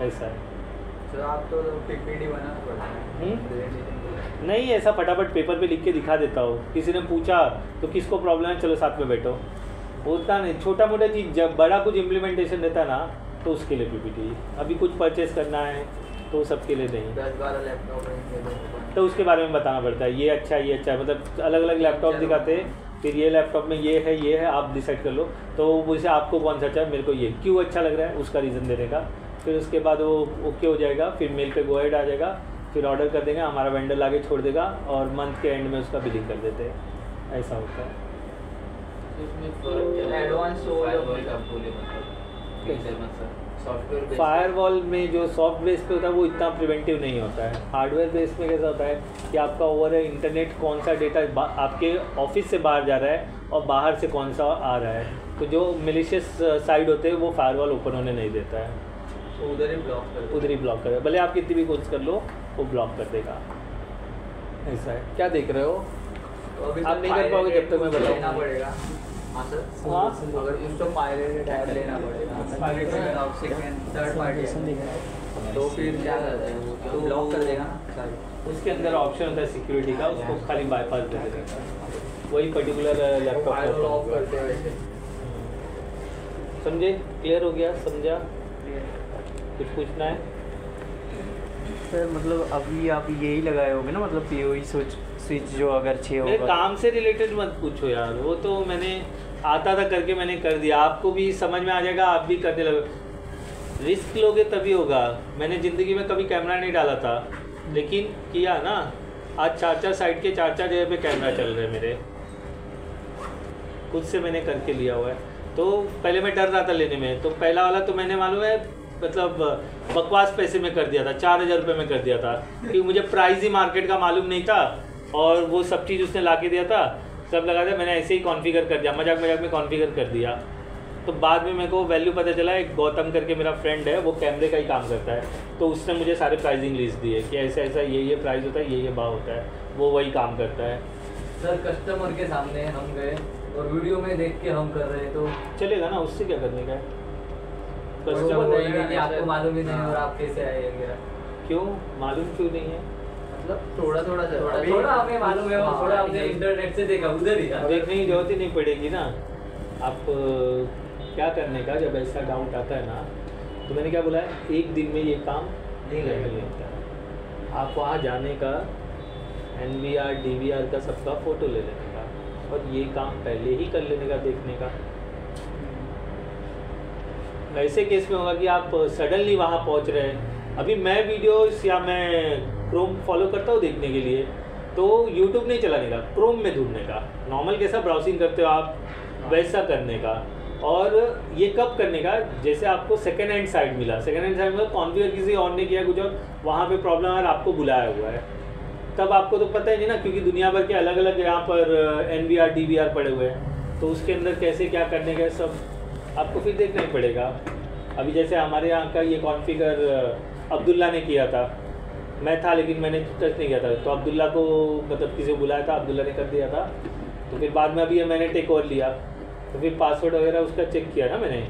ऐसा है। सर आप तो PPT बनाना पड़ता है। नहीं ऐसा फटाफट पेपर पे लिख के दिखा देता हूँ। किसी ने पूछा तो किसको प्रॉब्लम है, चलो साथ में बैठो, होता नहीं। छोटा मोटा चीज़, जब बड़ा कुछ इम्प्लीमेंटेशन रहता है ना तो उसके लिए PPT। अभी कुछ परचेस करना है तो सबके लिए नहीं, 10-12 लैपटॉप तो उसके बारे में बताना पड़ता है, ये अच्छा है, ये अच्छा है। मतलब अलग अलग लैपटॉप दिखाते हैं, फिर ये लैपटॉप में ये है, आप डिसाइड कर लो। तो वैसे आपको कौन सा अच्छा है, मेरे को ये क्यों अच्छा लग रहा है, उसका रीज़न देने का। फिर उसके बाद वो ओके हो जाएगा, फिर मेल पे गो अहेड आ जाएगा, फिर ऑर्डर कर देंगे, हमारा वेंडर लाके छोड़ देगा, और मंथ के एंड में उसका बिलिंग कर देते हैं, ऐसा होता है। एडवांस फायरवॉल का बोले मतलब फीचर मतलब सॉफ्टवेयर फायरवॉल में जो सॉफ्ट बेस पे होता है वो इतना प्रिवेंटिव नहीं होता है। हार्डवेयर बेस में कैसा होता है कि आपका ओवर इंटरनेट कौन सा डेटा आपके ऑफिस से बाहर जा रहा है और बाहर से कौन सा आ रहा है, तो जो मिलिशियस साइड होते हैं वो फायरवॉल ओपन होने नहीं देता है, तो उधर ही ब्लॉक कर भले आप कितनी भी कोशिश कर लो वो ब्लॉक कर देगा, ऐसा है। क्या देख रहे हो तो अभी आप? नहीं कर पाओगे जब तक मैं बताऊँ। लेना पड़ेगा। हाँ सर, हाँ अगर कुछ तो पायरेटेड ऐप लेना पड़ेगा, सेकंड थर्ड पार्टी, तो फिर क्या करता है वो, तो ब्लॉक कर देगा ना। उसके अंदर ऑप्शन होता है सिक्योरिटी का, उसको खाली बाईपास दे देगा, वही पर्टिकुलर फाइल लॉक लैपटॉप। करते हैं वैसे। समझे? क्लियर हो गया? समझा? कुछ पूछना है? सर मतलब अभी आप यही लगाए होंगे ना, मतलब POE स्विच जो अगर 6 मेरे होगा। काम से रिलेटेड मत पूछो यार, वो तो मैंने आता था करके मैंने कर दिया, आपको भी समझ में आ जाएगा, आप भी करने लगे। रिस्क लोगे तभी होगा। मैंने ज़िंदगी में कभी कैमरा नहीं डाला था, लेकिन किया ना, आज 4-4 साइड के 4-4 जगह पे कैमरा चल रहे हैं मेरे, खुद से मैंने करके लिया हुआ है। तो पहले मैं डर रहा था लेने में, तो पहला वाला तो मैंने मालूम है मतलब बकवास पैसे में कर दिया था, 4,000 रुपये में कर दिया था, क्योंकि मुझे प्राइस ही मार्केट का मालूम नहीं था और वो सब चीज़ उसने ला के दिया था, सब लगा दिया, मैंने ऐसे ही कॉन्फ़िगर कर दिया, मजाक मजाक में कॉन्फ़िगर कर दिया। तो बाद में मेरे को वैल्यू पता चला, एक गौतम करके मेरा फ्रेंड है, वो कैमरे का ही काम करता है, तो उसने मुझे सारे प्राइसिंग लिस्ट दिए कि ऐसा ऐसा ये प्राइस होता है, ये भाव होता है, वो वही काम करता है। सर कस्टमर के सामने हम गए और वीडियो में देख के हम कर रहे हैं तो चलेगा ना, उससे क्या करने का है। कस्टमर बोलेंगे कि आपको मालूम ही नहीं और आप कैसे आए वगैरह। क्यों मालूम क्यों नहीं है? मतलब थोड़ा हमें मालूम है और थोड़ा हमने इंटरनेट से देखा, उधर ही था। देखने की जरूरत ही नहीं पड़ेगी ना। आप क्या करने का, जब ऐसा डाउट आता है ना, तो मैंने क्या बोला है, एक दिन में ये काम नहीं होता है। आप वहाँ जाने का, NVR DVR का सबका फ़ोटो ले लेने का और ये काम पहले ही कर लेने का, देखने का। ऐसे केस में होगा कि आप सडनली वहाँ पहुँच रहे हैं। अभी मैं वीडियोस या मैं क्रोम फॉलो करता हूँ देखने के लिए, तो यूट्यूब नहीं चलाने का, क्रोम में ढूंढने का, नॉर्मल कैसा ब्राउजिंग करते हो आप वैसा करने का। और ये कब करने का, जैसे आपको सेकेंड हैंड साइट मिला, सेकेंड हैंड साइट मतलब कॉन्फ़िगर किसी और ने किया कुछ और, वहाँ पे प्रॉब्लम है, आपको बुलाया हुआ है, तब आपको तो पता ही नहीं ना, क्योंकि दुनिया भर के अलग अलग यहाँ पर NVR DVR पड़े हुए हैं, तो उसके अंदर कैसे क्या करने का सब आपको फिर देखना ही पड़ेगा। अभी जैसे हमारे यहाँ का ये कॉन्फ़िगर अब्दुल्ला ने किया था, मैं था लेकिन मैंने टच नहीं किया था, तो अब्दुल्ला को मतलब किसी को बुलाया था, अब्दुल्ला ने कर दिया था, तो फिर बाद में अभी मैंने टेक ओवर लिया, तो फिर पासवर्ड वगैरह उसका चेक किया ना मैंने,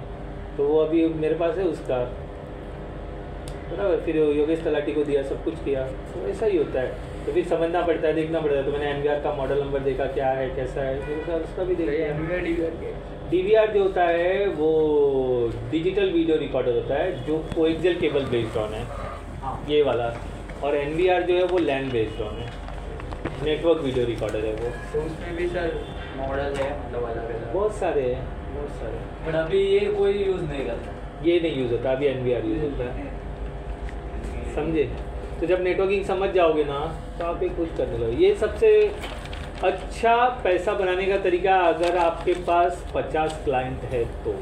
तो वो अभी मेरे पास है उसका, बराबर। फिर योगेश तलाटी को दिया, सब कुछ किया, तो ऐसा ही होता है। तो फिर समझना पड़ता है, देखना पड़ता है। तो मैंने NVR का मॉडल नंबर देखा, क्या है कैसा है, फिर उसका भी देखा। DVR जो होता है वो डिजिटल वीडियो रिकॉर्डर होता है, जो कोएक्सियल केबल बेस्ड ऑन है, ये वाला। और NVR जो है वो लैंड बेस्ड ऑन है, नेटवर्क वीडियो रिकॉर्डर है वो। तो उसमें भी सर मॉडल है, मतलब अलग बहुत सारे हैं, बहुत सारे। बट अभी ये कोई यूज़ नहीं करता, ये नहीं यूज़ होता, अभी NVR यूज़ होता है, समझे। तो जब नेटवर्किंग समझ जाओगे ना, तो आप एक कुछ करने लगो। ये सबसे अच्छा पैसा बनाने का तरीका, अगर आपके पास 50 क्लाइंट है तो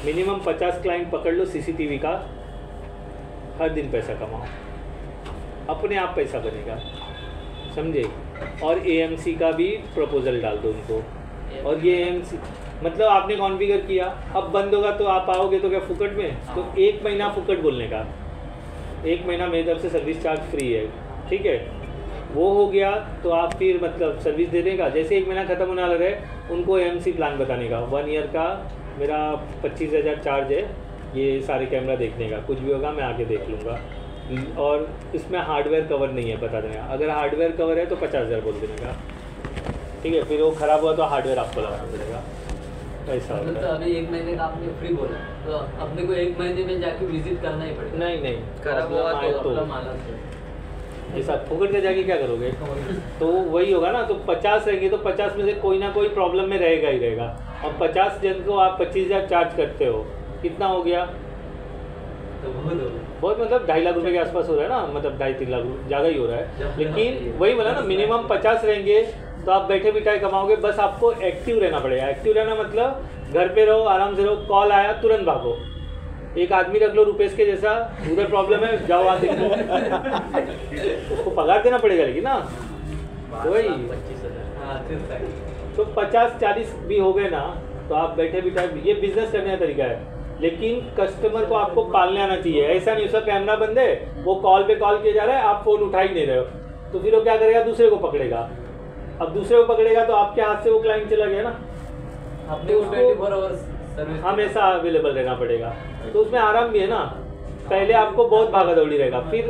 मिनिमम 50 क्लाइंट पकड़ लो CCTV का, हर दिन पैसा कमाओ, अपने आप पैसा बनेगा, समझे। और AMC का भी प्रपोजल डाल दो उनको। और ये AMC मतलब आपने कॉन्फ़िगर किया, अब बंद होगा तो आप आओगे तो क्या फुकट में, तो 1 महीना फुकट बोलने का, 1 महीना मेरी तरफ से सर्विस चार्ज फ्री है, ठीक है। वो हो गया तो आप फिर मतलब सर्विस दे देगा। जैसे 1 महीना ख़त्म होने वाला है, उनको AMC प्लान बताने का, 1 ईयर का मेरा 25,000 चार्ज है, ये सारे कैमरा देखने का, कुछ भी होगा मैं आके देख लूँगा। और इसमें हार्डवेयर कवर नहीं है, बता देना। अगर हार्डवेयर कवर है तो 50,000 बोल देने का, ठीक है। फिर वो ख़राब हुआ तो हार्डवेयर आपको लगाना पड़ेगा, ऐसा होता मतलब है। अभी 1 महीने का आपने फ्री बोला, तो अपने को 1 महीने में जाके विजिट करना ही पड़ेगा। नहीं खराब हुआ प्रॉब्लम आए तो प्रॉब्लम आना से ऐसा फुकट के जाके क्या करोगे, तो वही होगा ना। तो 50 रहेंगे तो 50 में से कोई ना कोई प्रॉब्लम में रहेगा ही रहेगा। और 50 जन को आप 25,000 चार्ज करते हो, कितना हो गया, तो बहुत हो गया। बहुत मतलब 2.5 लाख रुपए के आसपास हो रहा है ना, मतलब 2.5-3 लाख रुपये ज़्यादा ही हो रहा है। लेकिन वही बोला ना, मिनिमम 50 रहेंगे तो आप बैठे बिठाए कमाओगे। बस आपको एक्टिव रहना पड़ेगा। एक्टिव रहना मतलब घर पे रहो, आराम से रहो, कॉल आया तुरंत भागो। एक आदमी रख लो रुपेश के जैसा, उधर प्रॉब्लम है जाओ आ देखो, उसको पगार देना पड़ेगा लेकिन ना, तो वही 25,000 तो 50-40 भी हो गए ना, तो आप बैठे बिठाए, ये बिजनेस करने का तरीका है। लेकिन कस्टमर को आपको पालने आना चाहिए। ऐसा नहीं उसका कैमरा बंद है, वो कॉल पे कॉल किया जा रहा है, आप फ़ोन उठा ही नहीं रहे हो, तो फिर वो क्या करेगा, दूसरे को पकड़ेगा। अब दूसरे को पकड़ेगा तो आपके हाथ से वो क्लाइंट चला गया ना, अपने को 24 आवर्स सर्विस हमेशा अवेलेबल रहना पड़ेगा। तो उसमें आराम भी है ना। पहले आपको बहुत भागा दौड़ी रहेगा, फिर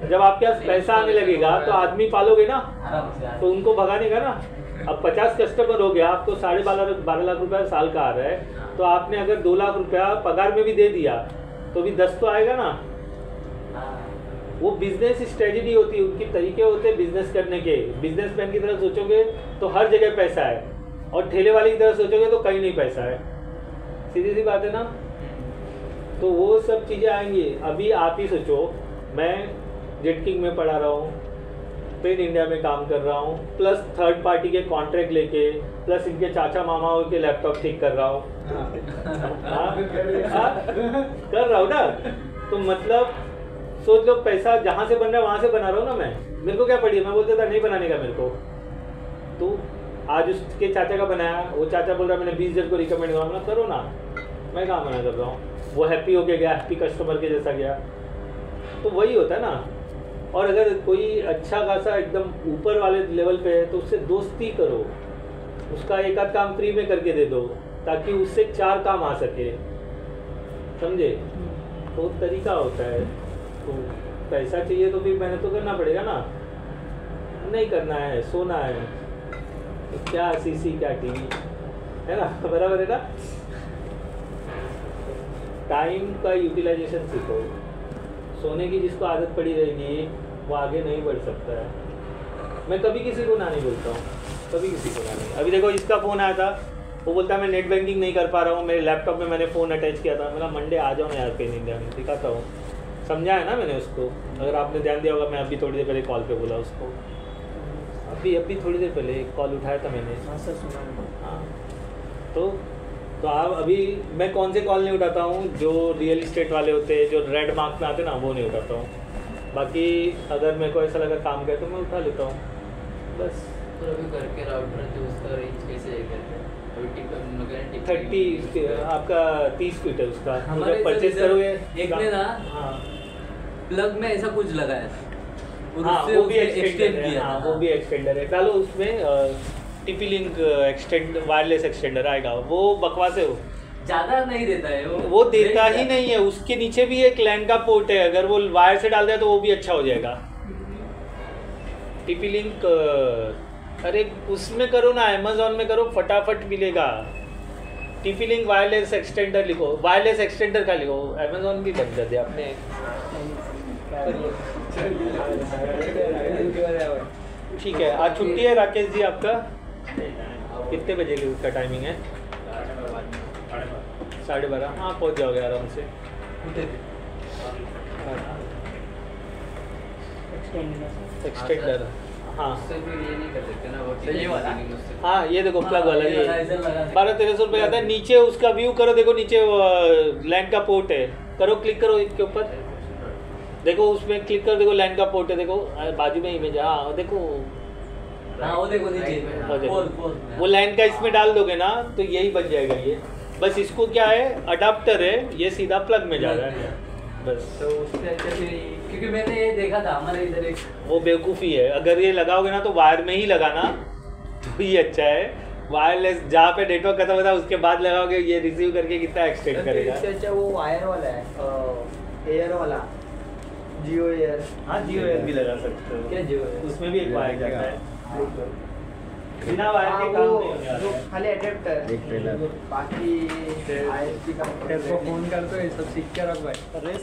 जब आपके पास पैसा आने लगेगा तो आदमी पालोगे ना, आराम से तो उनको भगाने का ना। अब 50 कस्टमर हो गया, आपको 12.5 लाख रुपया साल का आ रहा है, तो आपने अगर 2 लाख रुपया पगार में भी दे दिया तो भी 10 तो आएगा ना। वो बिजनेस स्ट्रेटजी होती है, उनके तरीके होते हैं बिजनेस करने के। बिजनेसमैन की तरह सोचोगे तो हर जगह पैसा है, और ठेले वाले की तरह सोचोगे तो कहीं नहीं पैसा है। सीधी सी बात है ना। तो वो सब चीज़ें आएंगी। अभी आप ही सोचो, मैं जेट किंग में पढ़ा रहा हूँ, पेन इंडिया में काम कर रहा हूँ, प्लस थर्ड पार्टी के कॉन्ट्रैक्ट लेके, प्लस इनके चाचा मामाओं के लैपटॉप ठीक कर रहा हूँ। कर रहा हूँ ना, तो मतलब सोच लो पैसा जहाँ से बन रहा है वहाँ से बना रहा हूँ ना मैं। मेरे को क्या पड़ी है, मैं बोलता था नहीं बनाने का मेरे को, तो आज उसके चाचा का बनाया, वो चाचा बोल रहा है मैंने 20 जन को रिकमेंड करूँगा, करो ना, मैं कहाँ मना कर रहा हूँ। वो हैप्पी होके गया, हैप्पी कस्टमर के जैसा गया, तो वही होता है ना। और अगर कोई अच्छा खासा एकदम ऊपर वाले लेवल पे है तो उससे दोस्ती करो, उसका एक आध काम फ्री में करके दे दो ताकि उससे 4 काम आ सके, समझे। तो तरीका होता है। तो पैसा चाहिए तो फिर मेहनत तो करना पड़ेगा ना, नहीं करना है, सोना है, तो क्या सीसी क्या टीवी, है ना, बराबर है ना। टाइम का यूटिलाइजेशन सीखो। सोने की जिसको आदत पड़ी रहेगी वो आगे नहीं बढ़ सकता है। मैं कभी किसी को ना नहीं बोलता हूँ, कभी किसी को ना नहीं। अभी देखो इसका फ़ोन आया था, वो बोलता है मैं नेट बैंकिंग नहीं कर पा रहा हूँ, मेरे लैपटॉप में मैंने फ़ोन अटैच किया था। मेरा मंडे आ जाओ ना यार पेन इंडिया में, दिखाता हूँ। समझाया ना मैंने उसको, अगर आपने ध्यान दिया होगा। मैं अभी थोड़ी देर पहले कॉल पे बोला उसको, अभी थोड़ी देर पहले एक कॉल उठाया था मैंने। हाँ, तो आप अभी मैं कौन से कॉल नहीं उठाता हूँ, जो रियल इस्टेट वाले होते हैं, जो रेड मार्क में आते हैं ना, वो नहीं उठाता हूँ। बाकी अगर मेरे को ऐसा लगा काम करे तो मैं उठा लेता हूँ बस। तो अभी घर के राउटर जो उसका रेंज कैसे है करते हैं? अभी 30 आपका 30 फीट है उसका। हमारे परचेज करोगे एक ने ना हाँ प्लग में ऐसा कुछ लगाया था, और हाँ, उससे वो भी उसने एक्सटेंडर है। किया हाँ, था। वो भी एक्सटेंडर है। डालो उसमें TP link extend wireless extender आएगा, वो बकवास है। ज्यादा नहीं देता है वो देता ही नहीं है। उसके नीचे भी एक लैन का पोर्ट है, अगर वो वायर से डाल दिया तो वो भी अच्छा हो जाएगा। टीपी लिंक अरे उसमें करो ना, अमेज़ॉन में करो, फटाफट मिलेगा। टीपी लिंक वायरलेस एक्सटेंडर लिखो, वायरलेस एक्सटेंडर का लिखो। अमेज़ॉन भी बंद कर दिया आपने। ठीक है, आज छुट्टी है राकेश जी आपका? कितने बजे का टाइमिंग है? 12:30। हाँ, पहुँच जाओगे आराम से। एक्सटेंडर हाँ उससे फिर ये नहीं कर सकते ना, वो ये वाला? हाँ, ये देखो प्लग वाला, ये इधर लगा दे। 1200-1300 रुपये आता है। नीचे उसका व्यू करो, देखो नीचे लैंड का पोर्ट है, करो क्लिक करो इसके ऊपर, देखो उसमें क्लिक करो, देखो लैंड का पोर्ट है, देखो बाजू में इमेज। हाँ देखो, हाँ वो देखो नीचे वो देखो, पोल वो लैंड का इसमें डाल दोगे ना तो यही बन जाएगा ये। बस इसको क्या है, अडाप्टर है, ये सीधा प्लग में जा रहा है बस। तो उससे अच्छा फिर क्योंकि मैंने ये देखा था हमारे इधर एक वो बेवकूफ़ी है। अगर ये लगाओगे ना तो वायर में ही लगाना तो ये अच्छा है। वायरलेस जहाँ पे नेटवर्क खत्म होता है उसके बाद लगाओगे, ये रिसीव करके कितना एक्सटेंड करेगा। इससे अच्छा वो वायर वाला है, एयर वाला, जियो एयर। हाँ, जियो एयर भी लगा सकते हो। क्या जो है उसमें भी एक वायर जाता है, बिना वायर के काम नहीं होने वाला है। खाली अडेप्टर, बाकी ISP का फोन कर तो ये सब सीख के रख भाई। अरे